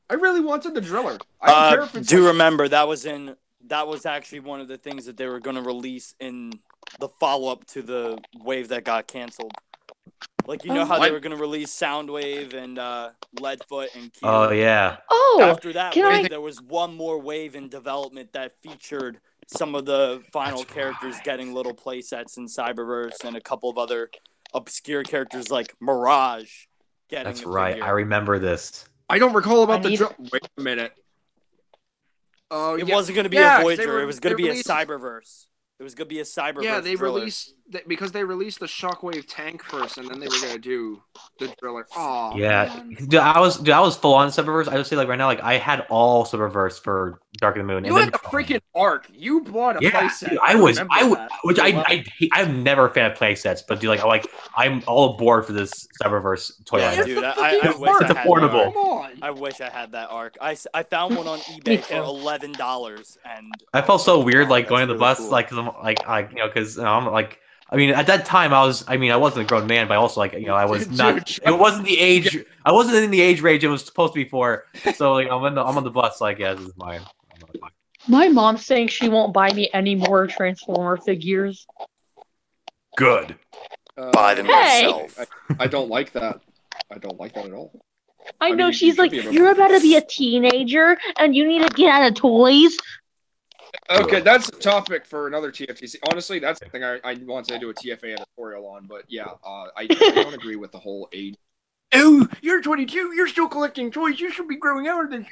I really wanted the driller. I don't care if it's remember that was actually one of the things that they were going to release in the follow-up to the wave that got canceled. Like, you know how they were going to release Soundwave and Leadfoot and Q. Oh yeah. Oh, After that wave, there was one more wave in development that featured some of the final characters getting little playsets in Cyberverse and a couple of other obscure characters like Mirage getting That's a right. figure. I remember this. I don't recall about the drill. Wait a minute. It wasn't going to be a Voyager. It was going to be a Cyberverse. It was going to be a Cyberverse. Yeah, they driller. released because they released the Shockwave tank first, and then they were gonna do the driller. Oh Yeah, man. dude, I was full on Cyberverse. I would say like right now, like I had all Cyberverse for Dark of the Moon. You had the freaking arc. You bought a playset. Dude, I'm never a fan of playsets, but dude, I'm all aboard for this Cyberverse toy line. Dude, I wish I It's had affordable. that arc. I wish I had that arc. I found one on eBay for $11, and I felt so weird, like going to the really bus, cool. like, cause I'm like, I mean, at that time I wasn't a grown man, but also like, I was not. Dude, It wasn't the age. I wasn't in the age range it was supposed to be for. So like, I'm on the bus, like, yeah, this is mine. My mom's saying she won't buy me any more Transformer figures. Good. buy them yourself. I don't like that. I don't like that at all. I know, mean, she's you like, should be able to- you're about to be a teenager and you need to get out of toys. Okay, that's a topic for another TFTC. Honestly, that's the thing I wanted to do a TFA editorial on, but yeah, I don't agree with the whole age. Oh, you're 22. You're still collecting toys. You should be growing out of this.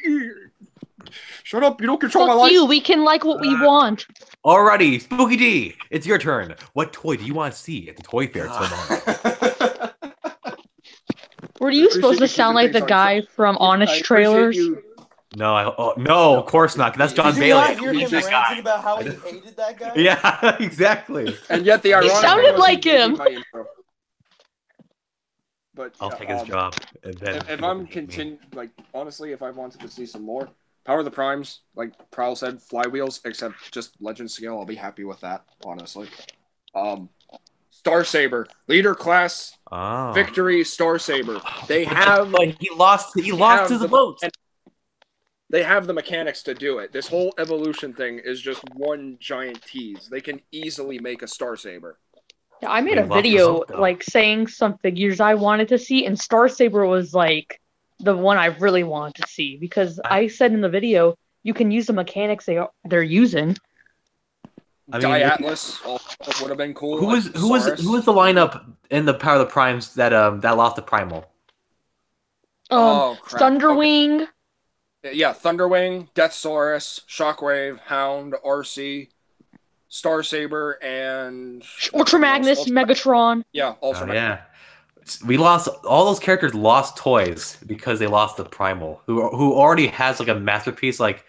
Shut up! You don't control my Fuck life. you, we can like what we want. Alrighty, Spooky D, it's your turn. What toy do you want to see at the toy fair tomorrow? Were you supposed to you sound keeping like the things guy from Honest I appreciate Trailers? you. No, no, of course not. 'Cause that's John Did you Bailey. not hear He's him the ranting guy. about how he hated that guy? Yeah, exactly. And yet the ironic sounded thing was like he gave me him. my intro. But I'll take his job. And then if I'm honestly, if I wanted to see some more Power of the Primes, like Prowl said, flywheels, except just legend scale, I'll be happy with that. Honestly, Star Saber, leader class, victory, Star Saber. They have. But he lost to the vote. They have the mechanics to do it. This whole evolution thing is just one giant tease. They can easily make a Star Saber. Yeah, I made They a lost the video vote, though. like saying some figures I wanted to see, and Star Saber was like the one I really wanted to see because I said in the video you can use the mechanics they're using. I mean, Atlas would have been cool. Who was the lineup in the Power of the Primes that lost the Primal? Oh, crap. Thunderwing. Okay. Yeah, Thunderwing, Deathsaurus, Shockwave, Hound, RC, Star Saber, and Ultra Magnus, Megatron. Yeah, Ultra Magnus. Yeah. we lost all those characters lost toys because they lost the Primal, who already has like a masterpiece, like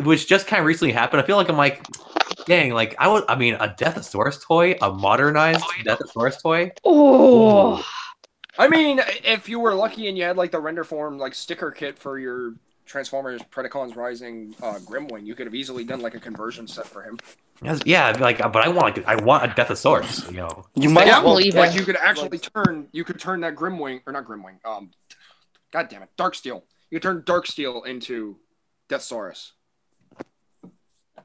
which just kind of recently happened. I feel like I'm like, dang, like I mean, a Deathosaurus toy, a modernized Deathosaurus toy. Oh. Ooh. I mean, if you were lucky and you had like the render form like sticker kit for your Transformers Predacons Rising Grimwing, you could have easily done like a conversion set for him. Yeah, like, but I want a Deathosaurus, you know. You might Yeah, as well believe like it. you could actually turn that Grimwing, or not Grimwing, god damn it, Darksteel. You could turn Darksteel into Deathsaurus.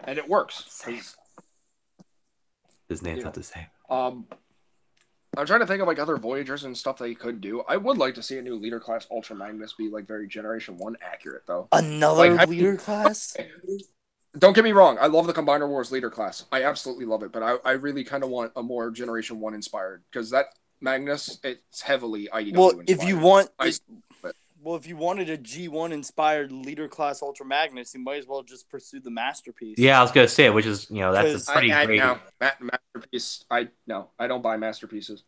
And it works. His name's not the same. I'm trying to think of like other Voyagers and stuff they could do. I would like to see a new leader class Ultra Magnus be like very Generation 1 accurate though. another Like, leader class. Don't get me wrong, I love the Combiner Wars leader class. I absolutely love it, but I really kind of want a more Generation 1 inspired, because that Magnus, it's heavily IDW Well, inspired. if you want, I- if you wanted a G1 inspired leader class Ultra Magnus, you might as well just pursue the masterpiece. Yeah, I was gonna say, which is, you know, that's a pretty great. No, Masterpiece. I don't buy masterpieces.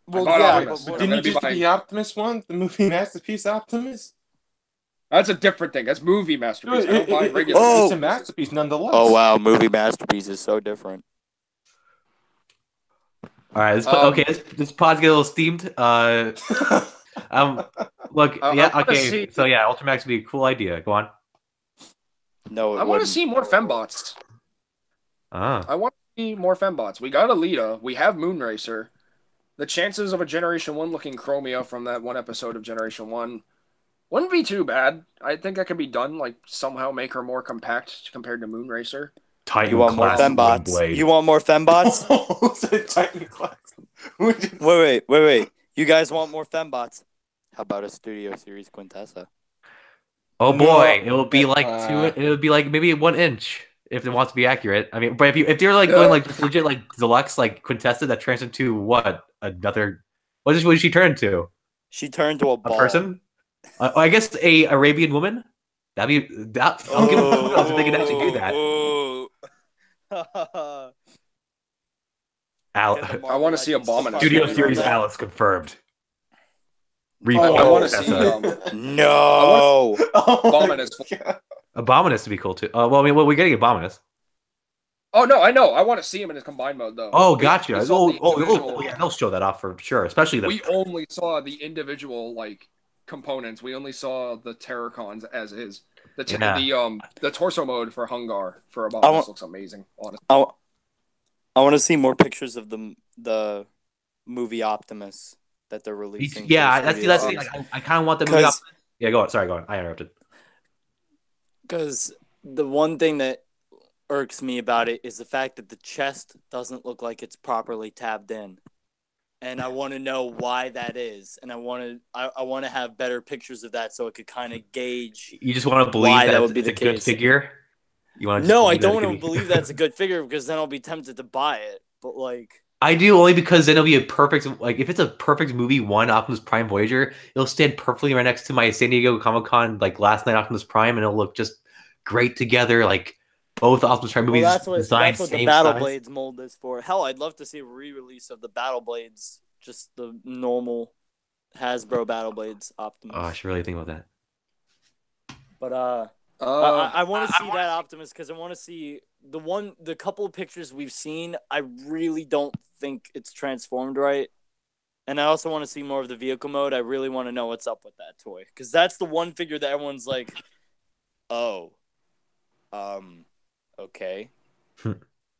Well, bought yeah, Optimus. but Didn't you just get buying- the Optimus one? The movie Masterpiece Optimus? That's a different thing. That's movie masterpiece. I don't buy regular. Oh! It's a masterpiece nonetheless. oh wow, movie masterpiece is so different. All right, this pod's get a little steamed. Look, I wanna okay, see- so yeah, Ultramax would be a cool idea. Go on. No, it I want to wouldn't. see more fembots. Ah, I want to see more fembots. We got Alita. We have Moonracer. The chances of a Generation 1 looking Chromia from that one episode of Generation 1 wouldn't be too bad. I think that could be done, like somehow make her more compact compared to Moonracer. Titan You want more class fembots? Blade. You want more fembots? Titan class. wait. You guys want more fembots? How about a Studio Series Quintessa? Oh No, boy, it'll be like uh, it would be like maybe 1 inch if it wants to be accurate. I mean, but if you're like going like legit like deluxe like Quintessa that turns into what another, what did she turn into? She turned to a A ball. person? I guess a Arabian woman. That'd be that. I'll give it kudos if they could actually do that. I wanna see Abominus. Studio Series Alice confirmed. I want to see No. Abominus. Abominus to be cool too. Well, I mean, we're getting Abominus. Oh no, I know. I want to see him in his combined mode though. Oh, gotcha. We saw the individual- Yeah, they'll show that off for sure, especially the. We only saw the individual like components. We only saw the Terracons as is. The torso mode for Hungar for Abominus looks amazing. Honestly, I want to see more pictures of the movie Optimus that they're releasing. Yeah, that's the thing. Like, I kind of want the movie. Yeah, go on. Sorry, go on. I interrupted. Because the one thing that irks me about it is the fact that the chest doesn't look like it's properly tabbed in, and I want to know why that is, and I want to have better pictures of that so I could kind of gauge. You just want to believe Why that that would it's be the a good case. figure. You want? No, I don't want to believe that's a good figure because then I'll be tempted to buy it. But like, I do, only because then it'll be a perfect, like, if it's a perfect movie one Optimus Prime Voyager, it'll stand perfectly right next to my San Diego Comic-Con like last night Optimus Prime, and it'll look just great together. Like both Optimus Prime movies that's what designed the same Battle size. Blades mold is for. Hell, I'd love to see a re-release of the Battle Blades, just the normal Hasbro Battle Blades Optimus. Oh, I should really think about that. But I want to see that Optimus because I want to see the couple of pictures we've seen. I really don't think it's transformed right, and I also want to see more of the vehicle mode. I really want to know what's up with that toy because that's the one figure that everyone's like, oh, okay,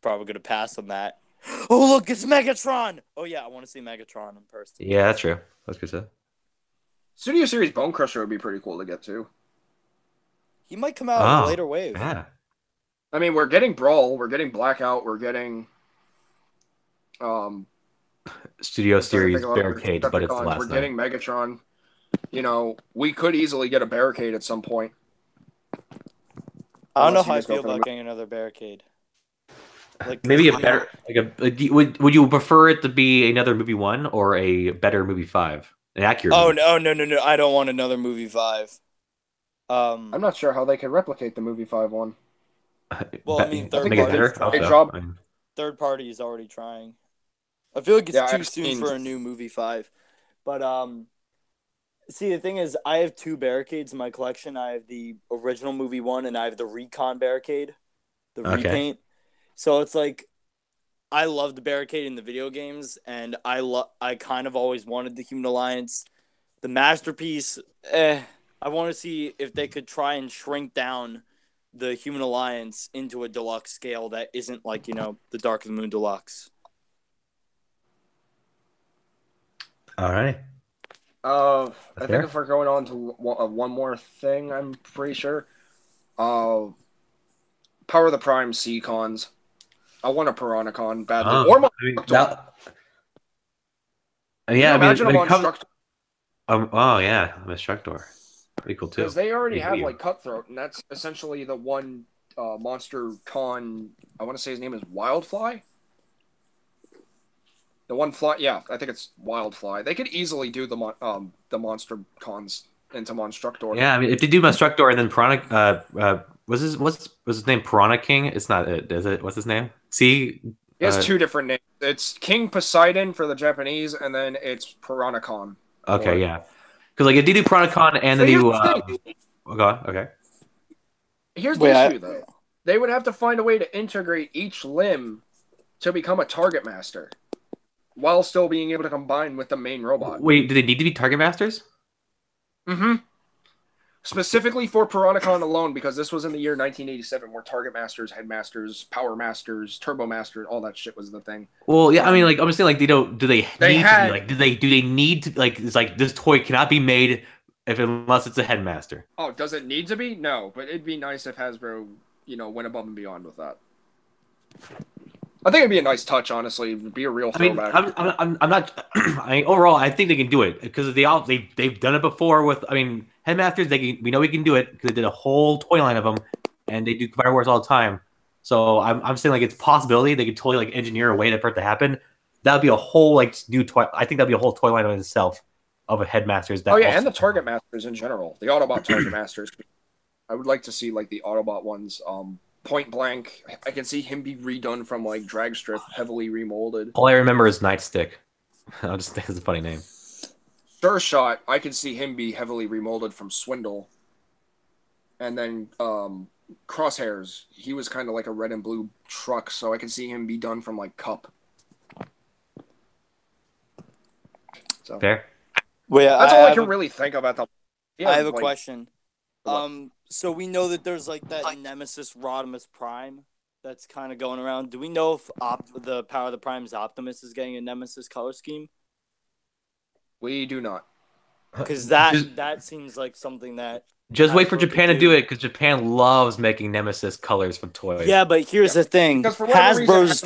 probably gonna pass on that. Oh look, it's Megatron. Oh yeah, I want to see Megatron in person. Yeah, that's true. That's good stuff. Studio Series Bone Crusher would be pretty cool to get too. He might come out in a later wave. Yeah. I mean, we're getting Brawl, we're getting Blackout, we're getting Studio Series Barricade, but it's the last we're night. getting Megatron. You know, we could easily get a Barricade at some point. I don't know Unless you how I just go feel for the about getting another Barricade. Like Maybe a better, would you prefer it to be another movie 1 or a better movie 5? An accurate. Oh movie? no! I don't want another movie 5. I'm not sure how they could replicate the movie 5-1. Well, I mean, make it better. Third party is already trying. I feel like it's too I've soon seen- for a new movie 5. But see, the thing is, I have 2 barricades in my collection. I have the original movie one, and I have the recon barricade, the repaint. So it's like, I love the barricade in the video games, and I kind of always wanted the Human Alliance. The masterpiece, I want to see if they could try and shrink down the Human Alliance into a deluxe scale that isn't like, the Dark of the Moon Deluxe. All right. I think if we're going on to one more thing, I'm pretty sure. Power of the Prime C-Cons. I want a Piranha-Con badly. Or imagine them on Structor. Oh, yeah. Destructor. Pretty cool, too. Because they already have, like, Cutthroat, and that's essentially the one Monster Con, I want to say his name is Wildfly? The one fly, yeah, I think it's Wildfly. They could easily do the Monster Cons into Monstructor. Yeah, I mean, if they do Monstructor and then Piranha, what's his name? Piranha King? It's not it, is it? What's his name? See, he has 2 different names. It's King Poseidon for the Japanese, and then it's Piranha Con. Okay, yeah, because like if they do Piranha Con and the new, okay. Here's the issue though. They would have to find a way to integrate each limb to become a Target Master, while still being able to combine with the main robot. Wait, do they need to be Target Masters? Mm-hmm. Specifically for Piranha-Con alone, because this was in the year 1987, where Target Masters, Headmasters, Power Masters, Turbo Masters, all that shit was the thing. Well, yeah, I mean, like, I'm just saying, like, do they need to, like, it's like, this toy cannot be made unless it's a Headmaster. Oh, does it need to be? No, but it'd be nice if Hasbro, went above and beyond with that. I think it'd be a nice touch, honestly. It'd be a real throwback. I'm not. Overall, I think they can do it because they've done it before with. I mean, Headmasters. We know we can do it because they did a whole toy line of them, and they do Fire Wars all the time. So I'm saying like it's a possibility they could totally like engineer a way for it to happen. That would be a whole like new toy. I think that'd be a whole toy line in itself of a Headmasters. And the Target Masters in general, the Autobot Target Masters. I would like to see like the Autobot ones. Point blank, I can see him be redone from like drag strip, heavily remolded. All I remember is Nightstick. I just think it's a funny name. Sure Shot, I can see him be heavily remolded from Swindle. And then Crosshairs, he was kind of like a red and blue truck, so I can see him be done from like Cup. So. Fair. Well, yeah, that's all I can really think about them. Yeah, I have a question. So we know that there's like that Nemesis Rodimus Prime that's kind of going around. Do we know if the Power of the Prime's Optimus is getting a Nemesis color scheme? We do not. Because that seems like something that... Just wait for Japan to do it, because Japan loves making Nemesis colors for toys. Yeah, but here's the thing. Hasbro's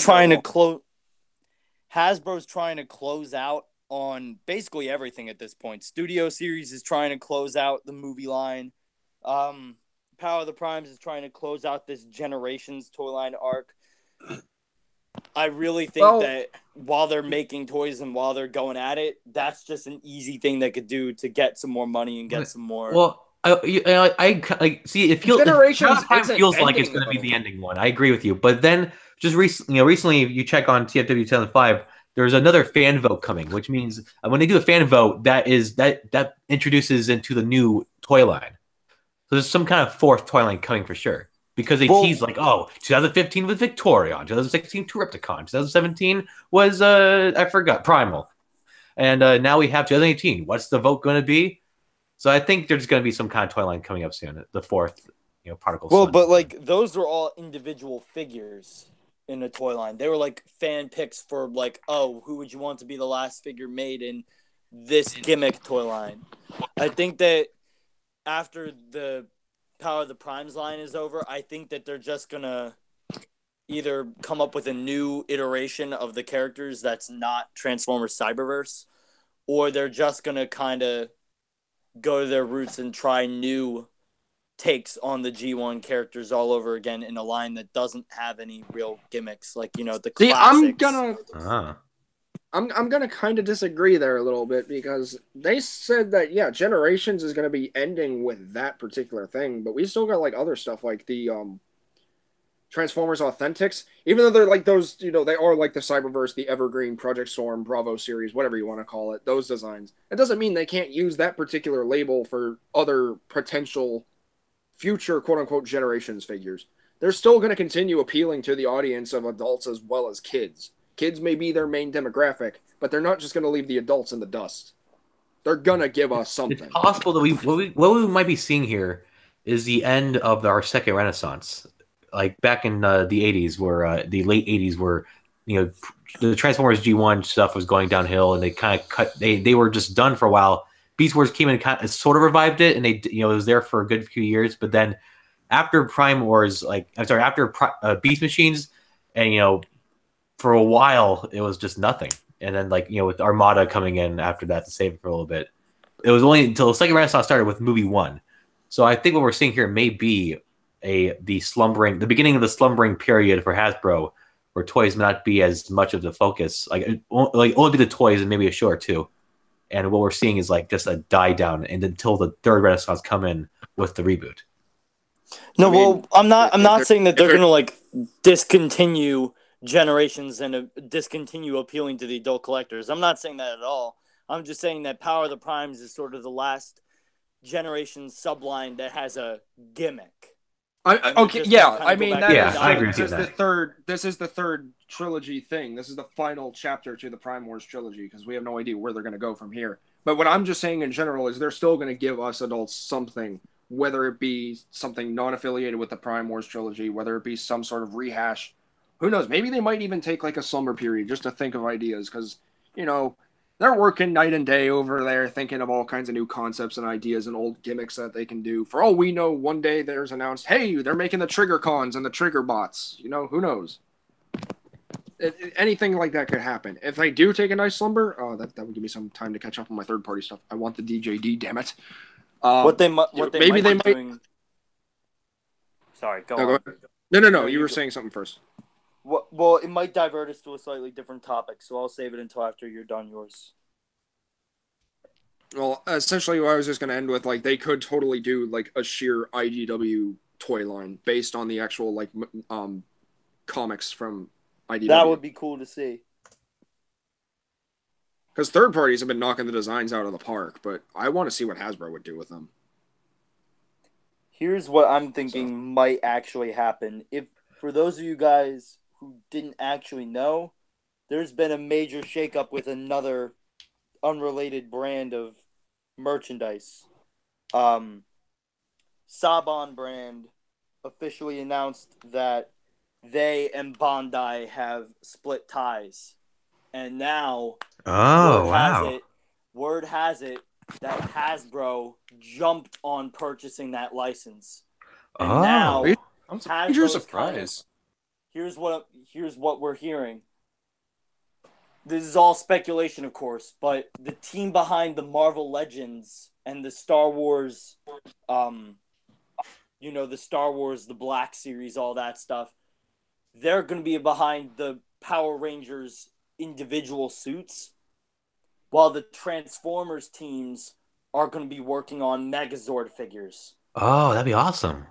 trying to close out on basically everything at this point. Studio Series is trying to close out the movie line. Power of the Primes is trying to close out this Generations toy line arc. I really think that while they're making toys and while they're going at it, that's just an easy thing they could do to get some more money and get some more. Well, I like see it feels Generations feels like it's going to be the ending one. I agree with you, but then just recently you check on TFW 2005. There's another fan vote coming, which means when they do a fan vote, that introduces into the new toy line. So there's some kind of fourth toy line coming for sure. Because they teased like, 2015 was Victorion, 2016 Turipticon, 2017 was I forgot Primal, and now we have 2018. What's the vote going to be? So I think there's going to be some kind of toy line coming up soon. The fourth, particle. Well, but like those are all individual figures in the toy line. They were like fan picks for like, who would you want to be the last figure made in this gimmick toy line? I think that after the Power of the Primes line is over, I think that they're just going to either come up with a new iteration of the characters that's not Transformers Cyberverse, or they're just going to kind of go to their roots and try new takes on the G1 characters all over again in a line that doesn't have any real gimmicks, like, the classics. See, I'm gonna kind of disagree there a little bit, because they said that Generations is gonna be ending with that particular thing, but we still got like other stuff like the Transformers Authentics, even though they're like those, they are like the Cyberverse, the Evergreen, Project Storm, Bravo series, whatever you want to call it, those designs. It doesn't mean they can't use that particular label for other potential future quote unquote generations figures. They're still going to continue appealing to the audience of adults as well as kids. Kids may be their main demographic, but they're not just going to leave the adults in the dust. They're going to give us something. It's possible that what we might be seeing here is the end of our second renaissance. Like back in the 80s, where the late 80s, where the Transformers G1 stuff was going downhill, and they kind of cut. They were just done for a while. Beast Wars came in and kind of sort of revived it, and it was there for a good few years. But then after Prime Wars, after Beast Machines, and for a while it was just nothing. And then with Armada coming in after that to save it for a little bit, it was only until the second Renaissance started with movie 1. So I think what we're seeing here may be the beginning of the slumbering period for Hasbro, where toys may not be as much of the focus, only be the toys and maybe a show or two. And what we're seeing is just a die down, and until the third Renaissance come in with the reboot. No, well, I'm not saying that they're going to discontinue generations and discontinue appealing to the adult collectors. I'm not saying that at all. I'm just saying that Power of the Primes is sort of the last generation subline that has a gimmick. I agree with that. This is the third trilogy thing. This is the final chapter to the Prime Wars trilogy, because we have no idea where they're going to go from here. But what I'm just saying in general is they're still going to give us adults something, whether it be something non-affiliated with the Prime Wars trilogy, whether it be some sort of rehash. Who knows? Maybe they might even take a slumber period just to think of ideas, because, they're working night and day over there thinking of all kinds of new concepts and ideas and old gimmicks that they can do. For all we know, one day there's announced, hey, they're making the Trigger Cons and the Trigger Bots. Who knows? Anything like that could happen. If they do take a nice slumber, that would give me some time to catch up on my third-party stuff. I want the DJD, damn it. What they might be doing... Sorry, go on. No, you were saying something first. Well, it might divert us to a slightly different topic, so I'll save it until after you're done yours. Well, essentially what I was just going to end with, they could totally do, a sheer IDW toy line based on the actual, comics from IDW. That would be cool to see. Because third parties have been knocking the designs out of the park, but I want to see what Hasbro would do with them. Here's what I'm thinking might actually happen. For those of you guys who didn't actually know, there's been a major shakeup with another unrelated brand of merchandise. Saban brand officially announced that they and Bandai have split ties. And now word has it that Hasbro jumped on purchasing that license. And now I'm surprised. Here's what we're hearing. This is all speculation, of course, but the team behind the Marvel Legends and the Star Wars, the Star Wars, the Black Series, all that stuff, they're going to be behind the Power Rangers individual suits, while the Transformers teams are going to be working on Megazord figures. Oh, that'd be awesome.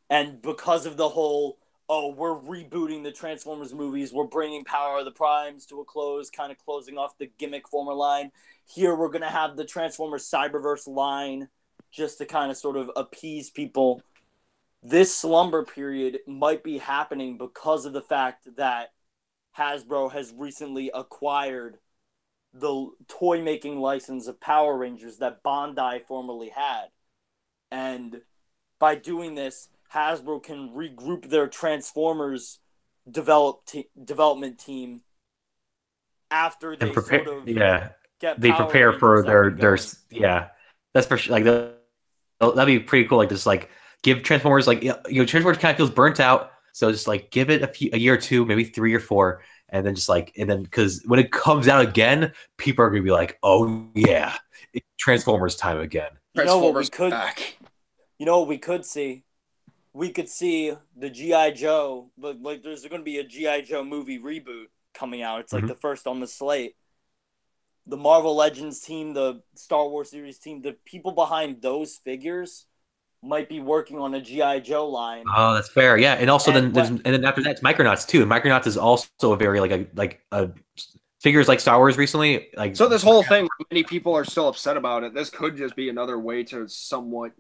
And because of the whole, we're rebooting the Transformers movies, we're bringing Power of the Primes to a close, kind of closing off the gimmick former line. Here we're going to have the Transformers Cyberverse line just to kind of sort of appease people. This slumber period might be happening because of the fact that Hasbro has recently acquired the toy-making license of Power Rangers that Bandai formerly had. And by doing this, Hasbro can regroup their Transformers development team after they get they Power prepare Rangers for up and their going. that's for sure. That'd be pretty cool. Give Transformers Transformers kind of feels burnt out, so just give it a year or two, maybe 3 or 4, and then because when it comes out again, people are gonna be like, oh yeah, it's Transformers time again. Transformers back. You know what we could see? We could see the G.I. Joe, there's going to be a G.I. Joe movie reboot coming out. It's the first on the slate. The Marvel Legends team, the Star Wars series team, the people behind those figures might be working on a GI Joe line. Oh, that's fair. Yeah, and also then after that, it's Micronauts too. And Micronauts is also a very like a figures like Star Wars recently. Like So this whole thing, many people are still upset about it. This could just be another way to somewhat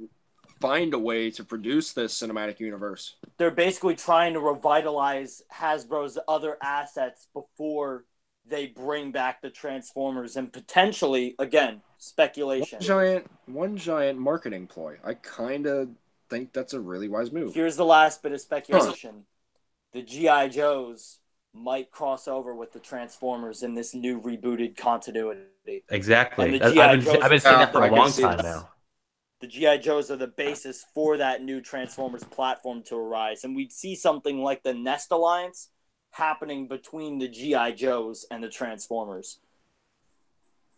find a way to produce this cinematic universe. They're basically trying to revitalize Hasbro's other assets before they bring back the Transformers, and potentially, again, speculation. One giant marketing ploy. I kind of think that's a really wise move. Here's the last bit of speculation. The G.I. Joes might cross over with the Transformers in this new rebooted continuity. Exactly. And I've been saying that for a long time now. The G.I. Joes are the basis for that new Transformers platform to arise. And we'd see something like the Nest Alliance happening between the G.I. Joes and the Transformers.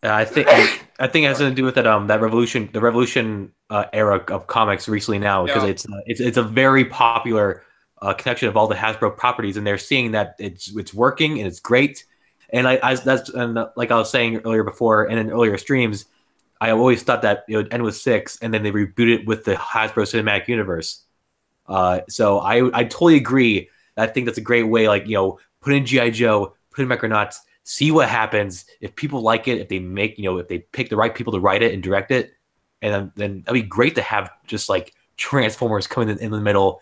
I think it has to do with that Revolution era of comics recently now, because it's a very popular connection of all the Hasbro properties, and they're seeing that it's working and it's great. And like I was saying earlier before, and in earlier streams, I always thought that it would end with 6, and then they reboot it with the Hasbro Cinematic Universe. So I totally agree. I think that's a great way, like, put in G.I. Joe, put in Micronauts, see what happens. If people like it, if they make, if they pick the right people to write it and direct it, and then that'd be great to have just like Transformers coming in the middle,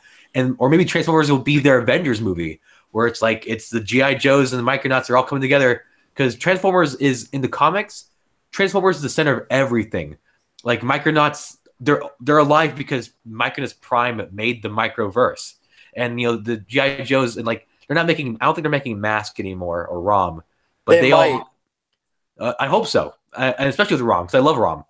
or maybe Transformers will be their Avengers movie, where it's like it's the G.I. Joes and the Micronauts are all coming together, because Transformers is in the comics. Transformers is the center of everything. Like Micronauts, they're alive because Micronauts Prime made the Microverse, and the G.I. Joes, and like they're not making. I don't think they're making Mask anymore or ROM, but they all. I hope so, and especially with ROM, because I love ROM,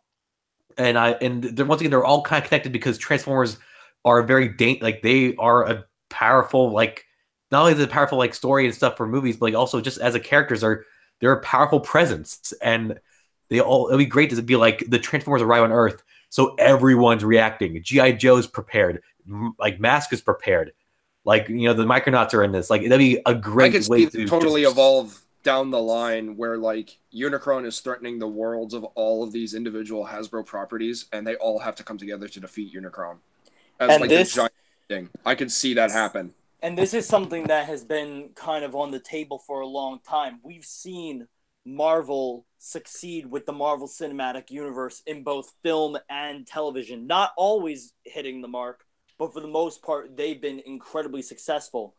and once again they're all kind of connected because Transformers are they are a powerful, like, not only the powerful like story and stuff for movies, but like also just as a characters they're a powerful presence, and it'll be great to be like the Transformers arrive on Earth, so everyone's reacting. G.I. Joe's prepared, like Mask is prepared, like the Micronauts are in this. Like that'd be a great way to totally evolve down the line, where like Unicron is threatening the worlds of all of these individual Hasbro properties, and they all have to come together to defeat Unicron. As like this giant thing, I could see that happen. And this is something that has been kind of on the table for a long time. We've seen Marvel succeed with the Marvel Cinematic Universe in both film and television. Not always hitting the mark, but for the most part, they've been incredibly successful.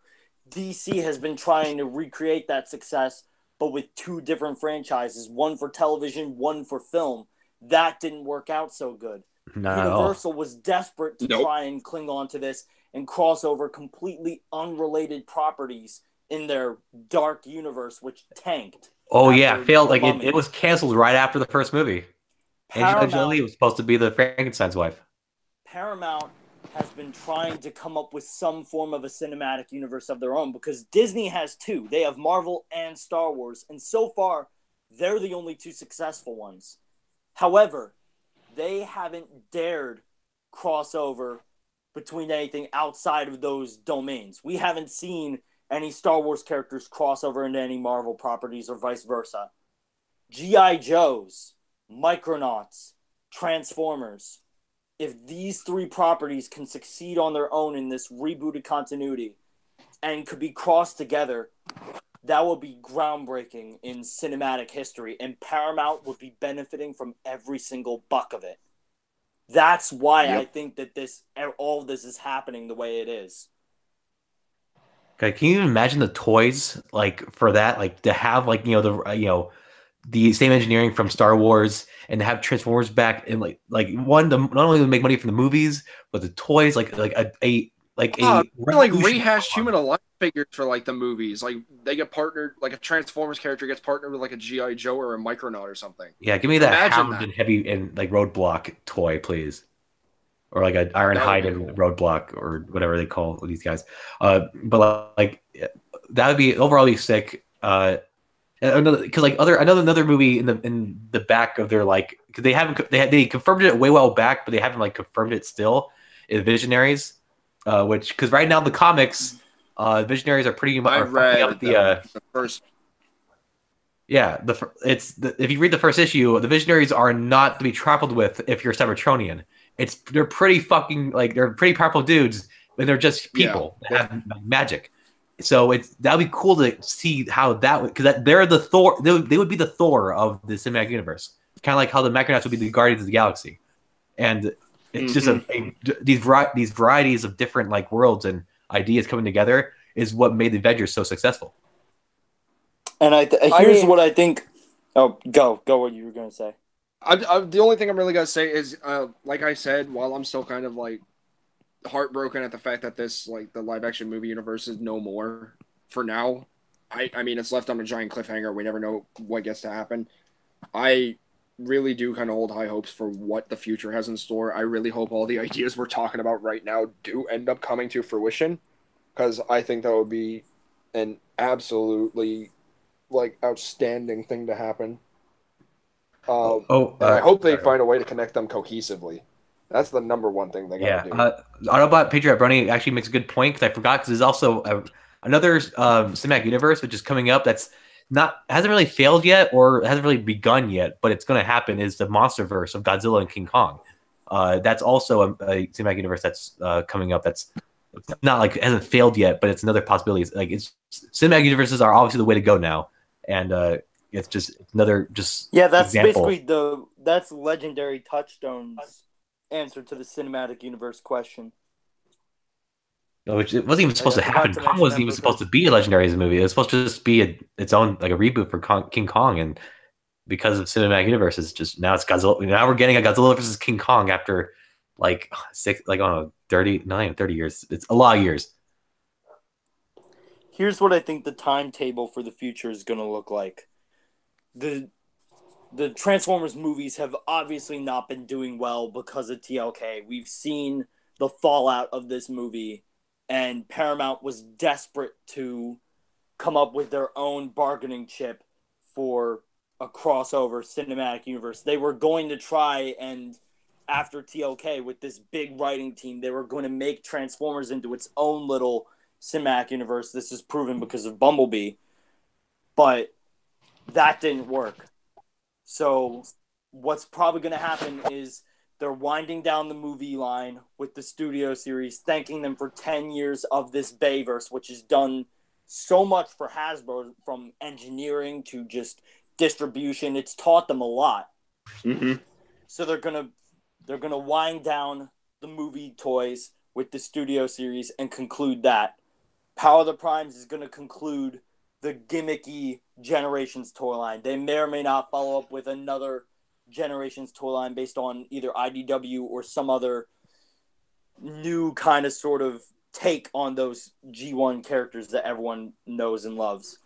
DC has been trying to recreate that success, but with 2 different franchises, one for television, one for film. That didn't work out so good. Universal was desperate to try and cling on to this and cross over completely unrelated properties in their dark universe, which tanked. Oh yeah, failed. Like it was canceled right after the first movie. Angelina Jolie was supposed to be the Frankenstein's wife. Paramount has been trying to come up with some form of a cinematic universe of their own, because Disney has 2. They have Marvel and Star Wars, and so far, they're the only 2 successful ones. However, they haven't dared cross over between anything outside of those domains. We haven't seen any Star Wars characters cross over into any Marvel properties or vice versa. G.I. Joes, Micronauts, Transformers. If these 3 properties can succeed on their own in this rebooted continuity and could be crossed together, that would be groundbreaking in cinematic history, and Paramount would be benefiting from every single buck of it. That's why I think that all of this is happening the way it is. Okay, can you imagine the toys like for that? Like to have like the same engineering from Star Wars, and to have Transformers back, and like not only to make money from the movies, but the toys like rehashed Human Alliance figures for like the movies. Like they get partnered, like a Transformers character gets partnered with like a G.I. Joe or a Micronaut or something. Yeah, give me that Hound and Heavy and like Roadblock toy, please. Or like an Ironhide and Roadblock, or whatever they call these guys. But like that would be overall sick. Because like another movie in the back of their because they confirmed it way well back, but they haven't like confirmed it still. Is Visionaries, which because right now the comics, Visionaries are pretty much up the first. Yeah, if you read the first issue, the Visionaries are not to be trifled with if you're Cybertronian. they're pretty fucking like they're pretty powerful dudes, and they're just people that have magic. So that'd be cool to see how that would, because they're the Thor. They would be the Thor of the cinematic universe, kind of like how the Mechanauts would be the Guardians of the Galaxy, and it's just these varieties of different like worlds and ideas coming together is what made the Avengers so successful. And here's what I think. Oh, go what you were gonna say. The only thing I'm really gonna say is, like I said, while I'm still kind of like heartbroken at the fact that this like the live action movie universe is no more for now. I mean, it's left on a giant cliffhanger. We never know what gets to happen. I really do kind of hold high hopes for what the future has in store. I really hope all the ideas we're talking about right now do end up coming to fruition, because I think that would be an absolutely like outstanding thing to happen. And I hope they find a way to connect them cohesively. That's the number one thing they gotta do. Autobot Patriot Brony actually makes a good point, because I forgot, because there's also another cinematic universe which is coming up that's hasn't really failed yet or hasn't really begun yet, but it's going to happen, is the MonsterVerse of Godzilla and King Kong. That's also a cinematic universe that's coming up. It's not like it hasn't failed yet, but it's another possibility. Cinematic universes are obviously the way to go now, and it's just another that's example. basically that's Legendary Touchstone's answer to the cinematic universe question. Which it wasn't even supposed to happen. Kong wasn't even supposed to be a Legendary movie. It was supposed to just be its own like a reboot for King Kong, and because of cinematic universe, it's just now it's Godzilla. Now we're getting a Godzilla versus King Kong after like 30 years. It's a lot of years. Here's what I think the timetable for the future is going to look like. The Transformers movies have obviously not been doing well because of TLK. We've seen the fallout of this movie, and Paramount was desperate to come up with their own bargaining chip for a crossover cinematic universe. They were going to try, and after TLK, with this big writing team, they were going to make Transformers into its own little cinematic universe. This is proven because of Bumblebee, but that didn't work. So what's probably going to happen is they're winding down the movie line with the studio series, thanking them for 10 years of this Bayverse, which has done so much for Hasbro, from engineering to just distribution. It's taught them a lot. Mm-hmm. So they're gonna wind down the movie toys with the studio series and conclude that. Power of the Primes is going to conclude the gimmicky Generations toy line. They may or may not follow up with another Generations toy line based on either IDW or some other new kind of sort of take on those G1 characters that everyone knows and loves.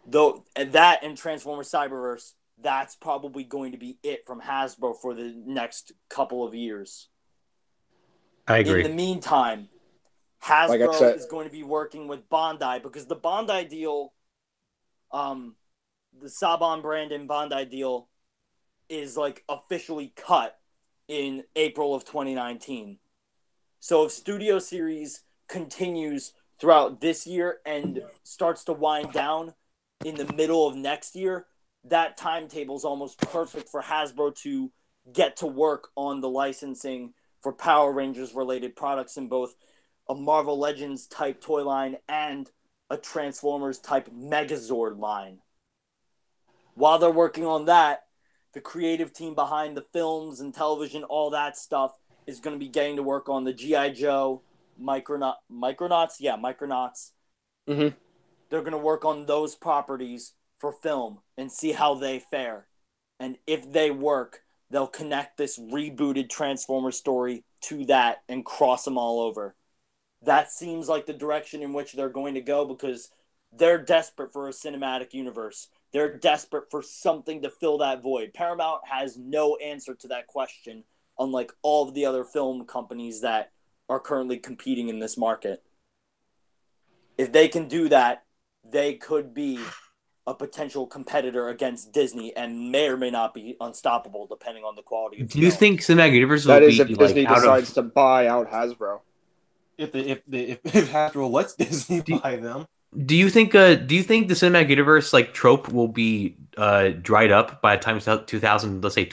Though that and Transformers Cyberverse, that's probably going to be it from Hasbro for the next couple of years. I agree. In the meantime, Hasbro is going to be working with Bandai, because the Bandai deal, the Saban brand and Bandai deal, is like officially cut in April of 2019. So if Studio Series continues throughout this year and starts to wind down in the middle of next year, that timetable is almost perfect for Hasbro to get to work on the licensing for Power Rangers related products in both a Marvel Legends type toy line and a Transformers type Megazord line. While they're working on that, the creative team behind the films and television, all that stuff, is going to be getting to work on the G.I. Joe, Micronauts. Yeah, Micronauts. Mm-hmm. They're going to work on those properties for film and see how they fare. And if they work, they'll connect this rebooted Transformers story to that and cross them all over. That seems like the direction in which they're going to go, because they're desperate for a cinematic universe. They're desperate for something to fill that void. Paramount has no answer to that question, unlike all of the other film companies that are currently competing in this market. If they can do that, they could be a potential competitor against Disney and may or may not be unstoppable depending on the quality of the Do you film. think Cinematic Universe will That be is if Disney like, decides to buy out Hasbro. If Hasbro lets Disney buy them. Do you think the Cinematic Universe like trope will be dried up by the time 2000, let's say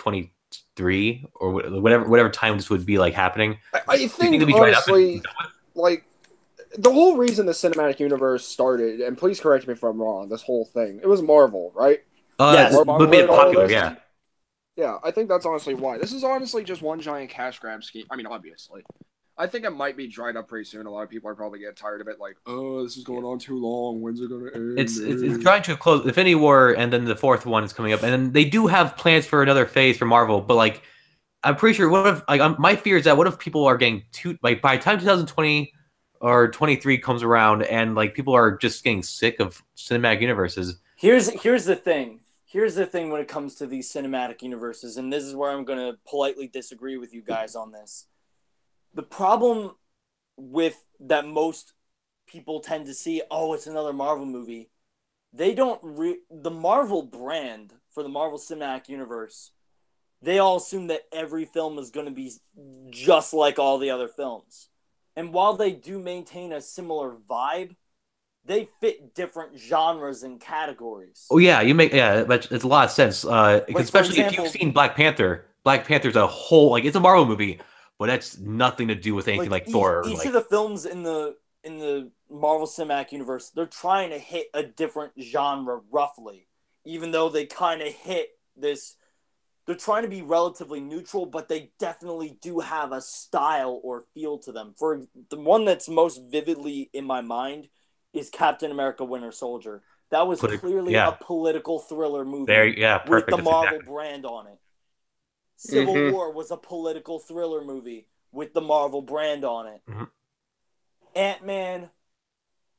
3 or whatever time this would be like happening. I think it'd be dried up honestly, like the whole reason the cinematic universe started, and please correct me if I'm wrong, this whole thing, it was Marvel, right? Yes. What made it popular? Yeah. Yeah, I think that's honestly why. This is honestly just one giant cash grab scheme. I mean, obviously. I think it might be dried up pretty soon. A lot of people are probably getting tired of it. Like, oh, this is going on too long. When's it going to end? It's trying to close Infinity War, and then the 4th one is coming up, and then they do have plans for another phase for Marvel. But like, I'm pretty sure what if like my fear is that what if people are getting too like by the time 2020 or 23 comes around, and like people are just getting sick of cinematic universes. Here's the thing. Here's the thing when it comes to these cinematic universes, and this is where I'm going to politely disagree with you guys on this. The problem with that most people tend to see, oh, it's another Marvel movie. They don't the Marvel brand for the Marvel Cinematic Universe, they all assume that every film is going to be just like all the other films. And while they do maintain a similar vibe, they fit different genres and categories. Oh yeah, it's a lot of sense. Especially if you've seen Black Panther. Black Panther's a whole like it's a Marvel movie, but that's nothing to do with anything like Thor. Each of the films in the Marvel Cinematic Universe, they're trying to hit a different genre roughly, even though they kind of hit this. They're trying to be relatively neutral, but they definitely do have a style or feel to them. For the one that's most vividly in my mind is Captain America: Winter Soldier. That was clearly a political thriller movie with the Marvel brand on it. Civil War was a political thriller movie with the Marvel brand on it. Mm-hmm. Ant-Man.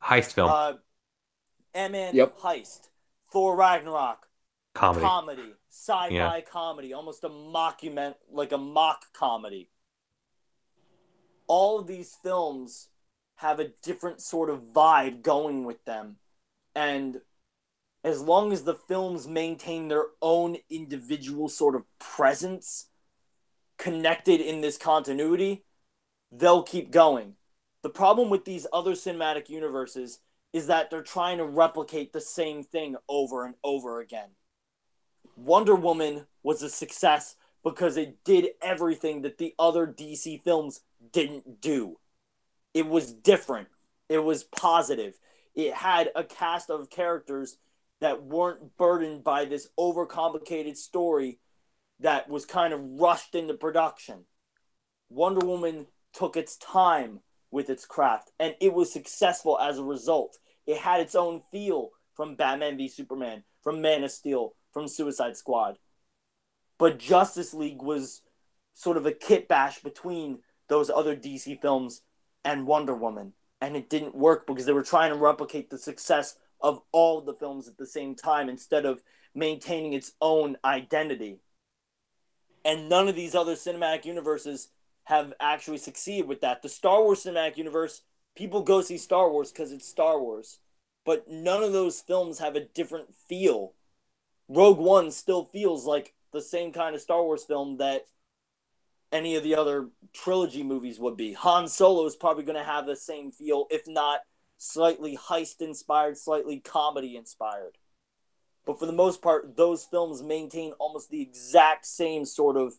Heist film. Ant-Man heist. Thor Ragnarok. Comedy. Sci-fi comedy. Almost a mock comedy. All of these films have a different sort of vibe going with them. And as long as the films maintain their own individual sort of presence connected in this continuity, they'll keep going. The problem with these other cinematic universes is that they're trying to replicate the same thing over and over again. Wonder Woman was a success because it did everything that the other DC films didn't do. It was different. It was positive. It had a cast of characters that weren't burdened by this overcomplicated story that was kind of rushed into production. Wonder Woman took its time with its craft, and it was successful as a result. It had its own feel from Batman v Superman, from Man of Steel, from Suicide Squad. But Justice League was sort of a kit bash between those other DC films and Wonder Woman. And it didn't work because they were trying to replicate the success of all the films at the same time instead of maintaining its own identity. And none of these other cinematic universes have actually succeeded with that. The Star Wars cinematic universe, people go see Star Wars because it's Star Wars. But none of those films have a different feel. Rogue One still feels like the same kind of Star Wars film that any of the other trilogy movies would be. Han Solo is probably going to have the same feel, if not slightly heist-inspired, slightly comedy-inspired. But for the most part, those films maintain almost the exact same sort of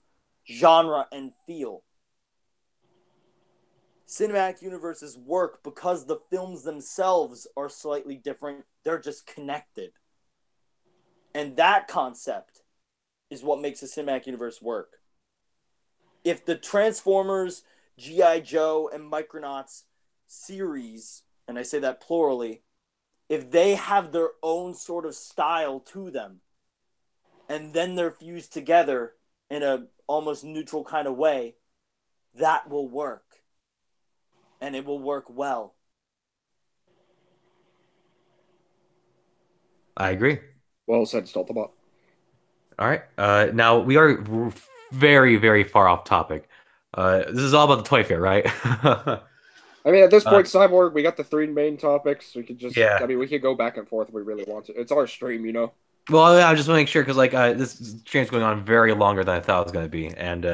genre and feel. Cinematic universes work because the films themselves are slightly different. They're just connected. And that concept is what makes a cinematic universe work. If the Transformers, G.I. Joe, and Micronauts series, and I say that plurally, if they have their own sort of style to them, and then they're fused together in a almost neutral kind of way, that will work. And it will work well. I agree. Well said, Stoltebot. All right. Now we are very, very far off topic. This is all about the Toy Fair, right? I mean, at this point, Cyborg, we got the 3 main topics. We could just, yeah. I mean, we could go back and forth if we really want to. It's our stream, you know? Well, I just want to make sure, because, like, this stream's going on very longer than I thought it was going to be. And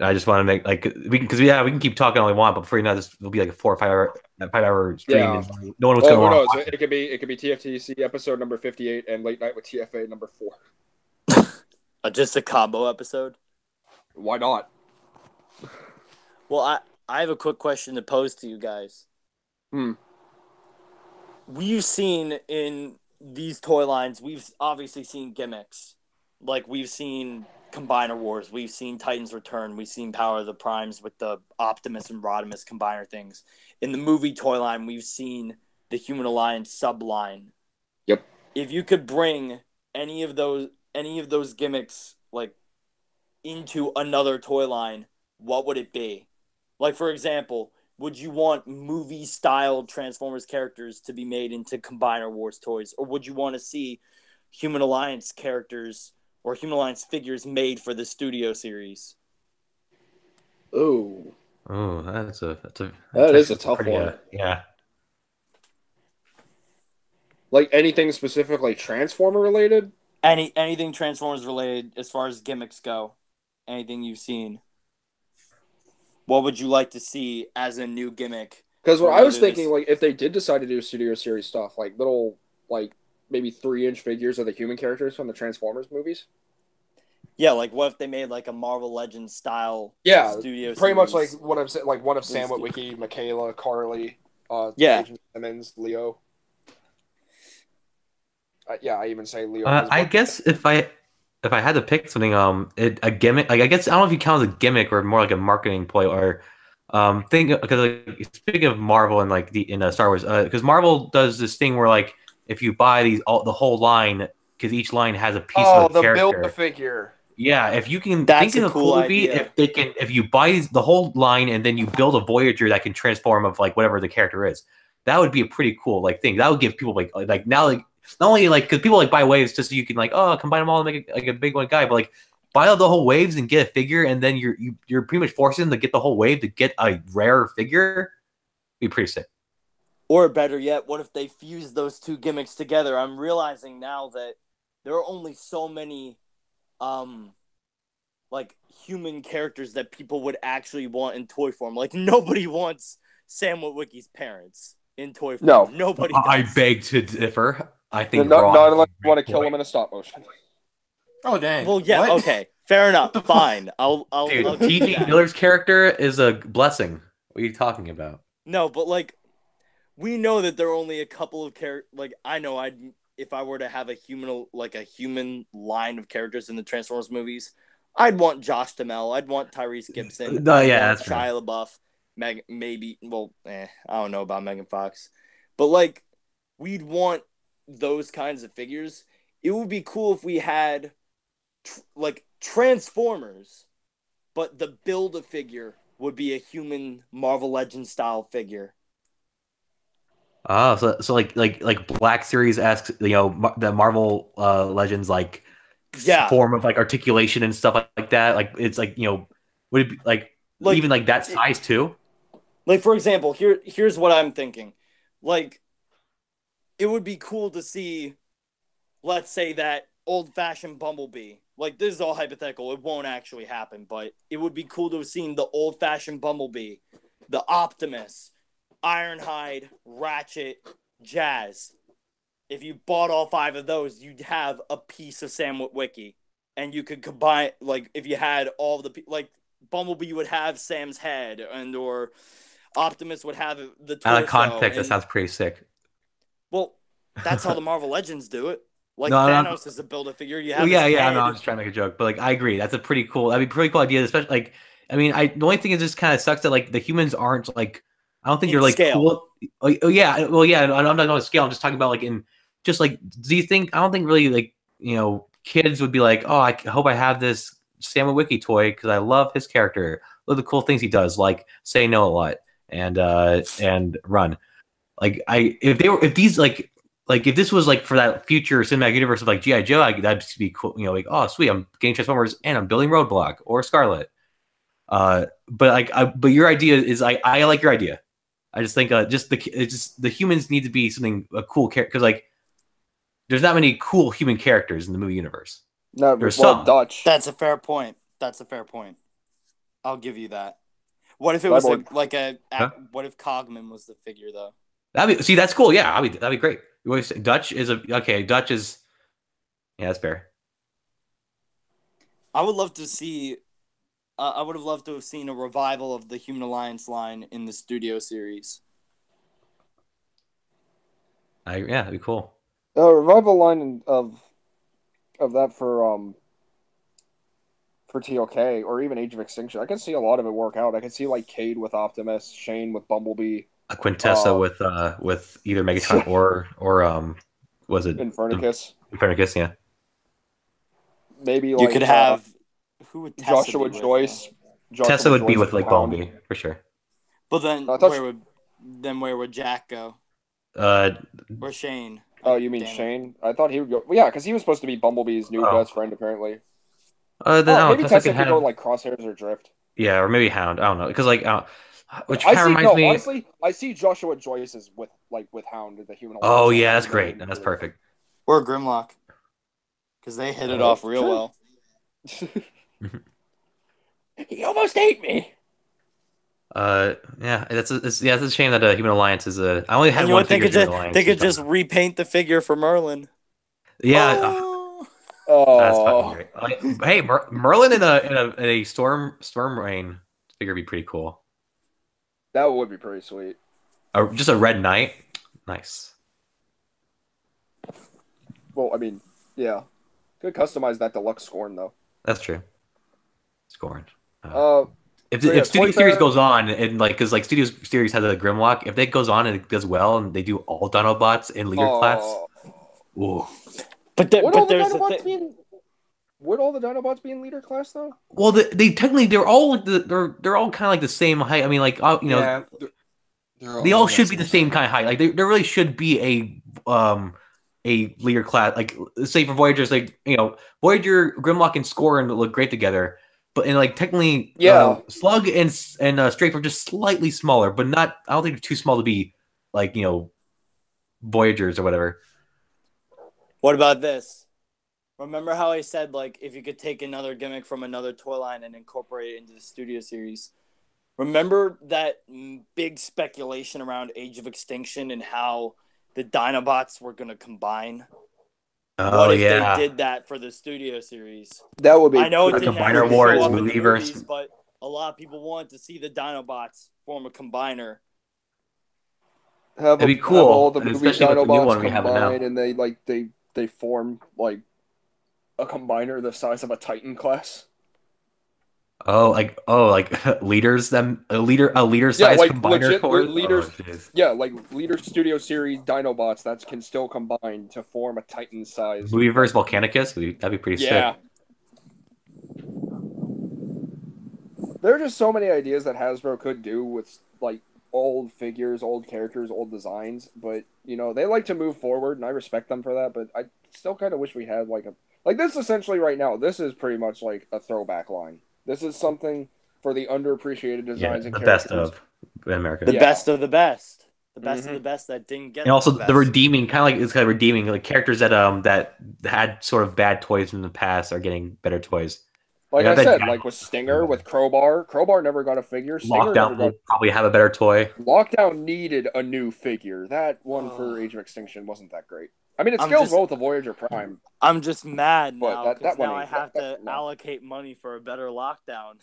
I just want to make, like, we can keep talking all we want, but before you know, this will be like a 4 or 5 hour stream. Yeah. And no one was going to on. It could be TFTC episode number 58 and Late Night with TFA number 4. Just a combo episode. Why not? Well, I have a quick question to pose to you guys. We've seen in these toy lines, we've obviously seen gimmicks. Like, we've seen Combiner Wars, we've seen Titans Return, we've seen Power of the Primes with the Optimus and Rodimus combiner things. In the movie toy line, we've seen the Human Alliance subline. Yep. If you could bring any of those gimmicks, like, into another toy line, what would it be? Like, for example, would you want movie-style Transformers characters to be made into Combiner Wars toys? Or would you want to see Human Alliance characters or Human Alliance figures made for the studio series? Oh, that's a tough one. Yeah. Like anything specific, like Transformer related? Anything Transformers related as far as gimmicks go? Anything you've seen? What would you like to see as a new gimmick? Because what I was thinking, like, if they did decide to do studio series stuff, like little, like, maybe 3-inch figures of the human characters from the Transformers movies. Yeah, like what if they made like a Marvel Legends style studio pretty series? much like what I'm saying, like one of Sam Witwicky, Michaela, Carly, Agent Simmons, Leo. I even say Leo. I guess if I had to pick something, a gimmick, like I guess I don't know if you count as a gimmick or more like a marketing ploy, or because like, speaking of Marvel and like in Star Wars, because Marvel does this thing where like if you buy the whole line, because each line has a piece of the character. Build the figure. Yeah, if you can think of a cool idea. If you buy the whole line and then you build a Voyager that can transform of like whatever the character is, that would be a pretty cool like thing. That would give people like now like not only like because people like buy waves just so you can like combine them all and make like a big one guy, but like buy out the whole waves and get a figure, and then you're pretty much forcing them to get the whole wave to get a rare figure. Be pretty sick. Or better yet, what if they fuse those two gimmicks together? I'm realizing now that there are only so many like human characters that people would actually want in toy form. Like nobody wants Sam Witwicky's parents in toy form. No, nobody does. I beg to differ. I think not unless you want to kill him in a stop motion. Oh dang. Well, yeah, okay, fair enough. Fine, I'll Dude, T.J. Miller's character is a blessing. What are you talking about? No, but like we know that there are only a couple of characters. Like I know if I were to have a human line of characters in the Transformers movies, I'd want Josh Duhamel, I'd want Tyrese Gibson, that's Shia LaBeouf, I don't know about Megan Fox, but like we'd want those kinds of figures. It would be cool if we had like Transformers, but the Build-A-Figure would be a human Marvel Legends style figure. Oh, so like Black Series-esque, the Marvel Legends form of like articulation and stuff like that. Like it's like would it be like even like that size too? Like for example, here's what I'm thinking. Like it would be cool to see, let's say, that old-fashioned Bumblebee. Like this is all hypothetical; it won't actually happen, but it would be cool to have seen the old-fashioned Bumblebee, the Optimus, Ironhide, Ratchet, Jazz. If you bought all 5 of those, you'd have a piece of Sam Witwicky, and you could combine. Like if you had all the Bumblebee would have Sam's head, or Optimus would have the torso. Out of context, that sounds pretty sick. Well, that's how the Marvel Legends do it. Like Thanos is a Build-A-Figure. You have I'm just trying to make a joke, but like I agree, that'd be a pretty cool idea. Especially like the only thing is just kind of sucks that like the humans aren't like I don't think they're like scale. Cool. I'm not going to scale. I'm just talking about like in just like do you think I don't think really like kids would be like I hope I have this Sam Witwicky toy because I love his character. Look at the cool things he does, like say no a lot and run. Like if this was like for that future cinematic universe of like G.I. Joe, that'd just be cool. Like sweet, I'm getting Transformers and I'm building Roadblock or Scarlet. But your idea is I like your idea. I just think the humans need to be something a cool character because like there's not many cool human characters in the movie universe. No, there's some. Dutch. That's a fair point. I'll give you that. What if it was what if Cogman was the figure though? That's cool. Yeah, that'd be great. Dutch is Dutch is that's fair. I would love to see. I would have loved to have seen a revival of the Human Alliance line in the studio series. Yeah, that'd be cool. A revival line of that for TOK or even Age of Extinction. I can see a lot of it work out. I can see like Cade with Optimus, Shane with Bumblebee, A Quintessa with either Megatron or was it Infernicus. Infernicus? Yeah. Maybe You like could have who would Tessa Joshua be with, Joyce. Tessa would be with like Hound. Bumblebee for sure. But then where would Jack go? Or Shane? Oh, you mean Shane? I thought he would go. Well, yeah, because he was supposed to be Bumblebee's new best friend, apparently. Then maybe Tessa could go like Crosshairs or Drift. Yeah, or maybe Hound. I don't know, because like, which I kind of see. reminds No, me. honestly, I see Joshua Joyce as with Hound, the Human. Oh yeah, that's great. That's perfect. Or Grimlock, because they hit it off real well. He almost ate me. Yeah, it's a shame that Human Alliance is a. I only had one figure. They could just repaint the figure for Merlin. Yeah. That's fucking great. Like, hey, Merlin in a storm rain figure would be pretty cool. That would be pretty sweet. Just a red knight, nice. Well, I mean, yeah, could customize that deluxe Scorn though. That's true. Scorn. If Studio Series goes on and like, because like Studio Series has a Grimlock, if it goes on and it does well and they do all Dinobots in leader class, ooh. Would all the Dinobots be in leader class though? Well, they technically they're all they're all kind of like the same height. I mean, like they all should be the same kind of height. Like there really should be a leader class. Like say for Voyagers, like Voyager, Grimlock, and Scorn look great together. But like technically, Slug and Strafe are just slightly smaller, but not. I don't think they're too small to be like Voyagers or whatever. What about this? Remember how I said like if you could take another gimmick from another toy line and incorporate it into the studio series? Remember that big speculation around Age of Extinction and how the Dinobots were going to combine? Oh, what if they did that for the studio series? That would be. I know it didn't Combiner Wars, Movieverse, but a lot of people wanted to see the Dinobots form a combiner. It'd be cool, all the movie especially with the new one we have now. And they form like a combiner the size of a Titan class. Like leaders a leader size combiner cores? Leaders, like leader studio series Dinobots that can still combine to form a Titan size. Movieverse Volcanicus, that'd be pretty sick. There are just so many ideas that Hasbro could do with like old figures, old characters, old designs, but they like to move forward and I respect them for that, but I still kind of wish we had like this essentially right now. This is pretty much like a throwback line. This is something for the underappreciated designs and characters. Best of America. The best of the best. The best of the best that didn't get. And also the redeeming, it's kind of redeeming, like characters that that had sort of bad toys in the past are getting better toys. Like I said, like with Stinger, with Crowbar. Crowbar never got a figure. Lockdown will probably have a better toy. Lockdown needed a new figure. That one for Age of Extinction wasn't that great. I mean, it scales well with the Voyager Prime. I'm just mad now because now I have to allocate money for a better Lockdown.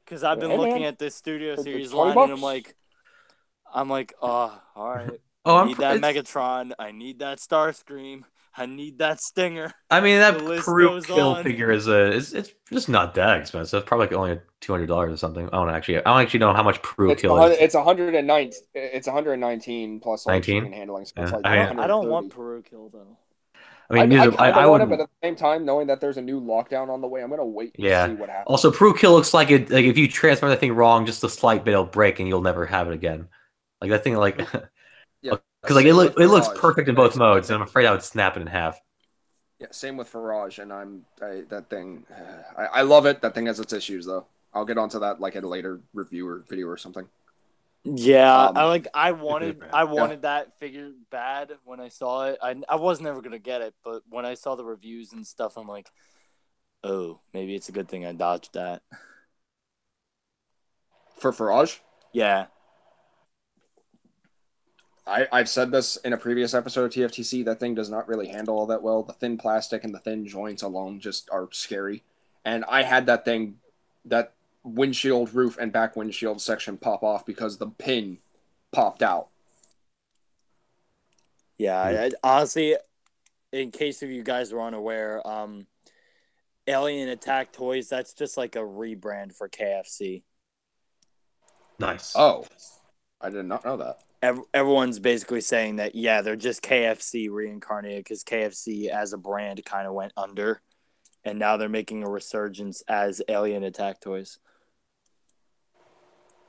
Because I've been looking at this studio series line and I'm like, all right. I need that Megatron. I need that Starscream. I need that Stinger. I mean, that Peru Kill figure is it's just not that expensive. Probably like only $200 or something. I don't actually know how much Peru Kill is. It's 109. It's 119 plus 19 handling. So it's I don't want Peru Kill though. I mean, I want it, but at the same time, knowing that there's a new Lockdown on the way, I'm gonna wait and see what happens. Also, Peru Kill looks like it. Like if you transfer that thing wrong, just a slight bit will break and you'll never have it again. Like that thing, like. Because like it looks perfect in both modes, and I'm afraid I would snap it in half. Yeah, same with Farage, and that thing. I love it. That thing has its issues though. I'll get onto that like in a later review or video or something. Yeah, I wanted that figure bad when I saw it. I was never gonna get it, but when I saw the reviews and stuff, I'm like, oh, maybe it's a good thing I dodged that. For Farage? Yeah. I've said this in a previous episode of TFTC. That thing does not really handle all that well. The thin plastic and the thin joints alone just are scary. And I had that windshield roof and back windshield section pop off because the pin popped out. Yeah, honestly, in case of you guys were unaware, Alien Attack Toys, that's just like a rebrand for KFC. Nice. Oh, I did not know that. Everyone's basically saying that, yeah, they're just KFC reincarnated because KFC as a brand kind of went under, and now they're making a resurgence as Alien Attack Toys.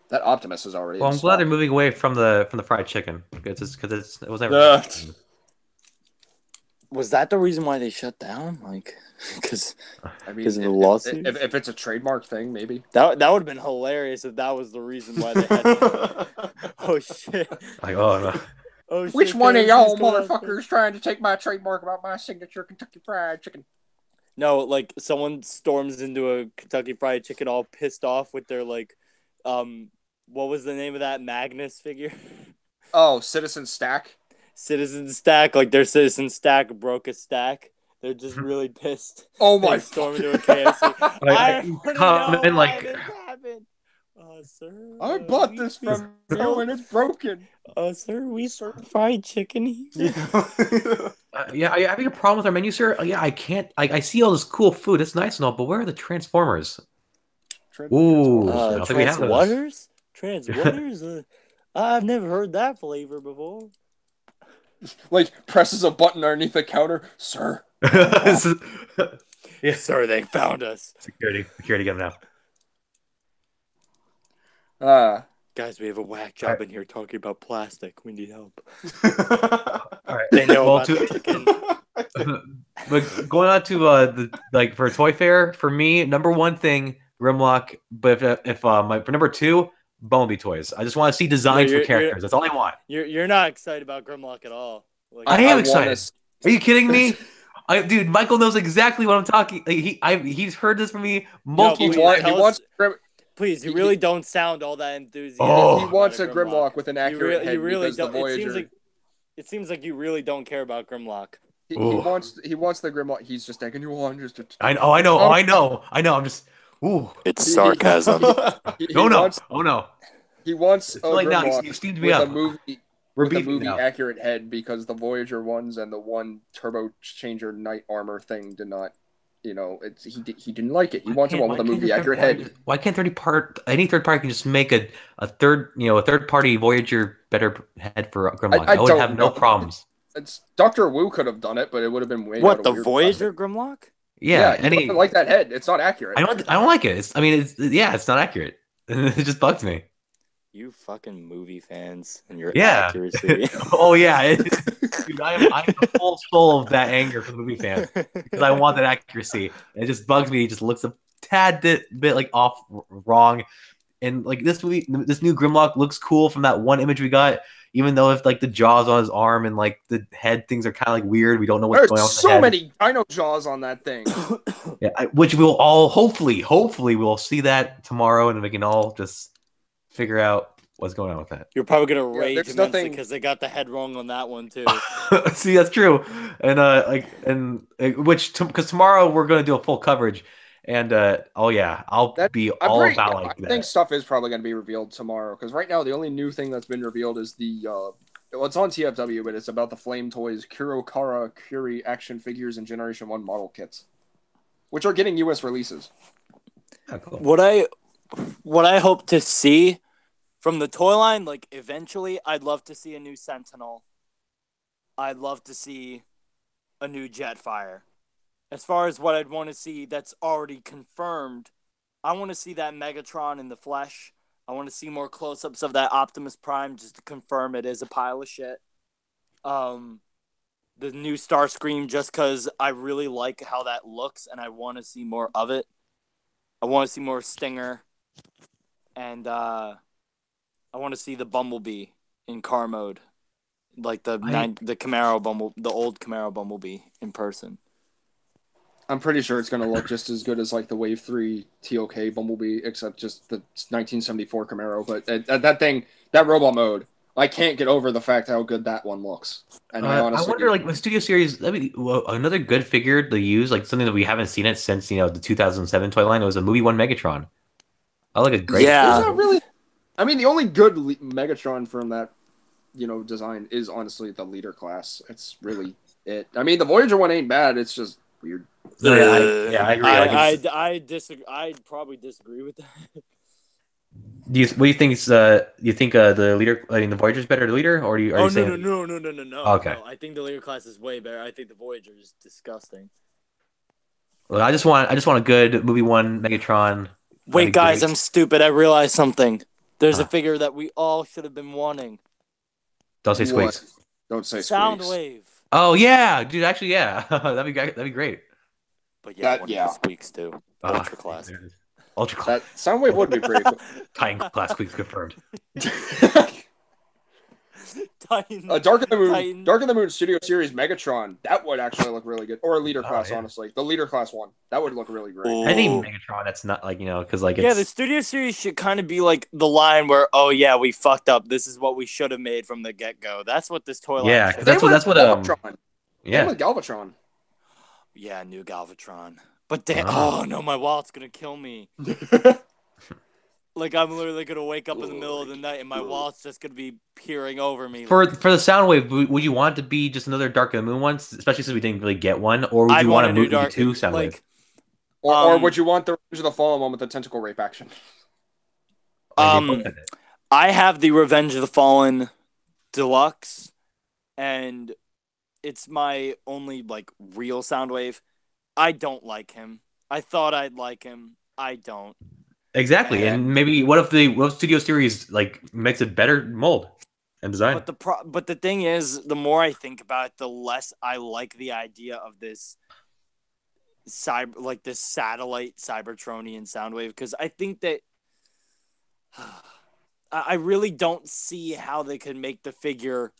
That Optimus is already. Well, I'm glad they're moving away from the fried chicken because it was never. Was that the reason why they shut down? Like, because of the lawsuit? If it's a trademark thing, maybe. That would have been hilarious if that was the reason why they had to... Oh, shit. Like, oh, no. Oh, shit. Which one of y'all motherfuckers trying to take my trademark about my signature Kentucky Fried Chicken? No, like, someone storms into a Kentucky Fried Chicken all pissed off with their, like, what was the name of that Magnus figure? Oh, Citizen Stack. Citizen Stack, like their Citizen Stack broke a stack. They're just really pissed. Oh my! Storm into a KFC. I come in like. This happened. Sir, I bought this from you and it's broken. Sir, we serve fried chicken here. Yeah, are you having a problem with our menu, sir? Yeah, I can't. I see all this cool food. It's nice and all, but where are the Transformers? Ooh, Transwaters? Transwaters? I've never heard that flavor before. Like, presses a button underneath the counter. Sir. Yeah, sir, they found us. Security, get them now. Guys, we have a whack job in here talking about plastic. We need help. All right. They know about the chicken. But going on to for a toy fair, for me, number one thing, Grimlock. But if for number two, Bumblebee toys. I just want to see designs for characters. That's all I want. You're not excited about Grimlock at all. Like, I am excited. Are you kidding me? Dude, Michael knows exactly what I'm talking. He's heard this from me multiple times. Please, you really don't sound all that enthusiastic. Oh. He wants a Grimlock with an accurate head. You really don't. It seems like you really don't care about Grimlock. He wants the Grimlock. He's just taking you on. I know. I'm just. Ooh. It's sarcasm. No. He wants a Grimlock you steamed me up. With a movie accurate head because the Voyager ones and the one Turbo Changer Knight Armor thing did not, he didn't like it. He wants one with a movie accurate head. Why can't any third party can just make a third party Voyager better head for Grimlock? I would have no problems. Dr. Wu could have done it, but it would have been way. What, the Voyager Grimlock? Yeah, he doesn't like that head. It's not accurate. I don't like it. It's not accurate. It just bugs me. You fucking movie fans and your accuracy. Oh yeah, dude, I'm the full soul of that anger for the movie fans because I want that accuracy. It just bugs me. It just looks a tad bit like off wrong, and like this new Grimlock looks cool from that one image we got. Even though if like the jaws on his arm and like the head things are kind of like weird, we don't know what's going on. There's so many dino jaws on that thing. Yeah, which we'll all hopefully we'll see that tomorrow, and we can all just figure out what's going on with that. You're probably gonna rage immensely because they got the head wrong on that one too. See, that's true, and because tomorrow we're gonna do a full coverage, and I'll be all about like that. I think stuff is probably gonna be revealed tomorrow because right now the only new thing that's been revealed is it's on TFW, but it's about the Flame Toys Kurokara Curie action figures and Generation 1 model kits, which are getting US releases. Oh, cool. What I hope to see from the toy line, like eventually, I'd love to see a new Sentinel. I'd love to see a new Jetfire. As far as what I'd want to see that's already confirmed, I want to see that Megatron in the flesh. I want to see more close-ups of that Optimus Prime just to confirm it is a pile of shit. The new Starscream just because I really like how that looks and I want to see more of it. I want to see more Stinger. And I want to see the Bumblebee in car mode. Like the Camaro the old Camaro Bumblebee in person. I'm pretty sure it's going to look just as good as like the Wave 3 TOK Bumblebee, except just the 1974 Camaro. But that thing, that robot mode, I can't get over the fact how good that one looks. And I I honestly wonder, like, with Studio Series, another good figure to use, like something that we haven't seen it since the 2007 toy line. It was a movie one Megatron. I like a great. Yeah. There's not really. I mean, the only good Megatron from that, design is honestly the leader class. It's really it. I mean, the Voyager one ain't bad. It's just weird. No, I agree. I disagree. I'd probably disagree with that. What do you think? You think the leader, I mean, the Voyager's better leader, or are you saying? No. Okay. No, I think the leader class is way better. I think the Voyager is disgusting. Well, I just want a good movie one Megatron. Wait, guys, I'm stupid. I realized something. There's Huh. a figure that we all should have been wanting. Don't say What? Squeaks. Don't say Sound Squeaks. wave. Oh yeah, dude. Actually, yeah, that'd be great. But yeah, That- one yeah. of the Squeaks too. Ultra class. There it is. Ultra class. That Soundwave would be pretty cool. Titan class Squeaks confirmed. Titan. Dark of the Moon, Titan. Dark of the Moon Studio Series Megatron. That would actually look really good. Or a leader class, yeah. honestly. The leader class one. That would look really great. Ooh. Any Megatron that's not like because like it's Yeah, the Studio Series should kind of be like the line where, oh yeah, we fucked up. This is what we should have made from the get go. That's what this toy line. Yeah, should that's be. what Galvatron. yeah. Same with Galvatron. Yeah, new Galvatron. But damn, Oh. oh no, my wallet's gonna kill me. Like I'm literally gonna wake up in the middle of the night and my wallet's just gonna be peering over me. For the Soundwave, would you want it to be just another Dark of the Moon one, especially since we didn't really get one, or would I'd you want want a a new movie Dark. two Soundwave? Like, Or would you want the Revenge of the Fallen one with the tentacle rape action? I have the Revenge of the Fallen Deluxe, and it's my only like real Soundwave. I don't like him. I thought I'd like him. I don't. Exactly, and maybe what if Studio Series like makes a better mold and design? But the thing is, the more I think about it, the less I like the idea of this this satellite Cybertronian Soundwave, because I think that I really don't see how they could make the figure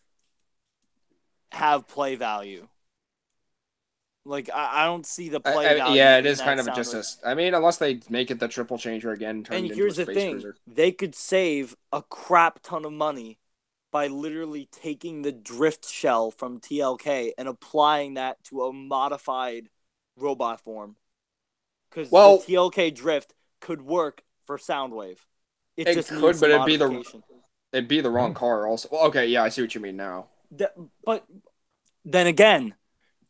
have play value. Like I don't see the play value. Yeah, it in is that kind of Soundwave. I mean, unless they make it the triple changer again, turned And into here's a the space thing: cruiser. they could save a crap ton of money by literally taking the drift shell from TLK and applying that to a modified robot form. Because the TLK drift could work for Soundwave. It just could, needs but some modification. it'd be the wrong car. Also, well, okay, yeah, I see what you mean now. But then again,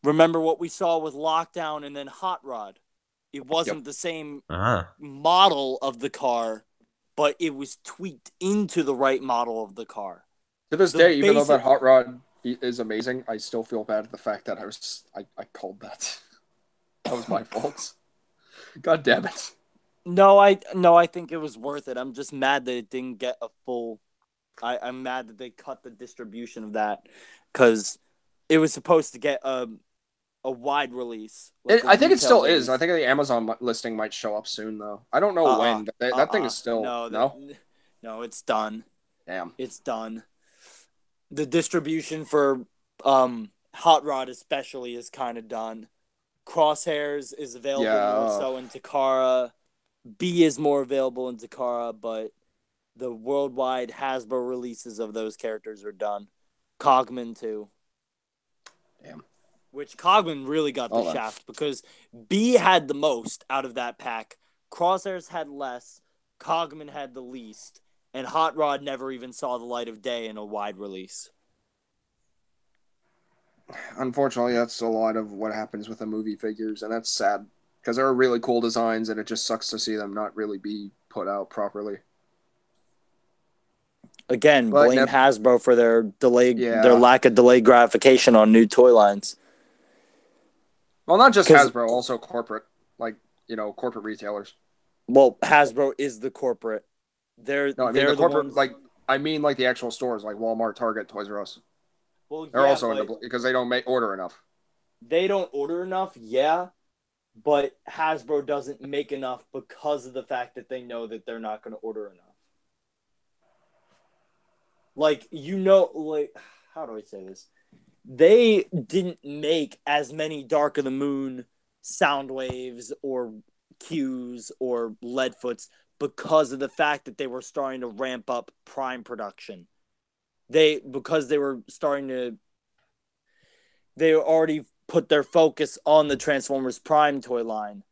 remember what we saw with Lockdown and then Hot Rod. It wasn't the same model of the car, but it was tweaked into the right model of the car. To this day, even though that Hot Rod is amazing, I still feel bad at the fact that I called that. That was my fault. God damn it. No, I think it was worth it. I'm just mad that it didn't get a full. I'm mad that they cut the distribution of that because it was supposed to get a wide release. I think it still is. I think the Amazon listing might show up soon, though. I don't know when. But that thing is still no, it's done. Damn, it's done. The distribution for Hot Rod especially is kind of done. Crosshairs is available more so in Takara. B is more available in Takara, but the worldwide Hasbro releases of those characters are done. Cogman too. Damn. Which Cogman really got the shaft because B had the most out of that pack. Crosshairs had less. Cogman had the least. And Hot Rod never even saw the light of day in a wide release. Unfortunately, that's a lot of what happens with the movie figures, and that's sad because there are really cool designs, and it just sucks to see them not really be put out properly. Again, blame Hasbro for their lack of delayed gratification on new toy lines. Well, not just Hasbro, also corporate, corporate retailers. Well, Hasbro is the corporate. The corporate, ones... I mean the actual stores, like Walmart, Target, Toys R Us. Well, they're also because they don't order enough. They don't order enough, yeah, but Hasbro doesn't make enough because of the fact that they know that they're not going to order enough. How do I say this? They didn't make as many Dark of the Moon Soundwaves or Qs or Leadfoots because of the fact that they were starting to ramp up Prime production. because they were they already put their focus on the Transformers Prime toy line.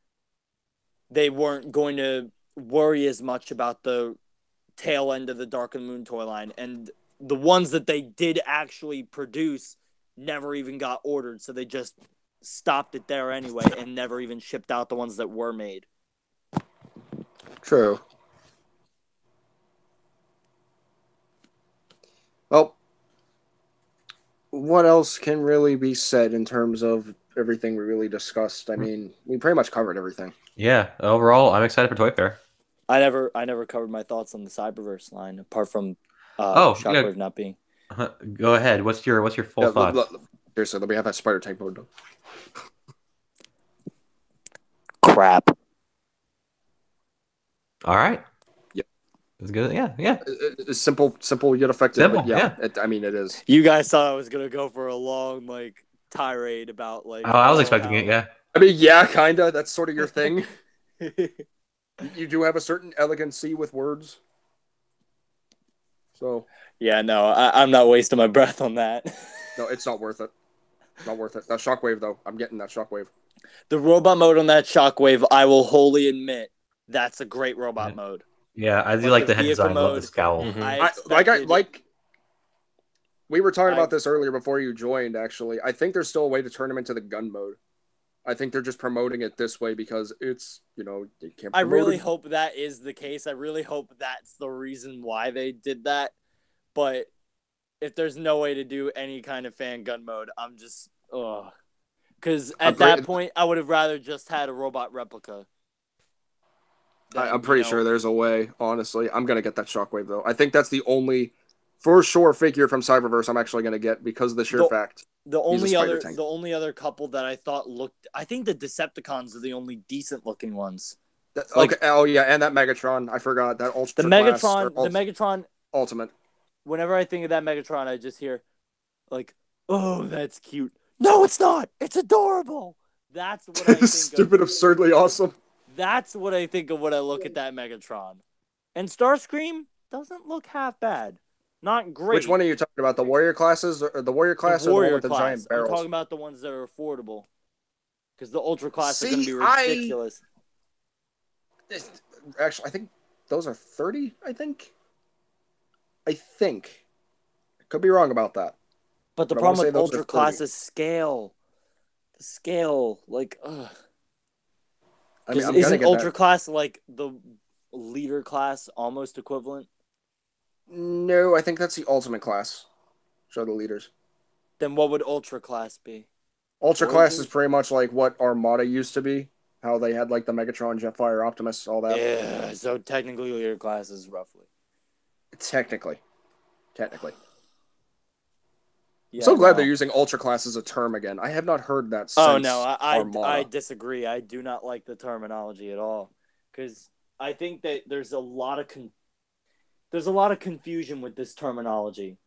They weren't going to worry as much about the tail end of the Dark of the Moon toy line, and the ones that they did actually produce never even got ordered, so they just stopped it there anyway and never even shipped out the ones that were made. True. Well, what else can really be said in terms of everything we really discussed? I mean, we pretty much covered everything. Yeah, overall, I'm excited for Toy Fair. I never covered my thoughts on the Cyberverse line, apart from Shockwave not being. Go ahead. What's your full thoughts? Seriously, let me have that spider tank mode. Crap. All right. Yep. It's good. Yeah. It's simple yet effective. Simple, yeah. I mean, it is. You guys thought I was gonna go for a long tirade about Oh, I was expecting it. Yeah. I mean, yeah, kinda. That's sort of your thing. You do have a certain elegancy with words. So. Yeah, no, I'm not wasting my breath on that. No, it's not worth it. Not worth it. That Shockwave, though. I'm getting that Shockwave. The robot mode on that Shockwave, I will wholly admit, that's a great robot mode. Yeah, I do like the head design. I love the scowl. Mm-hmm. We were talking about this earlier before you joined, actually. I think there's still a way to turn them into the gun mode. I think they're just promoting it this way because it's, they can't. I really hope that is the case. I really hope that's the reason why they did that. But if there's no way to do any kind of fan gun mode, I'm just, because at that point, I would have rather just had a robot replica. I'm pretty sure there's a way, honestly. I'm going to get that Shockwave, though. I think that's the only, for sure, figure from Cyberverse I'm actually going to get because of the sheer fact. The only other couple that I thought I think the Decepticons are the only decent looking ones. Okay. Oh, yeah, and that Megatron. I forgot. That Ultra The Megatron Ultimate. Whenever I think of that Megatron, I just hear, oh, that's cute. No, it's not. It's adorable. That's what I think of. Stupid, absurdly awesome. That's what I think of when I look at that Megatron. And Starscream doesn't look half bad. Not great. Which one are you talking about? The Warrior classes? Or the Warrior class or the one with the giant barrels? I'm talking about the ones that are affordable. Because the Ultra class are going to be ridiculous. Actually, I think those are 30, I think. I could be wrong about that. But the problem with Ultra class is scale. The scale, ugh. I mean, isn't Ultra class like the leader class almost equivalent? No, I think that's the Ultimate class. Show the leaders. Then what would Ultra class be? Ultra class is pretty much like what Armada used to be. How they had the Megatron, Jetfire, Optimus, all that. Yeah, so technically leader class is roughly. Technically. Yeah, I'm so glad they're using Ultra class as a term again. I have not heard that since I disagree. I do not like the terminology at all. Because I think that there's a lot of confusion with this terminology.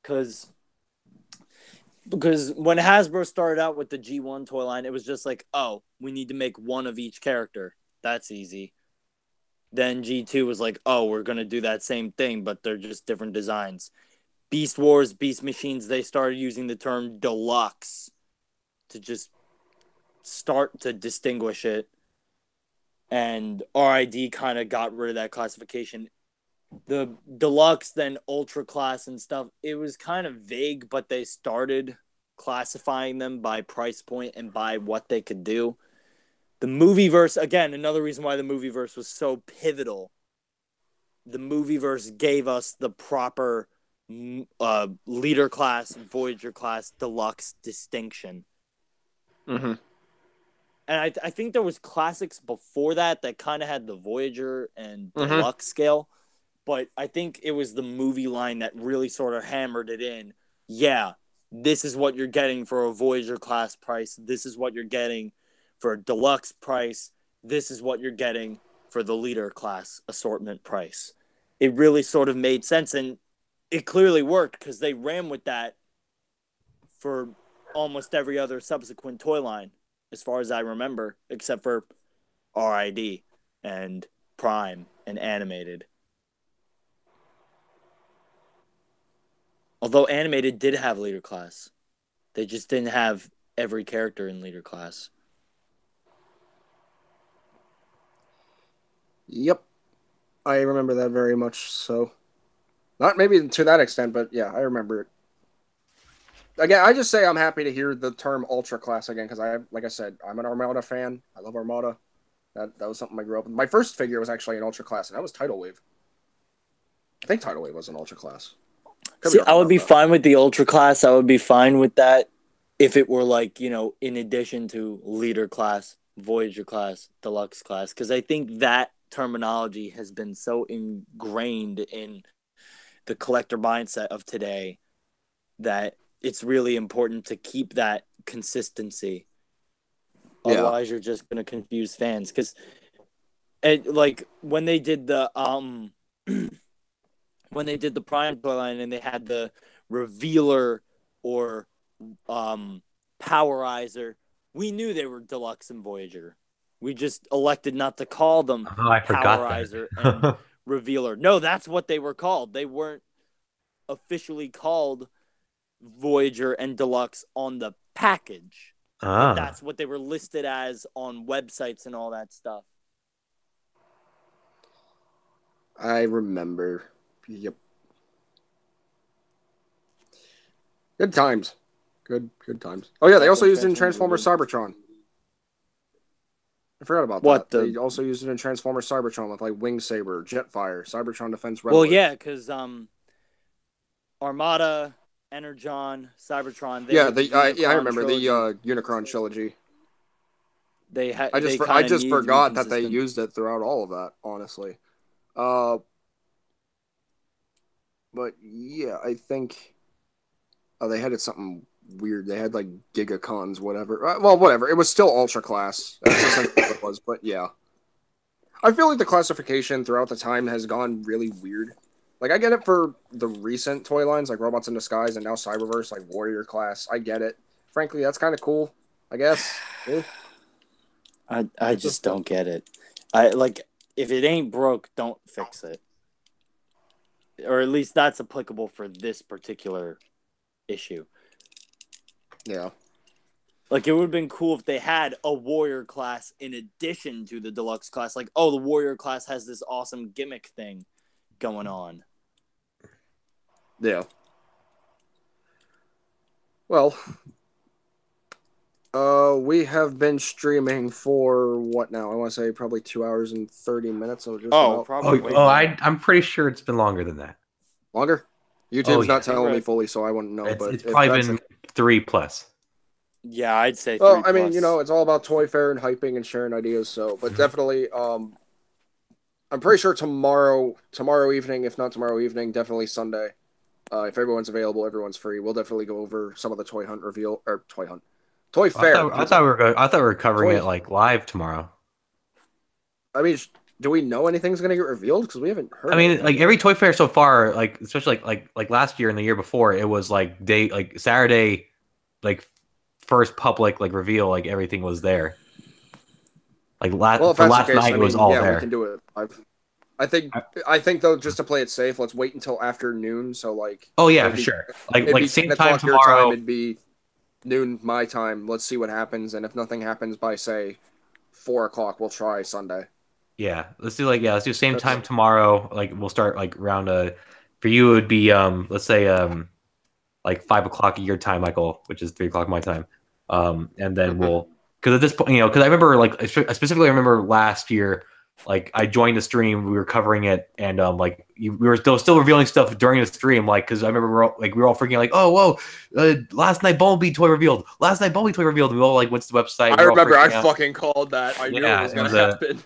Because when Hasbro started out with the G1 toy line, it was just we need to make one of each character. That's easy. Then G2 was we're going to do that same thing, but they're just different designs. Beast Wars, Beast Machines, they started using the term deluxe to just start to distinguish it. And RID kind of got rid of that classification. The deluxe, then ultra class and stuff, it was kind of vague, but they started classifying them by price point and by what they could do. The Movieverse, again, another reason why the Movieverse was so pivotal. The Movieverse gave us the proper leader class, Voyager class, deluxe distinction. Mm-hmm. And I think there was classics before that kind of had the Voyager and deluxe scale. But I think it was the movie line that really sort of hammered it in. Yeah, this is what you're getting for a Voyager class price. This is what you're getting for a deluxe price. This is what you're getting for the leader class assortment price. It really sort of made sense, and it clearly worked because they ran with that for almost every other subsequent toy line, as far as I remember, except for RID and Prime and Animated. Although animated did have leader class, they just didn't have every character in leader class. Yep. I remember that very much so. Not maybe to that extent, but yeah, I remember it. Again, I just say I'm happy to hear the term Ultra Class again because like I said, I'm an Armada fan. I love Armada. That was something I grew up with. My first figure was actually an Ultra Class, and that was Tidal Wave. I think Tidal Wave was an Ultra Class. See, I would be fine with the Ultra Class. I would be fine with that if it were like, in addition to Leader Class, Voyager Class, Deluxe Class, because I think that terminology has been so ingrained in the collector mindset of today that it's really important to keep that consistency. Yeah. Otherwise, you're just going to confuse fans. Because, like, when they did the Prime toy line and they had the Revealer or Powerizer, we knew they were Deluxe and Voyager. We just elected not to call them Powerizer and Revealer. No, that's what they were called. They weren't officially called Voyager and Deluxe on the package. But that's what they were listed as on websites and all that stuff. I remember. Yep. Good times. Good times. Oh yeah, they also used it in Transformers Cybertron. I forgot about that. They also used it in Transformers Cybertron with like Wing Saber, Jetfire, Cybertron Defense Red Alert. Well, yeah, because Armada, Energon, Cybertron. I remember the Unicron trilogy. I just forgot that they used it throughout all of that. Honestly, but yeah, I think they had something weird. They had like Gigacons, whatever. Well, whatever. It was still Ultra Class. That's essentially what it was. But yeah, I feel like the classification throughout the time has gone really weird. Like, I get it for the recent toy lines, like Robots in Disguise and now Cyberverse, like Warrior Class. I get it. Frankly, that's kind of cool, I guess. I just don't get it. If it ain't broke, don't fix it. Or at least that's applicable for this particular issue. Yeah. Like, it would have been cool if they had a Warrior Class in addition to the Deluxe Class. Like, oh, the Warrior Class has this awesome gimmick thing going on. Yeah. Well, we have been streaming for what now? I want to say probably 2 hours and 30 minutes. Probably. I'm pretty sure it's been longer than that. Longer? YouTube's not telling me fully, so I wouldn't know. It's probably been 3+. Yeah, I'd say 3+. Well, I mean, it's all about Toy Fair and hyping and sharing ideas. So, but definitely, I'm pretty sure tomorrow evening, if not tomorrow evening, definitely Sunday. If everyone's available, everyone's free. We'll definitely go over some of the Toy Fair. I thought we were covering it like live tomorrow. I mean, do we know anything's gonna get revealed? Because we haven't heard. I mean, like every Toy Fair so far, like especially like last year and the year before, it was like Saturday, like first public like reveal, like everything was there. Like last night, it was all there. We can do it. I think though, just to play it safe, let's wait until after noon. So like. Oh yeah, for sure. Like same time tomorrow. Your time, it'd be noon my time. Let's see what happens, and if nothing happens by say 4 o'clock, we'll try Sunday. Yeah, let's do same time tomorrow. Like we'll start like around for you it would be let's say like 5 o'clock your time, Michael, which is 3 o'clock my time. And then we'll because at this point, because I remember like I specifically remember last year. Like I joined the stream, we were covering it, and we were still revealing stuff during the stream. Like, because I remember we were all freaking like, oh whoa, last night Bumblebee toy revealed. And we all like went to the website. I remember I fucking called that. I knew it was gonna happen.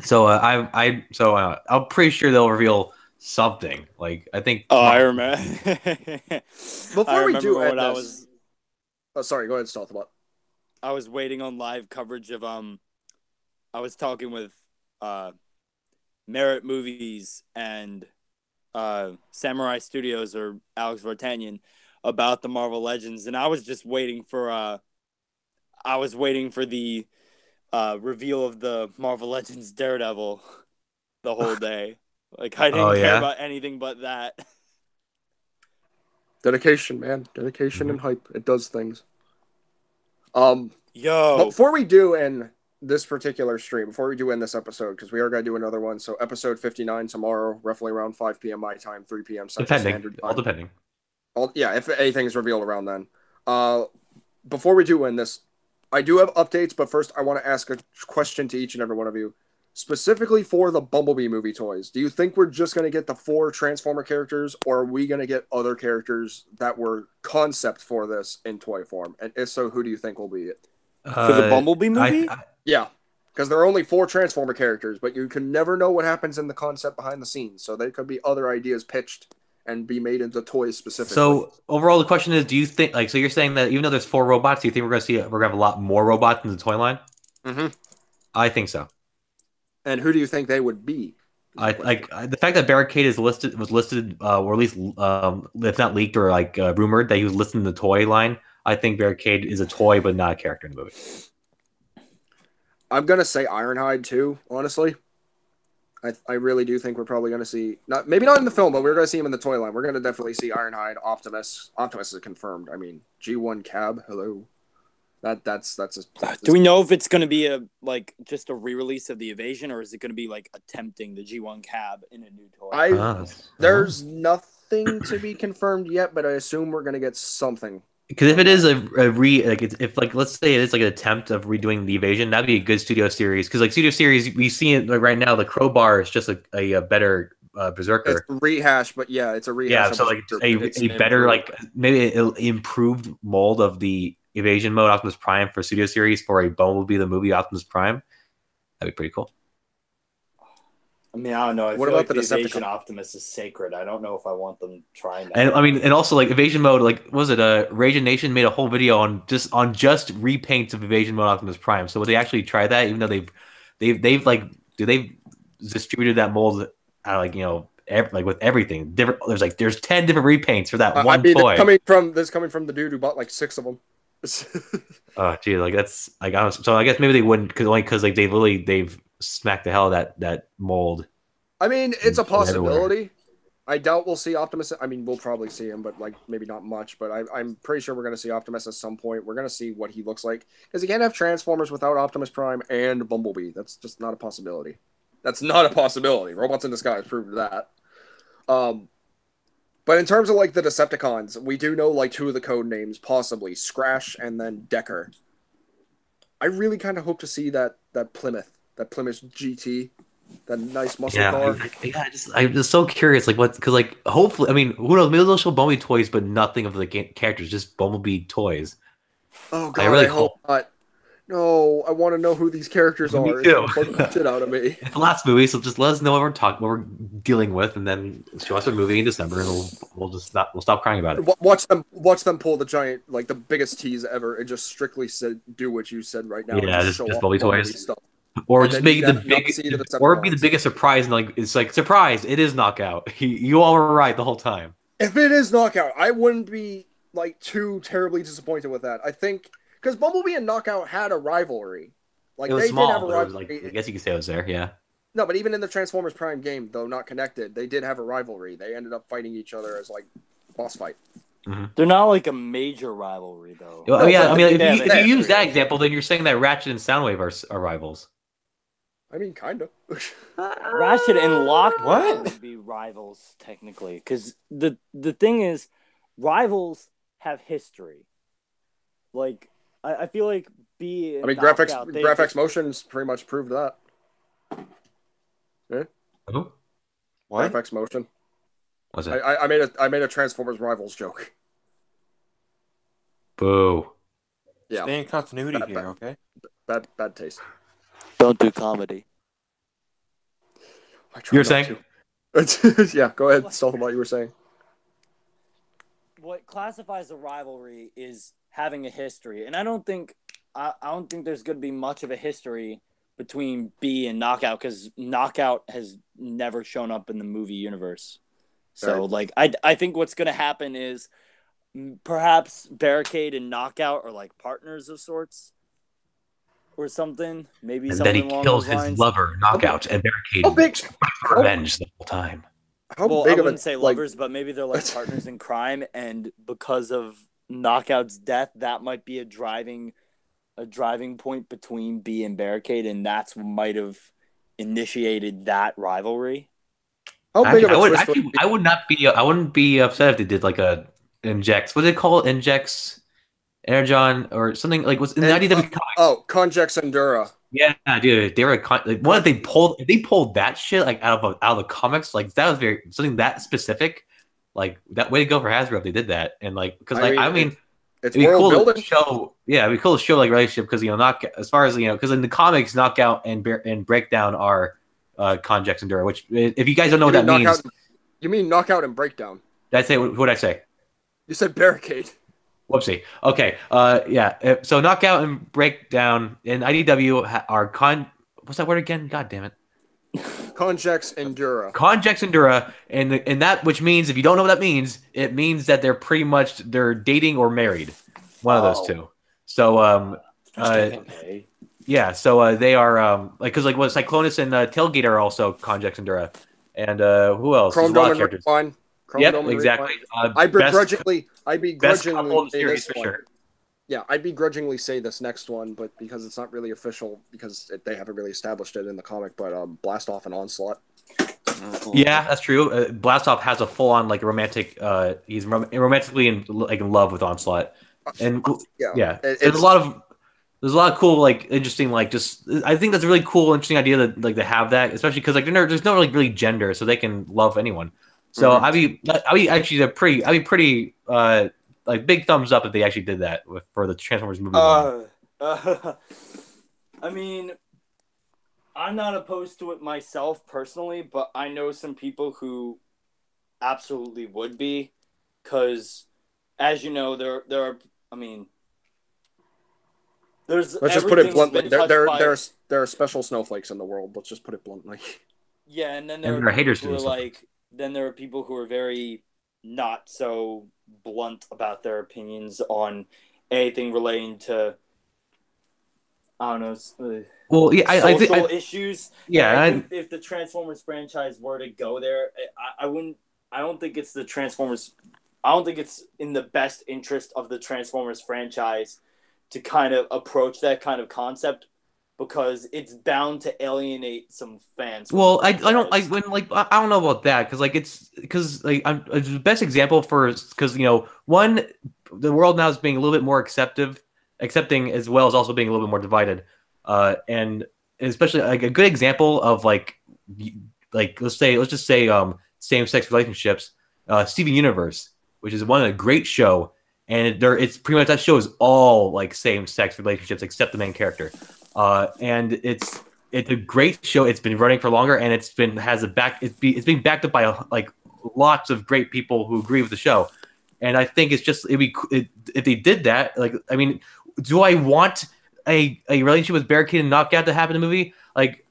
So I'm pretty sure they'll reveal something. Like I think. Oh, I remember. Before we do end this, oh, sorry. Go ahead, Stealthbot. I was waiting on live coverage of I was talking with Merit Movies and Samurai Studios or Alex Vartanian about the Marvel Legends, and I was just waiting for the reveal of the Marvel Legends Daredevil the whole day. Like I didn't care about anything but that. Dedication, man. Dedication and hype. It does things. Yo. But before we do end this particular stream, before we do end this episode, because we are going to do another one. So episode 59 tomorrow, roughly around 5 p.m. my time, 3 p.m. Central Standard Time. All depending. Yeah, if anything is revealed around then. Before we do end this, I do have updates, but first I want to ask a question to each and every one of you. Specifically for the Bumblebee movie toys, do you think we're just going to get the 4 Transformer characters, or are we going to get other characters that were concept for this in toy form? And if so, who do you think will be it? For the Bumblebee movie? Yeah, because there are only 4 Transformer characters, but you can never know what happens in the concept behind the scenes. So there could be other ideas pitched and be made into toys specifically. So overall, the question is: do you think, like, so you're saying that even though there's 4 robots, do you think we're going to have a lot more robots in the toy line? Mm-hmm. I think so. And who do you think they would be? The fact that Barricade was listed, or at least if not leaked or rumored that he was listed in the toy line. I think Barricade is a toy, but not a character in the movie. I'm gonna say Ironhide too. Honestly, I really do think we're probably gonna see maybe not in the film, but we're gonna see him in the toy line. We're gonna definitely see Ironhide, Optimus. Optimus is confirmed. I mean, G1 Cab. Hello. That's Do we know if it's going to be just a re-release of the Evasion, or is it going to be attempting the G1 Cab in a new toy? There's nothing to be confirmed yet, but I assume we're going to get something. Because if it is let's say it is an attempt of redoing the Evasion, that'd be a good studio series. Because studio series, we see it right now. The Crowbar is just a better Berserker. It's a rehash, but yeah, it's a rehash. Yeah, so a better maybe an improved mold of the Evasion mode Optimus Prime for studio series for a Bumblebee the movie Optimus Prime. That'd be pretty cool. I mean, I don't know. What about the Evasion Optimus is sacred. I don't know if I want them trying that. And I mean, and also Evasion mode, was it Rage Nation made a whole video on just repaints of Evasion mode Optimus Prime. So would they actually try that? Even though they've distributed that mold with everything different. There's 10 different repaints for that one toy. Coming from the dude who bought 6 of them. Oh, gee, that's so I guess maybe they wouldn't because they've smacked the hell out of that mold. I mean, it's a possibility. Everywhere. I doubt we'll see Optimus. I mean, we'll probably see him, but maybe not much. But I'm pretty sure we're going to see Optimus at some point. We're going to see what he looks like because you can't have Transformers without Optimus Prime and Bumblebee. That's just not a possibility. That's not a possibility. Robots in Disguise proved that. But in terms of the Decepticons, we do know 2 of the code names, possibly Scratch and then Decker. I really kind of hope to see that Plymouth GT, that nice muscle car. I'm just so curious, because hopefully, I mean, who knows? Maybe they'll show Bumblebee toys, but nothing of the characters, just Bumblebee toys. Oh god, I really hope not. No, I want to know who these characters are. Me too. It's shit out of me. It's the last movie, so just let us know what we're dealing with, and then show us a movie in December, and we'll stop crying about it. Watch them pull the giant, the biggest tease ever, and just strictly do what you said right now. Yeah, just Bumblebee toys stuff. Or and just make the be the biggest surprise, and it's surprise, it is Knockout. You all were right the whole time. If it is Knockout, I wouldn't be too terribly disappointed with that. I think. Because Bumblebee and Knockout had a rivalry. It was small, did have a rivalry. I guess you could say it was there, yeah. No, but even in the Transformers Prime game, though not connected, they did have a rivalry. They ended up fighting each other as boss fight. Mm-hmm. They're not a major rivalry, though. Well, yeah, I mean, if you use that example, then you're saying that Ratchet and Soundwave are rivals. I mean, kind of. Ratchet and Lockwood would be rivals, technically. Because the thing is, rivals have history. I feel B. I mean, graphics motions pretty much proved that. Yeah. Who? What? Graphics motion. What's it? I made a Transformers Rivals joke. Boo. Yeah. Stay in continuity here, okay? Bad taste. Don't do comedy. You were saying? Yeah, go ahead. Still what you were saying. What classifies a rivalry is having a history, and I don't think there's going to be much of a history between B and Knockout because Knockout has never shown up in the movie universe. So I think what's going to happen is perhaps Barricade and Knockout are partners of sorts or something. Maybe and something then he along kills those lines. his lover, Knockout, and Barricade revenge the whole time. how Well, I big of wouldn't a say like lovers, but maybe they're like partners in crime, and because of Knockout's death, that might be a driving point between B and Barricade, and that's what might have initiated that rivalry. how big of a twist actually I would not be I wouldn't be upset if they did like a injects. What do they call it? Injects Energon or something like what's in the IDW comics? Conjex Endura. Yeah, dude, they were like one if they pulled that shit like out of the comics, like that was very something that specific. Like that way to go for Hasbro if they did that, and like because like I mean it's it'd be world cool building. to show, yeah, it'd be cool to show like relationship because knock as far as because in the comics, knockout and breakdown are Conjex Endura, which if you guys don't know what that means, you mean knockout and breakdown? did I say what did I say? You said barricade. Whoopsie. Okay. Yeah. So knockout and breakdown in IDW are what's that word again? God damn it. Conjex Endura. Conjex Endura, and that which means if you don't know what that means, it means that they're pretty much they're dating or married, one of those two. So Okay. yeah, so they are like because like what Cyclonus and Tailgate are also Conjex Endura, and who else? Chrome There's a lot Dome of characters. Rewind. Yep, exactly. I begrudgingly best couple in the series for sure. Yeah, I begrudgingly say this next one, but because it's not really official, because they haven't really established it in the comic, but Blast Off and Onslaught. Yeah, that's true. Blastoff has a full-on like romantic. He's romantically in love with Onslaught, and yeah, there's a lot of cool like interesting like just. I think that's a really cool interesting idea that like to have that, especially because like there's no like really gender, so they can love anyone. So I'd be pretty like big thumbs up if they actually did that for the Transformers movie. I mean, I'm not opposed to it myself personally, but I know some people who absolutely would be, because, as you know, there are. I mean, there's. Let's just put it bluntly. There are special snowflakes in the world. Let's just put it bluntly. Yeah, and then there are haters who are like. Then there are people who are very not so blunt about their opinions on anything relating to. I don't know. Well, yeah, social issues. Yeah, if the Transformers franchise were to go there, I wouldn't. I don't think it's the Transformers. I don't think it's in the best interest of the Transformers franchise to kind of approach that kind of concept, because it's bound to alienate some fans. Well, I don't like when like I don't know about that because like it's it's the best example for because one, the world now is being a little bit more accepting as well as also being a little bit more divided, and especially like a good example of like let's just say same-sex relationships, Steven Universe, which is one of the great show, and it's pretty much that show is all like same-sex relationships except the main character. And it's a great show. It's been running for longer, and it's being backed up by like lots of great people who agree with the show. And I think it's just if they did that, like I mean, do I want a relationship with Barricade and Knockout to happen in the movie? Like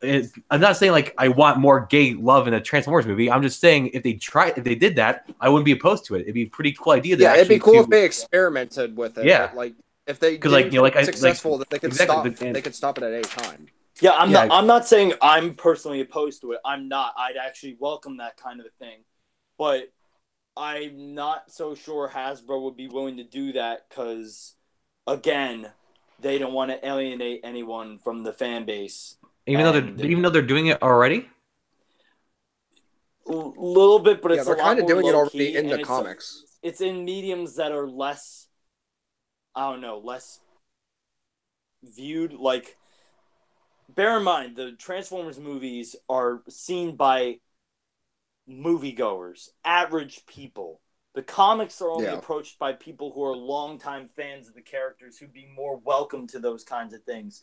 I'm not saying like I want more gay love in a Transformers movie. I'm just saying if they did that, I wouldn't be opposed to it. It'd be a pretty cool idea. It'd be cool if they experimented with it. Yeah, like. If they did successful, that they could stop. They could stop it at any time. Yeah, I'm not saying I'm personally opposed to it. I'm not. I'd actually welcome that kind of a thing, but I'm not so sure Hasbro would be willing to do that because, again, they don't want to alienate anyone from the fan base. Even though they're doing it already. A little bit, but it's they're kind of doing it already in the comics. It's in mediums that are less. I don't know, less viewed. Like, bear in mind, the Transformers movies are seen by moviegoers, average people. The comics are only approached by people who are longtime fans of the characters who'd be more welcome to those kinds of things.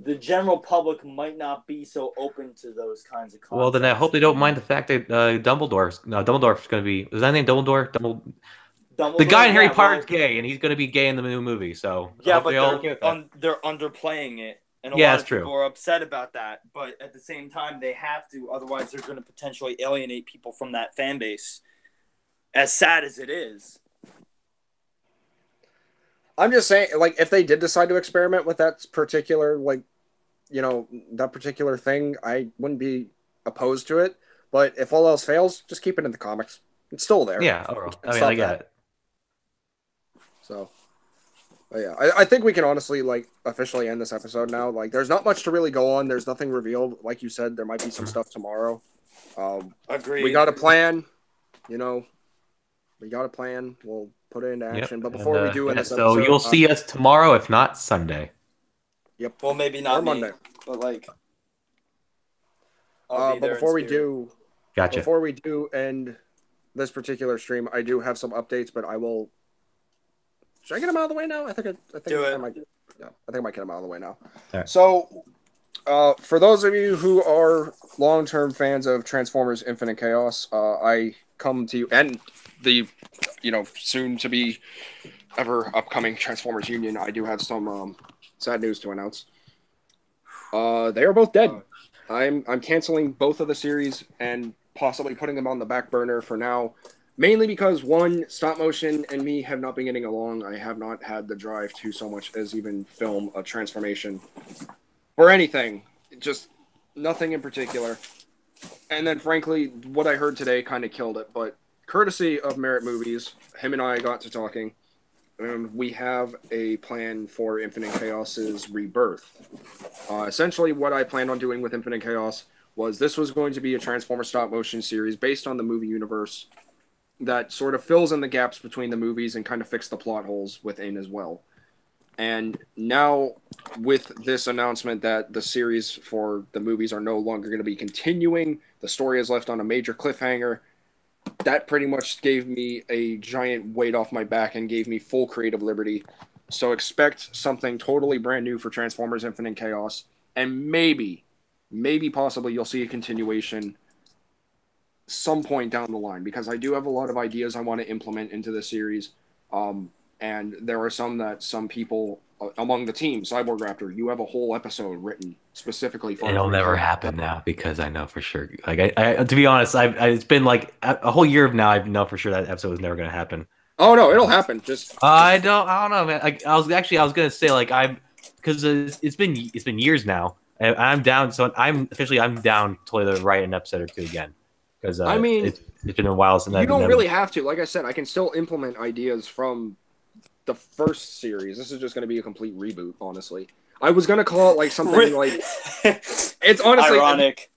The general public might not be so open to those kinds of concepts. Well, then I hope they don't mind the fact that Dumbledore's going to be... Is that name Dumbledore? The guy in Harry Potter's gay, and he's going to be gay in the new movie. So yeah, but they're underplaying it, and a lot of people are upset about that. But at the same time, they have to, otherwise they're going to potentially alienate people from that fan base. As sad as it is, I'm just saying, like, if they did decide to experiment with that particular, that particular thing, I wouldn't be opposed to it. But if all else fails, just keep it in the comics. It's still there. Yeah, overall. I mean, Stop I get that. it. So, but yeah, I think we can honestly like officially end this episode now. Like, there's not much to really go on. There's nothing revealed. Like you said, there might be some stuff tomorrow. Agreed. We got a plan. You know, we got a plan. We'll put it into action. But before we do in this so episode, you'll see us tomorrow, if not Sunday. Yep. Well, maybe not or Monday. but like. But before we do, Gotcha. Before we do end this particular stream, I do have some updates, but I will. Should I get them out of the way now? I think I might. Yeah, I think I might get them out of the way now. Right. So, for those of you who are long-term fans of Transformers: Infinite Chaos, I come to you and the, soon to be ever upcoming Transformers Union. I do have some sad news to announce. They are both dead. I'm canceling both of the series and possibly putting them on the back burner for now. Mainly because, one, stop motion and me have not been getting along. I have not had the drive to so much as even film a transformation or anything. Just nothing in particular. And then, frankly, what I heard today kind of killed it. But courtesy of Merit Movies, him and I got to talking, and we have a plan for Infinite Chaos's rebirth. Essentially, what I planned on doing with Infinite Chaos was this was going to be a Transformer stop motion series based on the movie universe that sort of fills in the gaps between the movies and kind of fix the plot holes within as well. And now, with this announcement that the series for the movies are no longer going to be continuing, the story is left on a major cliffhanger, that pretty much gave me a giant weight off my back and gave me full creative liberty. So expect something totally brand new for Transformers Infinite Chaos, and maybe possibly you'll see a continuation some point down the line, because I do have a lot of ideas I want to implement into the series. And there are some people among the team, Cyborg Raptor, you have a whole episode written specifically for It'll never happen now because I know for sure. Like I to be honest, it's been like a whole year now. I know for sure that episode was never going to happen. Oh no, it'll happen. I don't know, man. I was going to say like because it's been years now, and I'm down. So I'm down to write an episode or two again. Because I mean, it's been a while since you don't really have to. Like I said, I can still implement ideas from the first series. This is just going to be a complete reboot, honestly. I was going to call it like something like it's honestly ironic.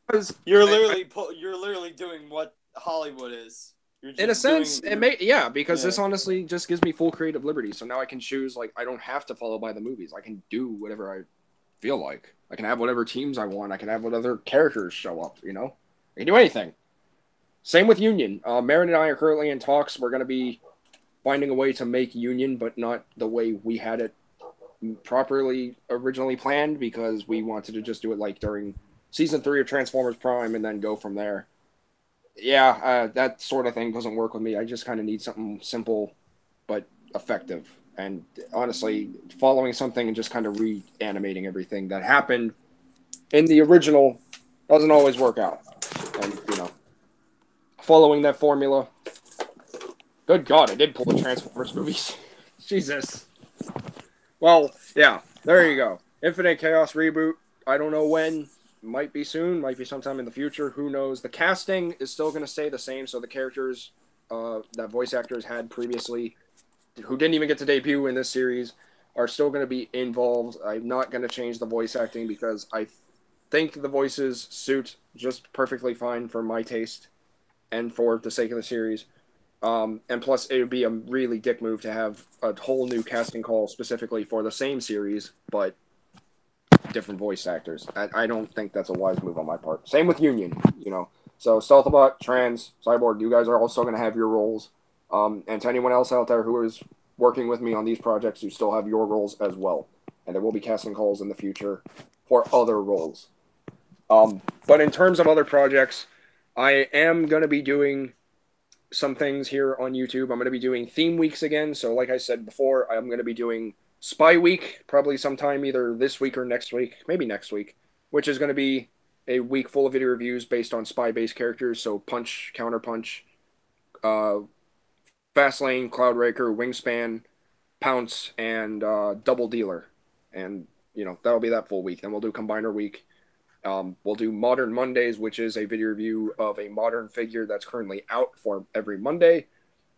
You're literally doing what Hollywood is. In a sense, because this honestly just gives me full creative liberty. So now I can choose, like, I don't have to follow by the movies. I can do whatever I feel like. I can have whatever teams I want. I can have what other characters show up, I can do anything. Same with Union. Marin and I are currently in talks. We're going to be finding a way to make Union, but not the way we had it properly originally planned, because we wanted to just do it like during Season 3 of Transformers Prime and then go from there. Yeah, that sort of thing doesn't work with me. I just kind of need something simple but effective. And honestly, following something and just kind of reanimating everything that happened in the original doesn't always work out. And, following that formula. Good God, I did pull the Transformers movies. Jesus. Well, yeah, there you go. Infinite Chaos reboot. I don't know when. Might be soon. Might be sometime in the future. Who knows? The casting is still going to stay the same. So the characters that voice actors had previously, who didn't even get to debut in this series, are still going to be involved. I'm not going to change the voice acting because I think the voices suit just perfectly fine for my taste and for the sake of the series. And plus, it would be a really dick move to have a whole new casting call specifically for the same series, but different voice actors. I don't think that's a wise move on my part. Same with Union, So Stealthabot, Trans, Cyborg, you guys are also going to have your roles. And to anyone else out there who is working with me on these projects, you still have your roles as well. And there will be casting calls in the future for other roles. But in terms of other projects, I am going to be doing some things here on YouTube. I'm going to be doing theme weeks again. So like I said before, I'm going to be doing Spy Week, probably sometime either this week or next week, maybe next week, which is going to be a week full of video reviews based on spy-based characters. So Punch, Counterpunch, Fastlane, Cloudraker, Wingspan, Pounce, and Double Dealer. And, that'll be that full week. Then we'll do Combiner Week. We'll do Modern Mondays, which is a video review of a modern figure that's currently out for every Monday.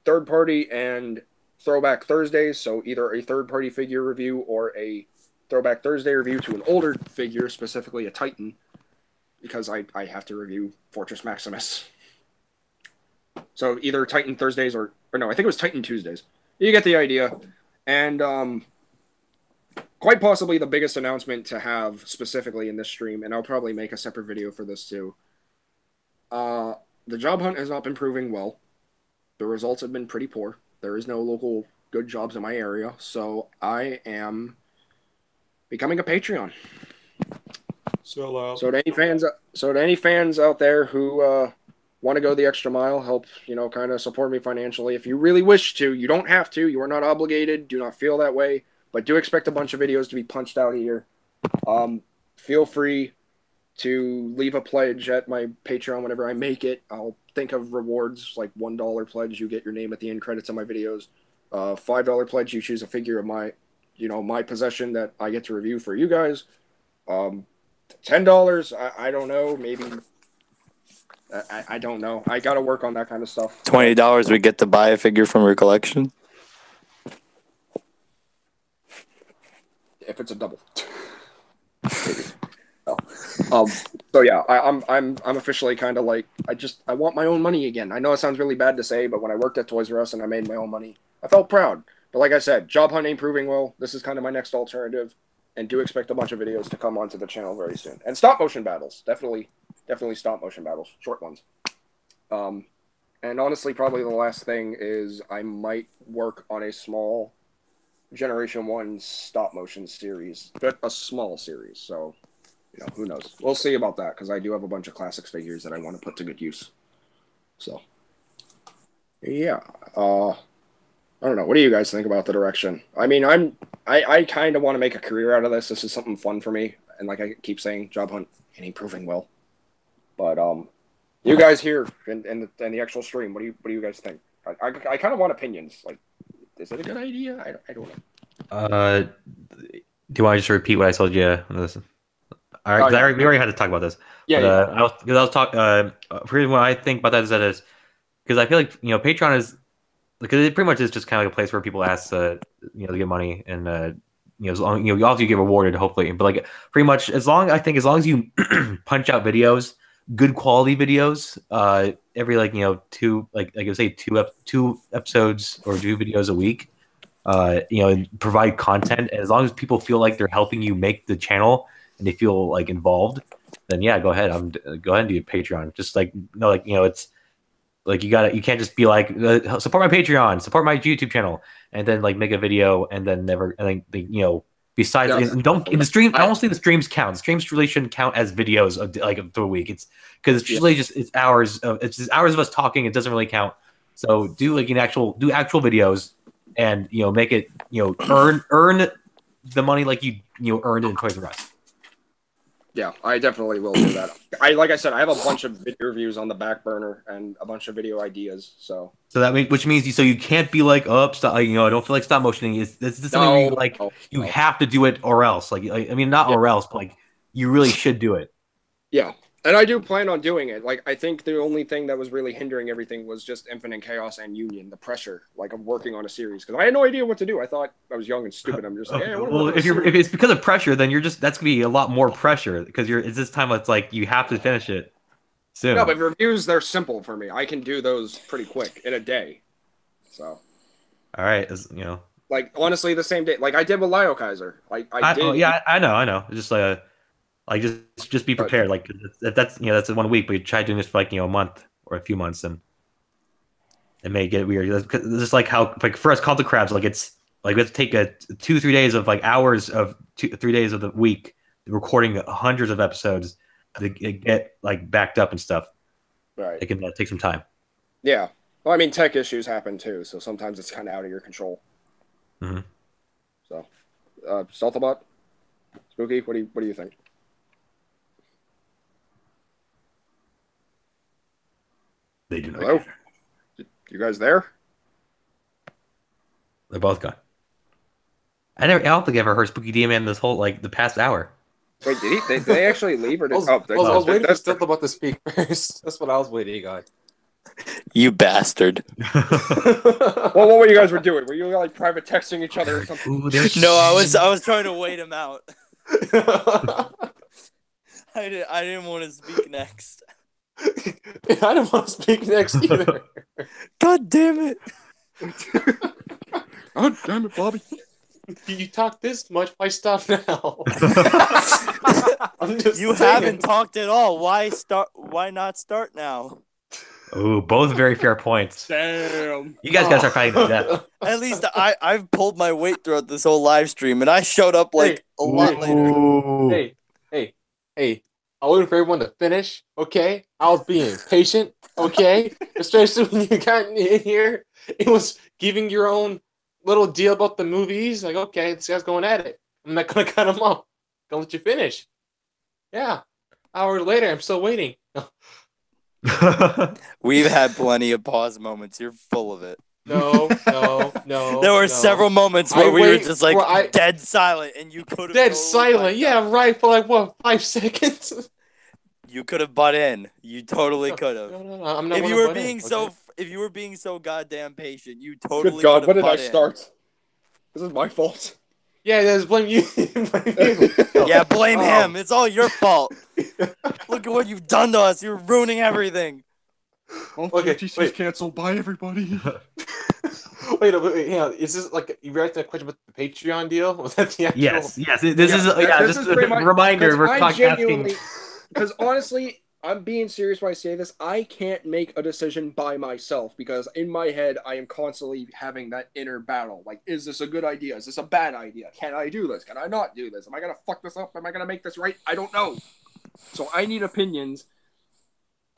Third party and Throwback Thursdays, so either a third party figure review or a Throwback Thursday review to an older figure, specifically a Titan, because I have to review Fortress Maximus. So either Titan Thursdays or no, I think it was Titan Tuesdays. You get the idea. And quite possibly the biggest announcement to have specifically in this stream, and I'll probably make a separate video for this too. The job hunt has not been proving well. The results have been pretty poor. There is no local good jobs in my area, so I am becoming a Patreon. So to any fans out there who want to go the extra mile, help kind of support me financially. If you really wish to, you don't have to. You are not obligated. Do not feel that way, but do expect a bunch of videos to be punched out here. Feel free to leave a pledge at my Patreon whenever I make it. I'll think of rewards like $1 pledge. You get your name at the end credits of my videos. $5 pledge. You choose a figure of my possession that I get to review for you guys. $10. I don't know. Maybe. I don't know. I got to work on that kind of stuff. $20, we get to buy a figure from your collection. If it's a double. No. So yeah, I'm officially kind of like I want my own money again. I know it sounds really bad to say, but when I worked at Toys R Us and I made my own money, I felt proud. But like I said, job hunt ain't proving well. This is kind of my next alternative, and do expect a bunch of videos to come onto the channel very soon. And stop motion battles, definitely stop motion battles, short ones. And honestly, probably the last thing is I might work on a small Generation 1 stop motion series, but a small series. So, who knows? We'll see about that, because I do have a bunch of classics figures that I want to put to good use. So, yeah. I don't know. What do you guys think about the direction? I mean, I kind of want to make a career out of this. This is something fun for me. And like I keep saying, job hunt ain't proving well. But you guys here in the actual stream, what do you guys think? I kind of want opinions. Like, is it a good idea? I don't know. Do you want to just repeat what I told you? All right, we already had to talk about this. Yeah, but, I was talking. What I think about that is because I feel like Patreon is because it pretty much is just kind of like a place where people ask to get money and as long obviously you get rewarded hopefully, but like pretty much as long as you punch out videos, good quality videos, every two two episodes or 2 videos a week, and provide content, and as long as people feel like they're helping you make the channel and they feel like involved, then yeah, go ahead and do a Patreon. Just it's like you can't just be like support my Patreon, support my YouTube channel, and then like make a video and then never and then besides don't in the stream. I don't see the streams count. The streams really shouldn't count as videos of through a week. It's because it's usually it's hours of us talking. It doesn't really count. So do actual videos and make it earn the money like you earned it in Toys R Us. Yeah, I definitely will do that. Like I said, I have a bunch of video reviews on the back burner and a bunch of video ideas. So that which means you can't be like, oh, stop, I don't feel like stop motioning. This is something you have to do it or else. Or else, but you really should do it. Yeah, and I do plan on doing it. Like, I think the only thing that was really hindering everything was just Infinite Chaos and Union, the pressure, of working on a series, because I had no idea what to do. I thought I was young and stupid. I'm just like, hey, if it's because of pressure, then that's gonna be a lot more pressure because it's this time it's like you have to finish it soon. No, but reviews, they're simple for me. I can do those pretty quick in a day. So, all right, honestly, the same day, like I did with Lio Kaiser. I did. Yeah, I know. Just just be prepared. That's 1 week, but you try doing this for a month or a few months, and it may get weird. It's just like how for us, Cult of Crabs, it's we have to take 2-3 days of hours of 2-3 days of the week recording hundreds of episodes to get backed up and stuff. Right. It can take some time. Yeah. Well, I mean, tech issues happen too, so sometimes it's kind of out of your control. Mm-hmm. So, Stealthabot, Spooky, what do you think? They do not. Hello? You guys there? They're both gone. I don't think I ever heard Spooky D-Man this whole the past hour. Wait, did they actually leave or did? I Oh, was waiting for that's Stealth about to speak first. That's what I was waiting on. You bastard. Well, what were you guys doing? Were you like private texting each other or something? Ooh, there's No, I was trying to wait him out. I didn't want to speak next. I didn't want to speak next either. God damn it. Oh, damn it, Bobby. You talk this much, why stop now? I'm just You saying. haven't talked at all. Why not start now? Ooh, both very fair points. Damn. You guys are fighting to death. At least I've pulled my weight throughout this whole live stream, and I showed up like a lot later. Ooh. Hey. I waited for everyone to finish, okay? I was being patient, okay? Especially when you got in here. It was giving your own little deal about the movies. Like, okay, this guy's going at it. I'm not going to cut him off. Gonna let you finish. Yeah. Hour later, I'm still waiting. We've had plenty of pause moments. You're full of it. No. There were several moments where we were just like dead silent, and you could have dead silent. Yeah, right. For like what, 5 seconds? You could have butt in. You totally could have. No. I'm not. If you were being so goddamn patient, you totally. Good God, when did I butt in. start? This is my fault. Yeah, there's blame you. Yeah, blame him. It's all your fault. Look at what you've done to us. You're ruining everything. Well, Okay, TFTC's wait. canceled. Bye, everybody. wait, hang on. Is this like you reacted to a question about the Patreon deal? Was that the actual? Yes. This is just a pretty much- reminder. We're I podcasting. genuinely, because honestly, I'm being serious when I say this. I can't make a decision by myself because in my head, I am constantly having that inner battle. Like, is this a good idea? Is this a bad idea? Can I do this? Can I not do this? Am I going to fuck this up? Am I going to make this right? I don't know. So I need opinions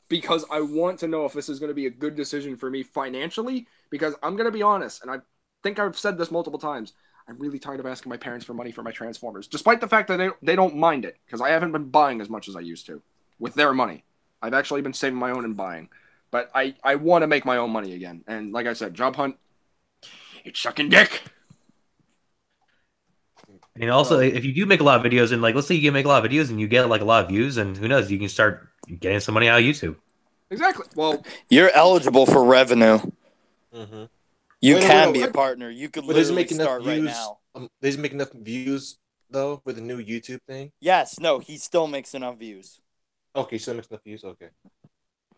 because I want to know if this is going to be a good decision for me financially. Because I'm going to be honest, and I think I've said this multiple times. I'm really tired of asking my parents for money for my Transformers, despite the fact that they don't mind it because I haven't been buying as much as I used to with their money. I've actually been saving my own and buying. But I want to make my own money again. And like I said, Job Hunt, it's sucking dick. And also, if you do make a lot of videos, and like, let's say you make a lot of videos and you get like a lot of views, and who knows, you can start getting some money out of YouTube. Exactly. Well, you're eligible for revenue. Mm-hmm. You can be a partner. You could literally start right now. Does he make enough views though with the new YouTube thing? Yes. No. He still makes enough views. Okay, so it makes enough views. Okay.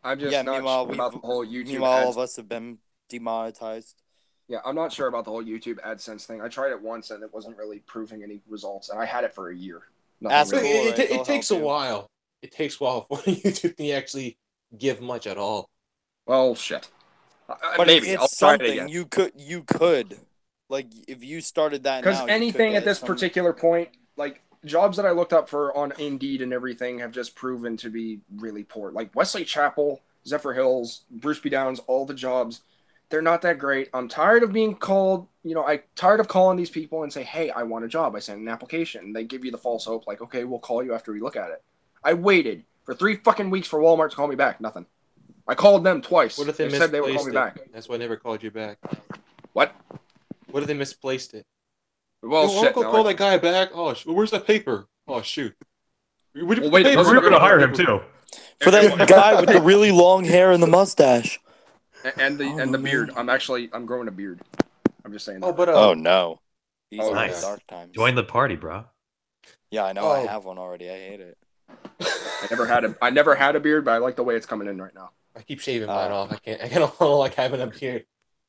I'm just not sure about the whole YouTube. Meanwhile, all of us have been demonetized. Yeah, I'm not sure about the whole YouTube AdSense thing. I tried it once and it wasn't really proving any results, and I had it for a year. It takes a while. It takes a while for YouTube to actually give much at all. Well, shit. But maybe it's I'll try it something again. you could like if you started that now. Because anything at this particular point, like jobs that I looked up for on Indeed and everything, have just proven to be really poor. Like Wesley Chapel, Zephyr Hills, Bruce B. Downs, all the jobs. They're not that great. I'm tired of being called, I'm tired of calling these people and say, hey, I want a job. I send an application. They give you the false hope, like, okay, we'll call you after we look at it. I waited for 3 fucking weeks for Walmart to call me back. Nothing. I called them twice. What if they said they would call me back? That's why I never called you back. What? What if they misplaced it? Well, shit. Call that guy back. Oh, where's that paper? Oh, shoot. We're going to hire him, too. For that guy with the really long hair and the mustache. And the beard. I'm growing a beard. I'm just saying that. Oh no. These nice. Dark times. Join the party, bro. Yeah, I know. I have one already. I hate it. I never had a beard, but I like the way it's coming in right now. I keep shaving mine off. I don't like having a beard.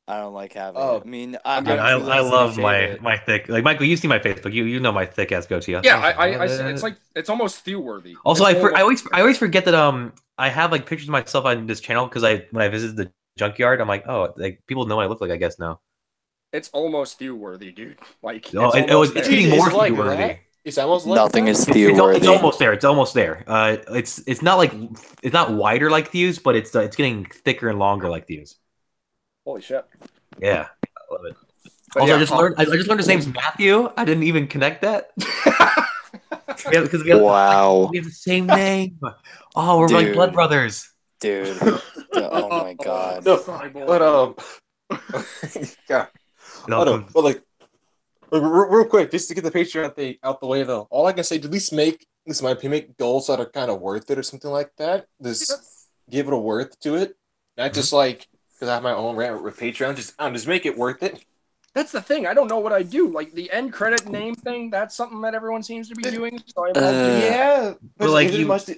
I don't like having it. I mean, I love my thick. Like Michael, you see my Facebook. You know my thick ass goatee. Yeah, it's almost feel worthy. Also, I always forget that I have like pictures of myself on this channel because when I visited the junkyard, I'm like, oh, like people know what I look like, I guess now. It's almost view worthy, dude. Like it's getting more view worthy. It's almost like nothing is view worthy. It's almost there. It's almost there. It's not wider like views, but it's getting thicker and longer like views. Holy shit! Yeah, I love it. But also, yeah, I just learned his name's Matthew. I didn't even connect that. Wow, we have the same name. Oh, we're like blood brothers, dude. Oh my god. No, but yeah. But like, real quick, just to get the Patreon thing out the way though. All I can say, at least make least in my opinion, make goals that are kind of worth it or something like that. Just give it a worth to it, not just like because I have my own rant with Patreon. Just make it worth it. That's the thing. I don't know what I do. Like the end credit name thing. That's something that everyone seems to be doing. So I'll do. Yeah, But like is it you, much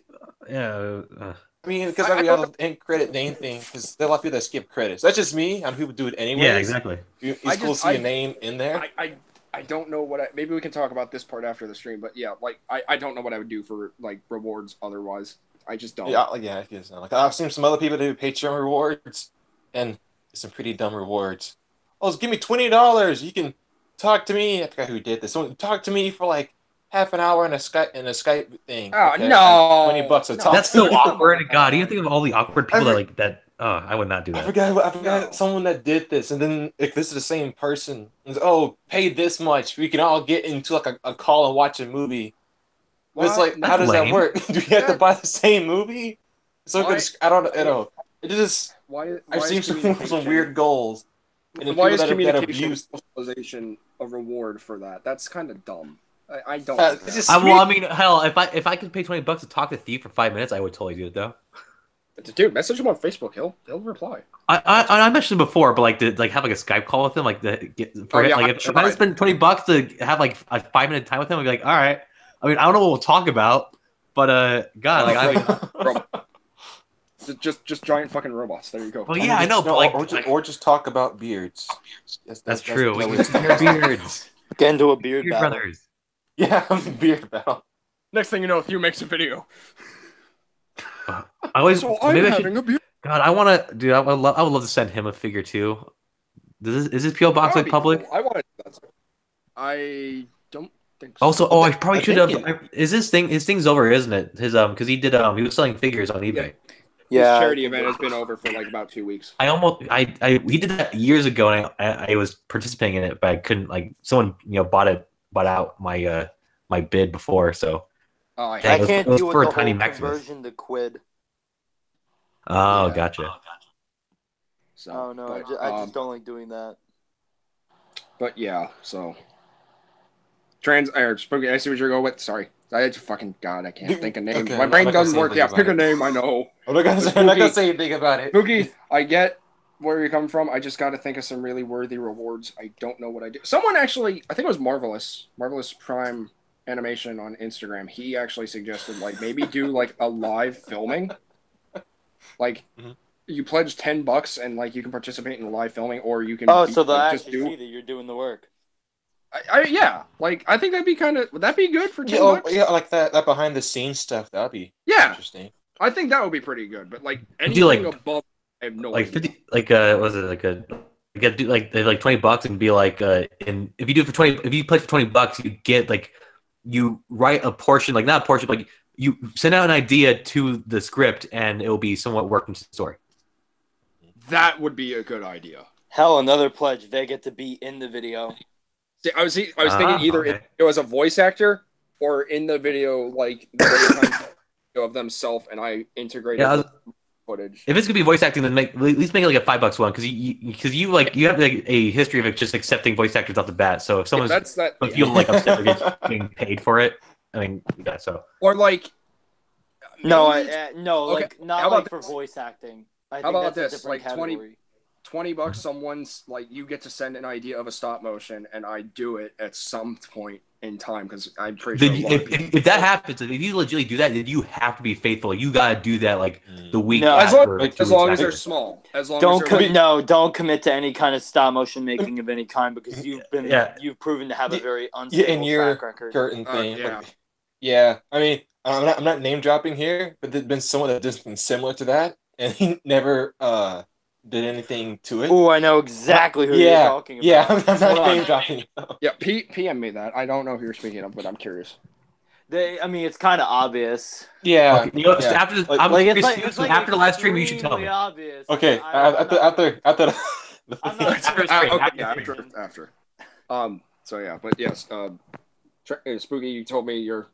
yeah. I mean, because I every don't other end credit name thing, because there are a lot of people that skip credits. That's just me, and people do it anyways. Yeah, exactly. It's cool to see a name in there. I don't know what maybe we can talk about this part after the stream, but yeah, like I don't know what I would do for like rewards otherwise. I just don't. Yeah, I guess not. Like I've seen some other people do Patreon rewards, and some pretty dumb rewards. Oh, give me $20. You can talk to me. I forgot who did this. Someone talk to me for like half an hour in a Skype thing. Oh okay, no, $20 to talk. That's so awkward. God, you think of all the awkward people that like that. Oh, I would not do I that. forgot someone that did this, and then if this is the same person, it's, oh, pay this much, we can all get into like a call and watch a movie. But it's like, how does that work? Do we have to buy the same movie? So I don't know. It just I've seen some weird goals. And why is that communication socialization a reward for that? That's kind of dumb. I don't. Well, I mean, hell, if I could pay $20 to talk to Thief for 5 minutes, I would totally do it though. Dude, message him on Facebook. He'll reply. I mentioned before, but like to have like a Skype call with him, like if I spend $20 to have like a 5-minute time with him, I'd be like, all right. I mean, I don't know what we'll talk about, but God, like just giant fucking robots. There you go. Well, yeah, I know, but or just talk about beards. That's true. We can beards. Get into a beard battle. Brothers. Yeah, beard battle. Next thing you know, Hugh makes a video. I always I'm having a beard. God, I want to, dude. I would love to send him a figure too. Is this PO box like public? Cool. I want to do that. I don't think so. Also, I probably should have. Is his thing's over, isn't it? His because he was selling figures on eBay. Yeah. His charity event has been over for like about 2 weeks. We did that years ago, and I was participating in it, but I couldn't like someone bought out my bid before, so. Oh, I can't deal with the whole conversion to quid. Oh, gotcha. So, oh no, I just don't like doing that. But yeah, so Spooky, I see what you're going with. Sorry, I can't think of names. Okay, my brain doesn't work. Yeah, pick a name. I know. I'm not gonna say anything about it. Spooky, I get where you're coming from. I just got to think of some really worthy rewards. I don't know what I do. Someone actually, I think it was Marvelous Prime Animation on Instagram. He actually suggested like maybe do like a live filming. Like you pledge $10 and like you can participate in the live filming, or you can. So they'll actually see that you're doing the work. Like I think that'd be would that be good for $10? Yeah, like that behind the scenes stuff. That'd be interesting. I think that would be pretty good. But like anything above, I have no like idea. 50, like was it like a. You get do like $20 and be like and if you do it for 20, if you pledge for $20, you get like you write a portion, like not a portion, but like you send out an idea to the script and it will be somewhat worked into the story. That would be a good idea. Hell, another pledge. They get to be in the video. See, I was thinking either it was a voice actor or in the video, like the of themselves, and I integrated footage. If it's gonna be voice acting, then at least make it like a $5 one, because you have like a history of just accepting voice actors off the bat. So if someone's feel like upset with getting paid for it, I mean, yeah. So or like like not like for voice acting. How about this? Like $20, someone's like you get to send an idea of a stop motion, and I do it at some point in time because I'm pretty sure. If that happens, if you legitimately do that, then you have to be faithful. You gotta do that like the week. No, as long as they're small. Don't commit to any kind of stop motion making of any kind, because you've proven to have a very unstable track record. Certain thing. I mean, I'm not name dropping here, but there's been someone that's been similar to that, and he never did anything to it. Oh, I know exactly who you're talking about. Yeah, I'm not name dropping. Yeah, PM me that. I don't know who you're speaking of, but I'm curious. It's kind of obvious. Yeah. Okay, after the last stream, you should tell me. Obvious. Okay. After. After. So yeah, but yes. Spooky, you told me your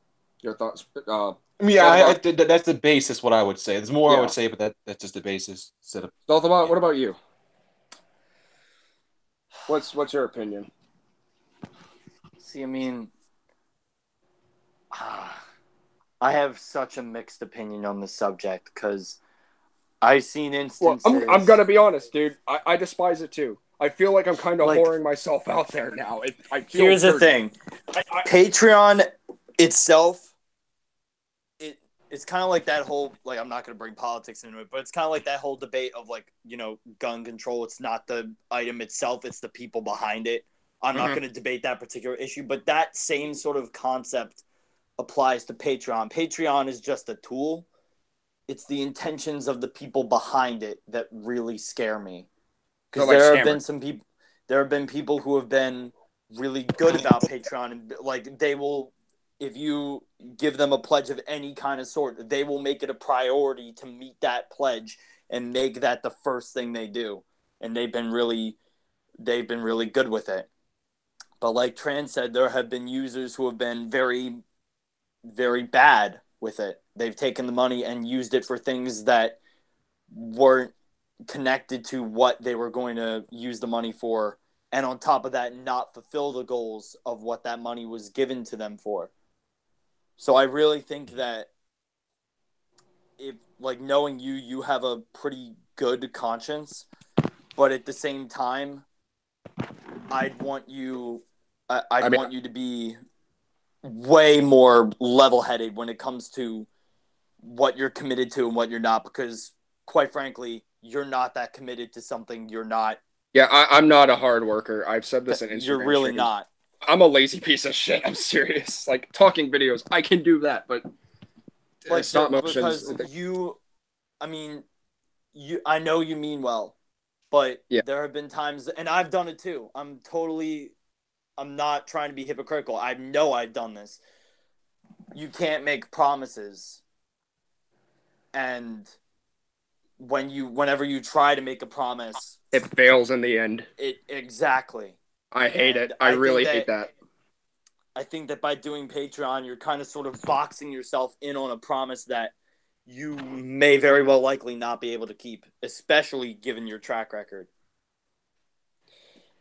thoughts. That's the basis. What I would say. There's more I would say, but that's just the basis. What about you? What's your opinion? See, I mean, I have such a mixed opinion on the subject because I've seen Well, instances. I'm gonna be honest, dude. I despise it too. I feel like I'm kind of Like- whoring myself out there now. I feel Here's the dirty. thing: I, Patreon itself, it's kind of like that whole, like, I'm not going to bring politics into it, but it's kind of like that whole debate of, like, you know, gun control. It's not the item itself, it's the people behind it. I'm not going to debate that particular issue, but that same sort of concept applies to Patreon. Patreon is just a tool. It's the intentions of the people behind it that really scare me. Because like there have scammers. been people who have been really good about Patreon, and like they will, if you give them a pledge of any kind of sort, they will make it a priority to meet that pledge and make that the first thing they do. And they've been really good with it. But like Tran said, there have been users who have been very, very bad with it. They've taken the money and used it for things that weren't connected to what they were going to use the money for, and on top of that, not fulfill the goals of what that money was given to them for. So I really think that, if, like, knowing you have a pretty good conscience, but at the same time, I'd want you want you to be way more level-headed when it comes to what you're committed to and what you're not, because quite frankly, you're not that committed to something you're not. Yeah, I'm not a hard worker. I've said this in Instagram. You're really streams. not. I'm a lazy piece of shit. I'm serious. Like talking videos, I can do that, but Like, stop motions. because I know you mean well, but Yeah. there have been times, and I've done it too. I'm not trying to be hypocritical. I know I've done this. You can't make promises, and whenever you try to make a promise, It fails in the end. Exactly. I hate And it. I really hate that. I think that by doing Patreon, you're kind of sort of boxing yourself in on a promise that you may very well likely not be able to keep, especially given your track record.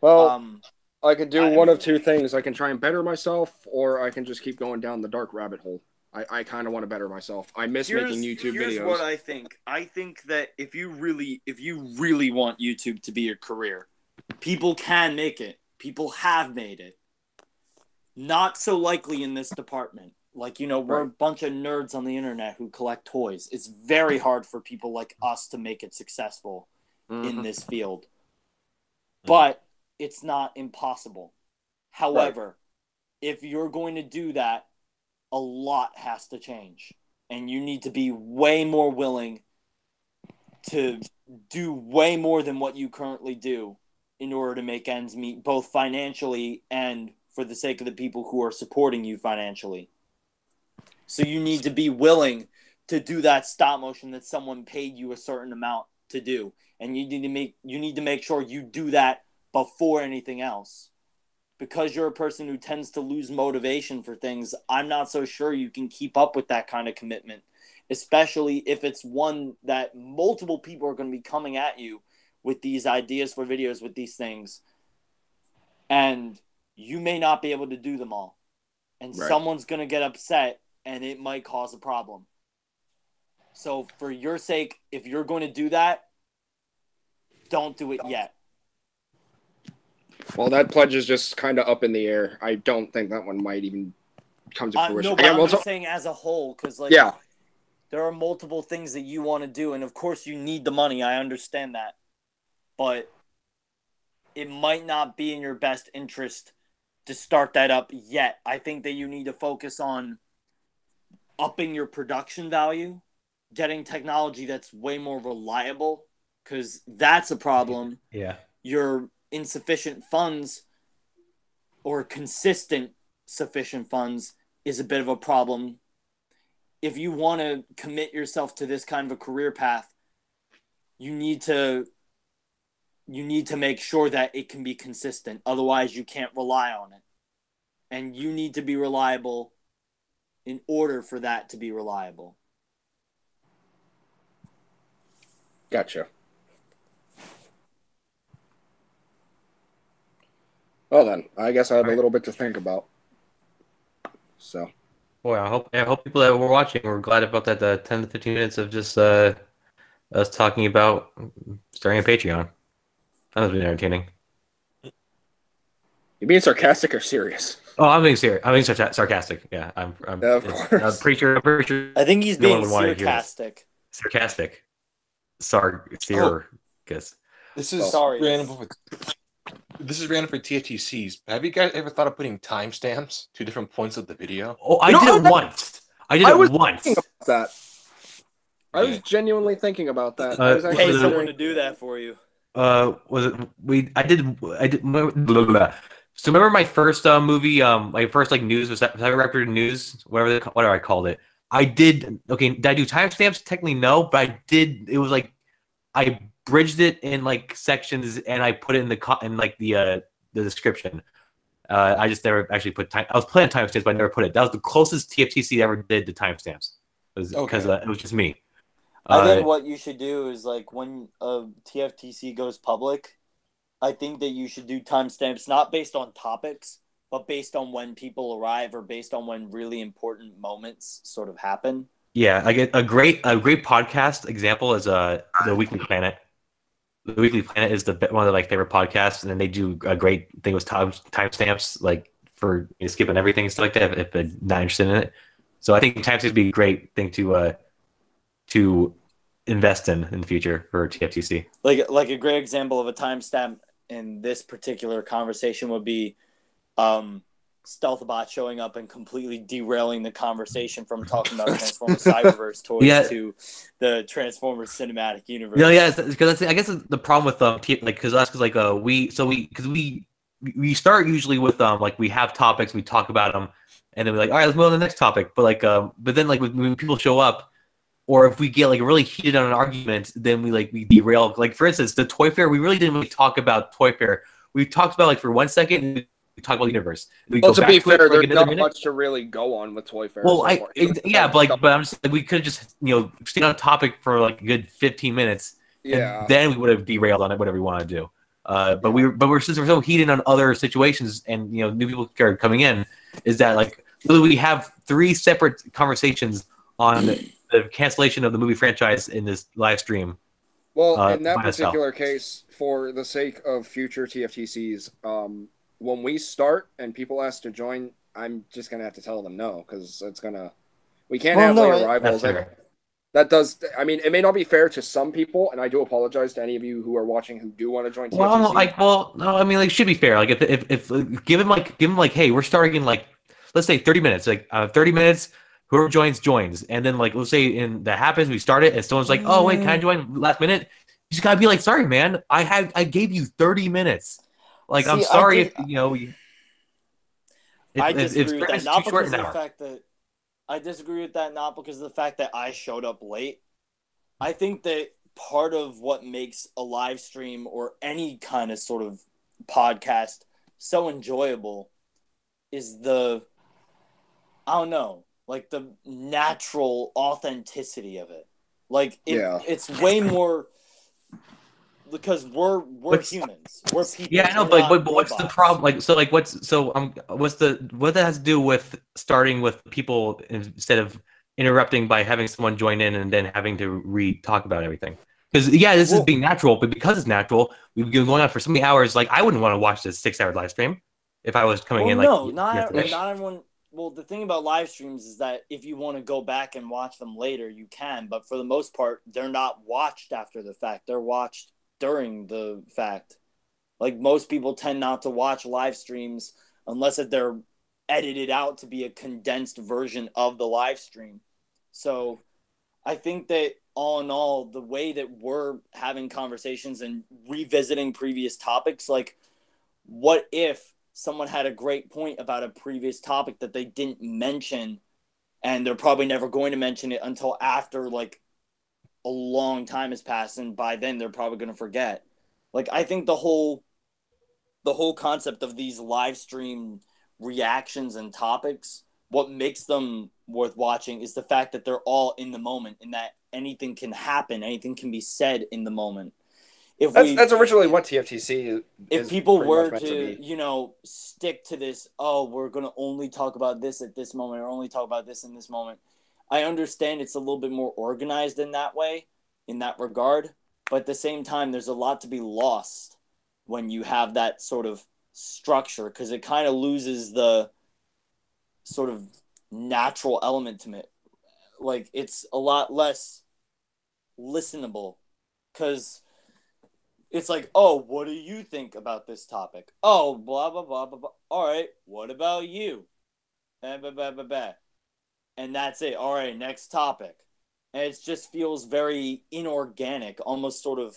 Well, I could do one of two things. I can try and better myself, or I can just keep going down the dark rabbit hole. I kind of want to better myself. I miss making YouTube videos. Here's what I think. I think that if you really want YouTube to be your career, people can make it. People have made it. Not so likely in this department. Like, we're a bunch of nerds on the internet who collect toys. It's very hard for people like us to make it successful in this field. But it's not impossible. However, if you're going to do that, a lot has to change. And you need to be way more willing to do way more than what you currently do in order to make ends meet, both financially and for the sake of the people who are supporting you financially. So you need to be willing to do that stop motion that someone paid you a certain amount to do. And you need to make sure you do that before anything else. Because you're a person who tends to lose motivation for things, I'm not so sure you can keep up with that kind of commitment, especially if it's one that multiple people are going to be coming at you with these ideas for videos, with these things. And you may not be able to do them all. And someone's going to get upset, and it might cause a problem. So for your sake, if you're going to do that, don't do it yet. Well, that pledge is just kind of up in the air. I don't think that one might even come to fruition. No, but I'm just saying as a whole, because there are multiple things that you want to do, and of course you need the money. I understand that, but it might not be in your best interest to start that up yet. I think that you need to focus on upping your production value, getting technology that's way more reliable, because that's a problem. Yeah. Your insufficient funds or consistent sufficient funds is a bit of a problem. If you want to commit yourself to this kind of a career path, you need to make sure that it can be consistent. Otherwise, you can't rely on it. And you need to be reliable in order for that to be reliable. Gotcha. Well then, I guess I have a little bit to think about. So, Boy, I hope people that were watching were glad about that 10 to 15 minutes of just us talking about starting a Patreon. That was been entertaining. You being sarcastic or serious? Oh, I'm being serious. I'm being sarcastic. Yeah, Yeah, of I'm course. pretty sure. I'm pretty sure I think he's no one being would want to hear this. sarcastic. Sarcastic. Oh. Guess. This is Sorry. random. This is random for TFTCs. Have you guys ever thought of putting timestamps to different points of the video? Oh, I You know, did it once. I did I it was once. thinking about that. I was Okay. genuinely thinking about that. Uh, I was was actually Pay it- someone to do that for you. Was it I did blah, blah, blah. So remember my first movie, my first like news was that Cyberverse news, whatever I called it. I did okay. Did I do timestamps? Technically no, but I did. It was like I bridged it in like sections and I put it in the description. I just never actually put time. I was planning timestamps, but I never put it. That was the closest TFTC ever did to timestamps. Because Okay. it was just me. I think what you should do is like when TFTC goes public, I think that you should do timestamps not based on topics, but based on when people arrive or based on when really important moments sort of happen. Yeah, I get a great podcast example is the Weekly Planet. The Weekly Planet is one of my favorite podcasts, and then they do a great thing with timestamps, like for skipping everything and stuff like that if they're not interested in it. So I think timestamps would be a great thing to invest in the future for TFTC. Like a great example of a timestamp in this particular conversation would be Stealthbot showing up and completely derailing the conversation from talking about Transformers Cyberverse toys to the Transformers cinematic universe. No, yeah, because I guess the problem with we start usually with like we have topics, we talk about them, and then we're like, all right, let's move on to the next topic. But then like when people show up, or if we get like really heated on an argument, then we derail. Like for instance, the Toy Fair, we really didn't really talk about Toy Fair. We talked about like for 1 second, and we talked about the universe. Well, to be fair, there's not much to really go on with Toy Fair. Well, but I'm just like we could just stay on topic for like a good 15 minutes, and then we would have derailed on it, whatever we want to do. But we're so heated on other situations, and new people are coming in. Is that like we have 3 separate conversations on the cancellation of the movie franchise in this live stream? Well, in that particular case, for the sake of future TFTCs, when we start and people ask to join, I'm just gonna have to tell them no because we can't have late arrivals. That does. I mean, it may not be fair to some people, and I do apologize to any of you who are watching who do want to join TFTC. No, I mean, like, it should be fair. Like, if give him like, hey, we're starting in like, let's say 30 minutes. Like, 30 minutes. Whoever joins, and then like let's say that happens, we start it, and someone's like, "Oh wait, can I join last minute?" You just gotta be like, "Sorry, man, I gave you 30 minutes. Like, I'm sorry I disagree with that. Not because of the fact that I disagree with that. Not because of the fact that I showed up late. I think that part of what makes a live stream or any kind of sort of podcast so enjoyable is I don't know. Like the natural authenticity of it. Like it's way more because we're humans. We're people. Yeah, I know, but what's the problem? Like, so like what that has to do with starting with people instead of interrupting by having someone join in and then having to talk about everything? Because this is being natural, but because it's natural, we've been going on for so many hours. Like, I wouldn't want to watch this 6-hour live stream if I was coming in. Like, no, not everyone. Well, the thing about live streams is that if you want to go back and watch them later, you can. But for the most part, they're not watched after the fact. They're watched during the fact. Like, most people tend not to watch live streams unless they're edited out to be a condensed version of the live stream. So I think that all in all, the way that we're having conversations and revisiting previous topics, like, what if someone had a great point about a previous topic that they didn't mention, and they're probably never going to mention it until after like a long time has passed, and by then they're probably going to forget. Like, I think the whole concept of these live stream reactions and topics, what makes them worth watching is the fact that they're all in the moment, and that anything can happen, anything can be said in the moment. if That's originally what TFTC if is people pretty much were meant to, be. stick to this, oh, we're going to only talk about this at this moment or only talk about this in this moment. I understand it's a little bit more organized in that way, in that regard. But at the same time, there's a lot to be lost when you have that sort of structure, because it kind of loses the sort of natural element to it. Like, it's a lot less listenable, because it's like, oh, what do you think about this topic? Oh, blah, blah, blah, blah, blah. All right, what about you? Blah, blah, blah, blah, blah. And that's it. All right, next topic. And it just feels very inorganic, almost sort of,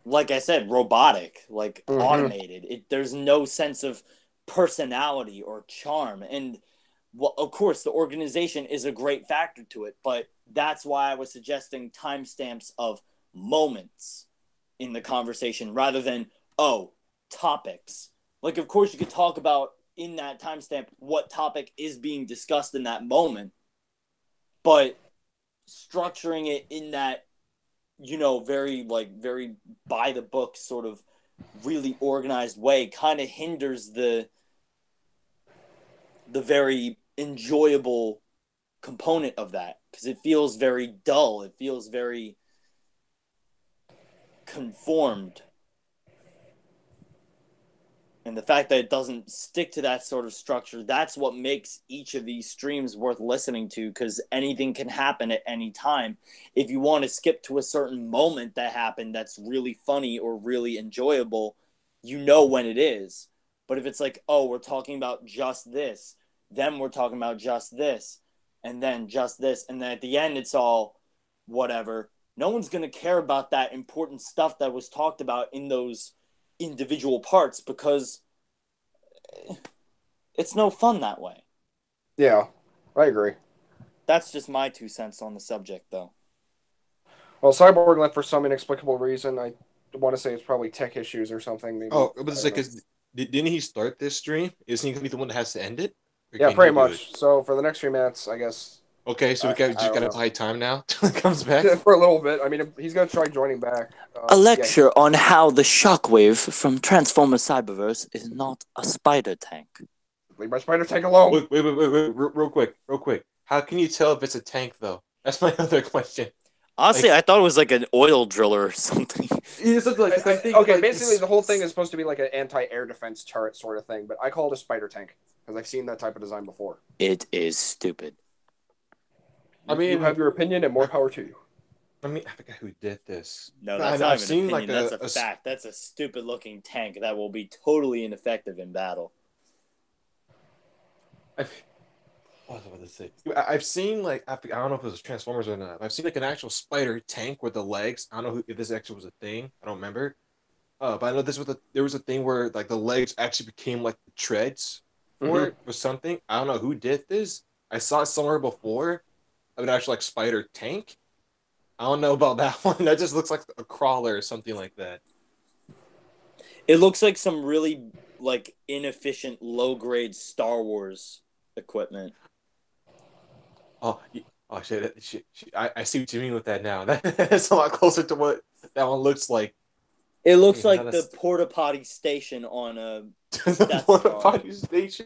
like I said, robotic, like automated. There's no sense of personality or charm. And, well, of course, the organization is a great factor to it, but that's why I was suggesting timestamps of moments in the conversation rather than, oh, topics. Like, of course, you could talk about in that timestamp what topic is being discussed in that moment, but structuring it in that, very by the book sort of really organized way kind of hinders the very enjoyable component of that, because it feels very dull. It feels very conformed. And the fact that it doesn't stick to that sort of structure, that's what makes each of these streams worth listening to, because anything can happen at any time. If you want to skip to a certain moment that happened that's really funny or really enjoyable, you know when it is. But if it's like, oh, we're talking about just this, then we're talking about just this, and then just this, and then at the end it's all whatever, no one's going to care about that important stuff that was talked about in those individual parts, because it's no fun that way. Yeah, I agree. That's just my 2 cents on the subject, though. Well, Cyborg left for some inexplicable reason. I want to say it's probably tech issues or something. Maybe. Oh, but it's like, didn't he start this stream? Isn't he gonna be the one that has to end it? Yeah, pretty much. So for the next few minutes, I guess. Okay, so we gotta buy time now till it comes back. For a little bit. I mean, he's gonna try joining back. A lecture on how the shockwave from Transformers Cyberverse is not a spider tank. Leave my spider tank alone. Wait, real quick. How can you tell if it's a tank though? That's my other question. Honestly, I thought it was like an oil driller or something. Okay, basically the whole thing is supposed to be like an anti-air defense turret sort of thing, but I call it a spider tank because I've seen that type of design before. It is stupid. I mean, you have your opinion, and more power to you. I mean, I forget who did this. No, that's not even an opinion. That's a fact. That's a stupid-looking tank that will be totally ineffective in battle. What was I about to say? I've seen I don't know if it was Transformers or not. I've seen like an actual spider tank with the legs. I don't know if this actually was a thing. I don't remember. But I know there was a thing where like the legs actually became like the treads for it or something. I don't know who did this. I saw it somewhere before of an actual like spider tank. I don't know about that one. That just looks like a crawler or something like that. It looks like some really like inefficient, low-grade Star Wars equipment. Oh shit! I see what you mean with that now. That's a lot closer to what that one looks like. It looks like the porta potty station on a the porta potty station.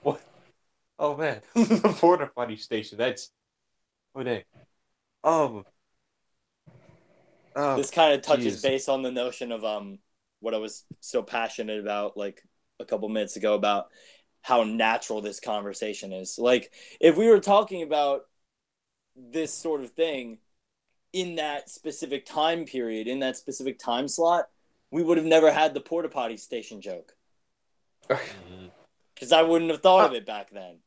What? Oh man, the porta potty station. That's dang. This kind of touches base on the notion of what I was so passionate about like a couple minutes ago about how natural this conversation is. Like, if we were talking about this sort of thing in that specific time period, in that specific time slot, we would have never had the porta potty station joke. Because I wouldn't have thought of it back then.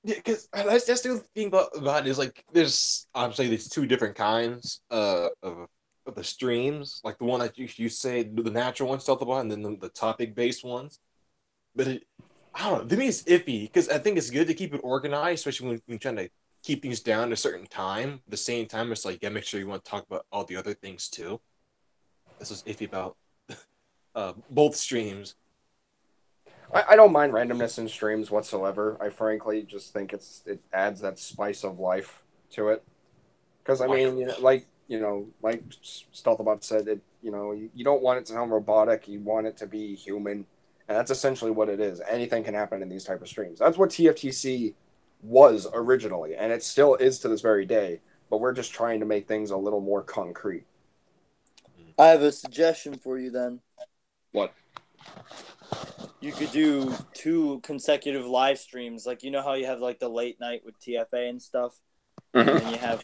Yeah, because that's the thing about it is like there's obviously there's two different kinds of the streams, like the one that you say the natural ones talk about, and then the topic based ones. But I don't know. To me, it's iffy because I think it's good to keep it organized, especially when you're trying to keep things down at a certain time. At the same time, it's like, yeah, make sure you want to talk about all the other things too. This is iffy about both streams. I don't mind randomness in streams whatsoever. I frankly just think it adds that spice of life to it. Because I mean, like Stealthabot said, you don't want it to sound robotic. You want it to be human, and that's essentially what it is. Anything can happen in these type of streams. That's what TFTC was originally, and it still is to this very day. But we're just trying to make things a little more concrete. I have a suggestion for you then. What? You could do 2 consecutive live streams. Like, you know how you have like the late night with TFA and stuff? And then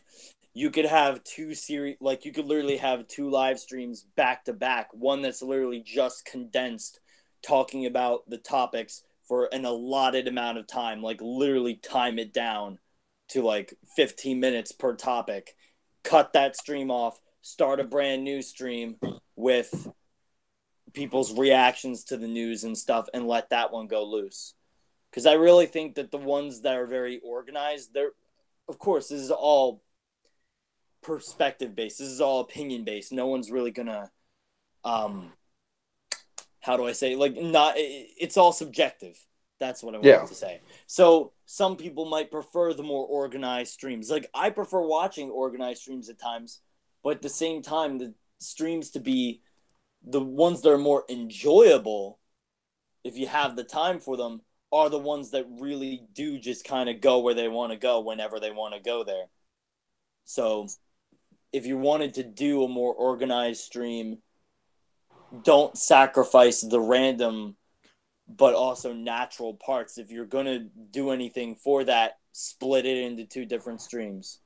you could have 2 series, like you could literally have 2 live streams back to back. One that's literally just condensed, talking about the topics for an allotted amount of time. Like literally time it down to like 15 minutes per topic. Cut that stream off. Start a brand new stream with people's reactions to the news and stuff, and let that one go loose. Because I really think that the ones that are very organized, of course, this is all perspective based. This is all opinion based. No one's really gonna, how do I say? It's all subjective. That's what I wanted to say. So some people might prefer the more organized streams. Like I prefer watching organized streams at times, but at the same time, the streams to be the ones that are more enjoyable, if you have the time for them, are the ones that really do just kind of go where they want to go whenever they want to go there. So if you wanted to do a more organized stream, don't sacrifice the random but also natural parts. If you're going to do anything for that, split it into 2 different streams.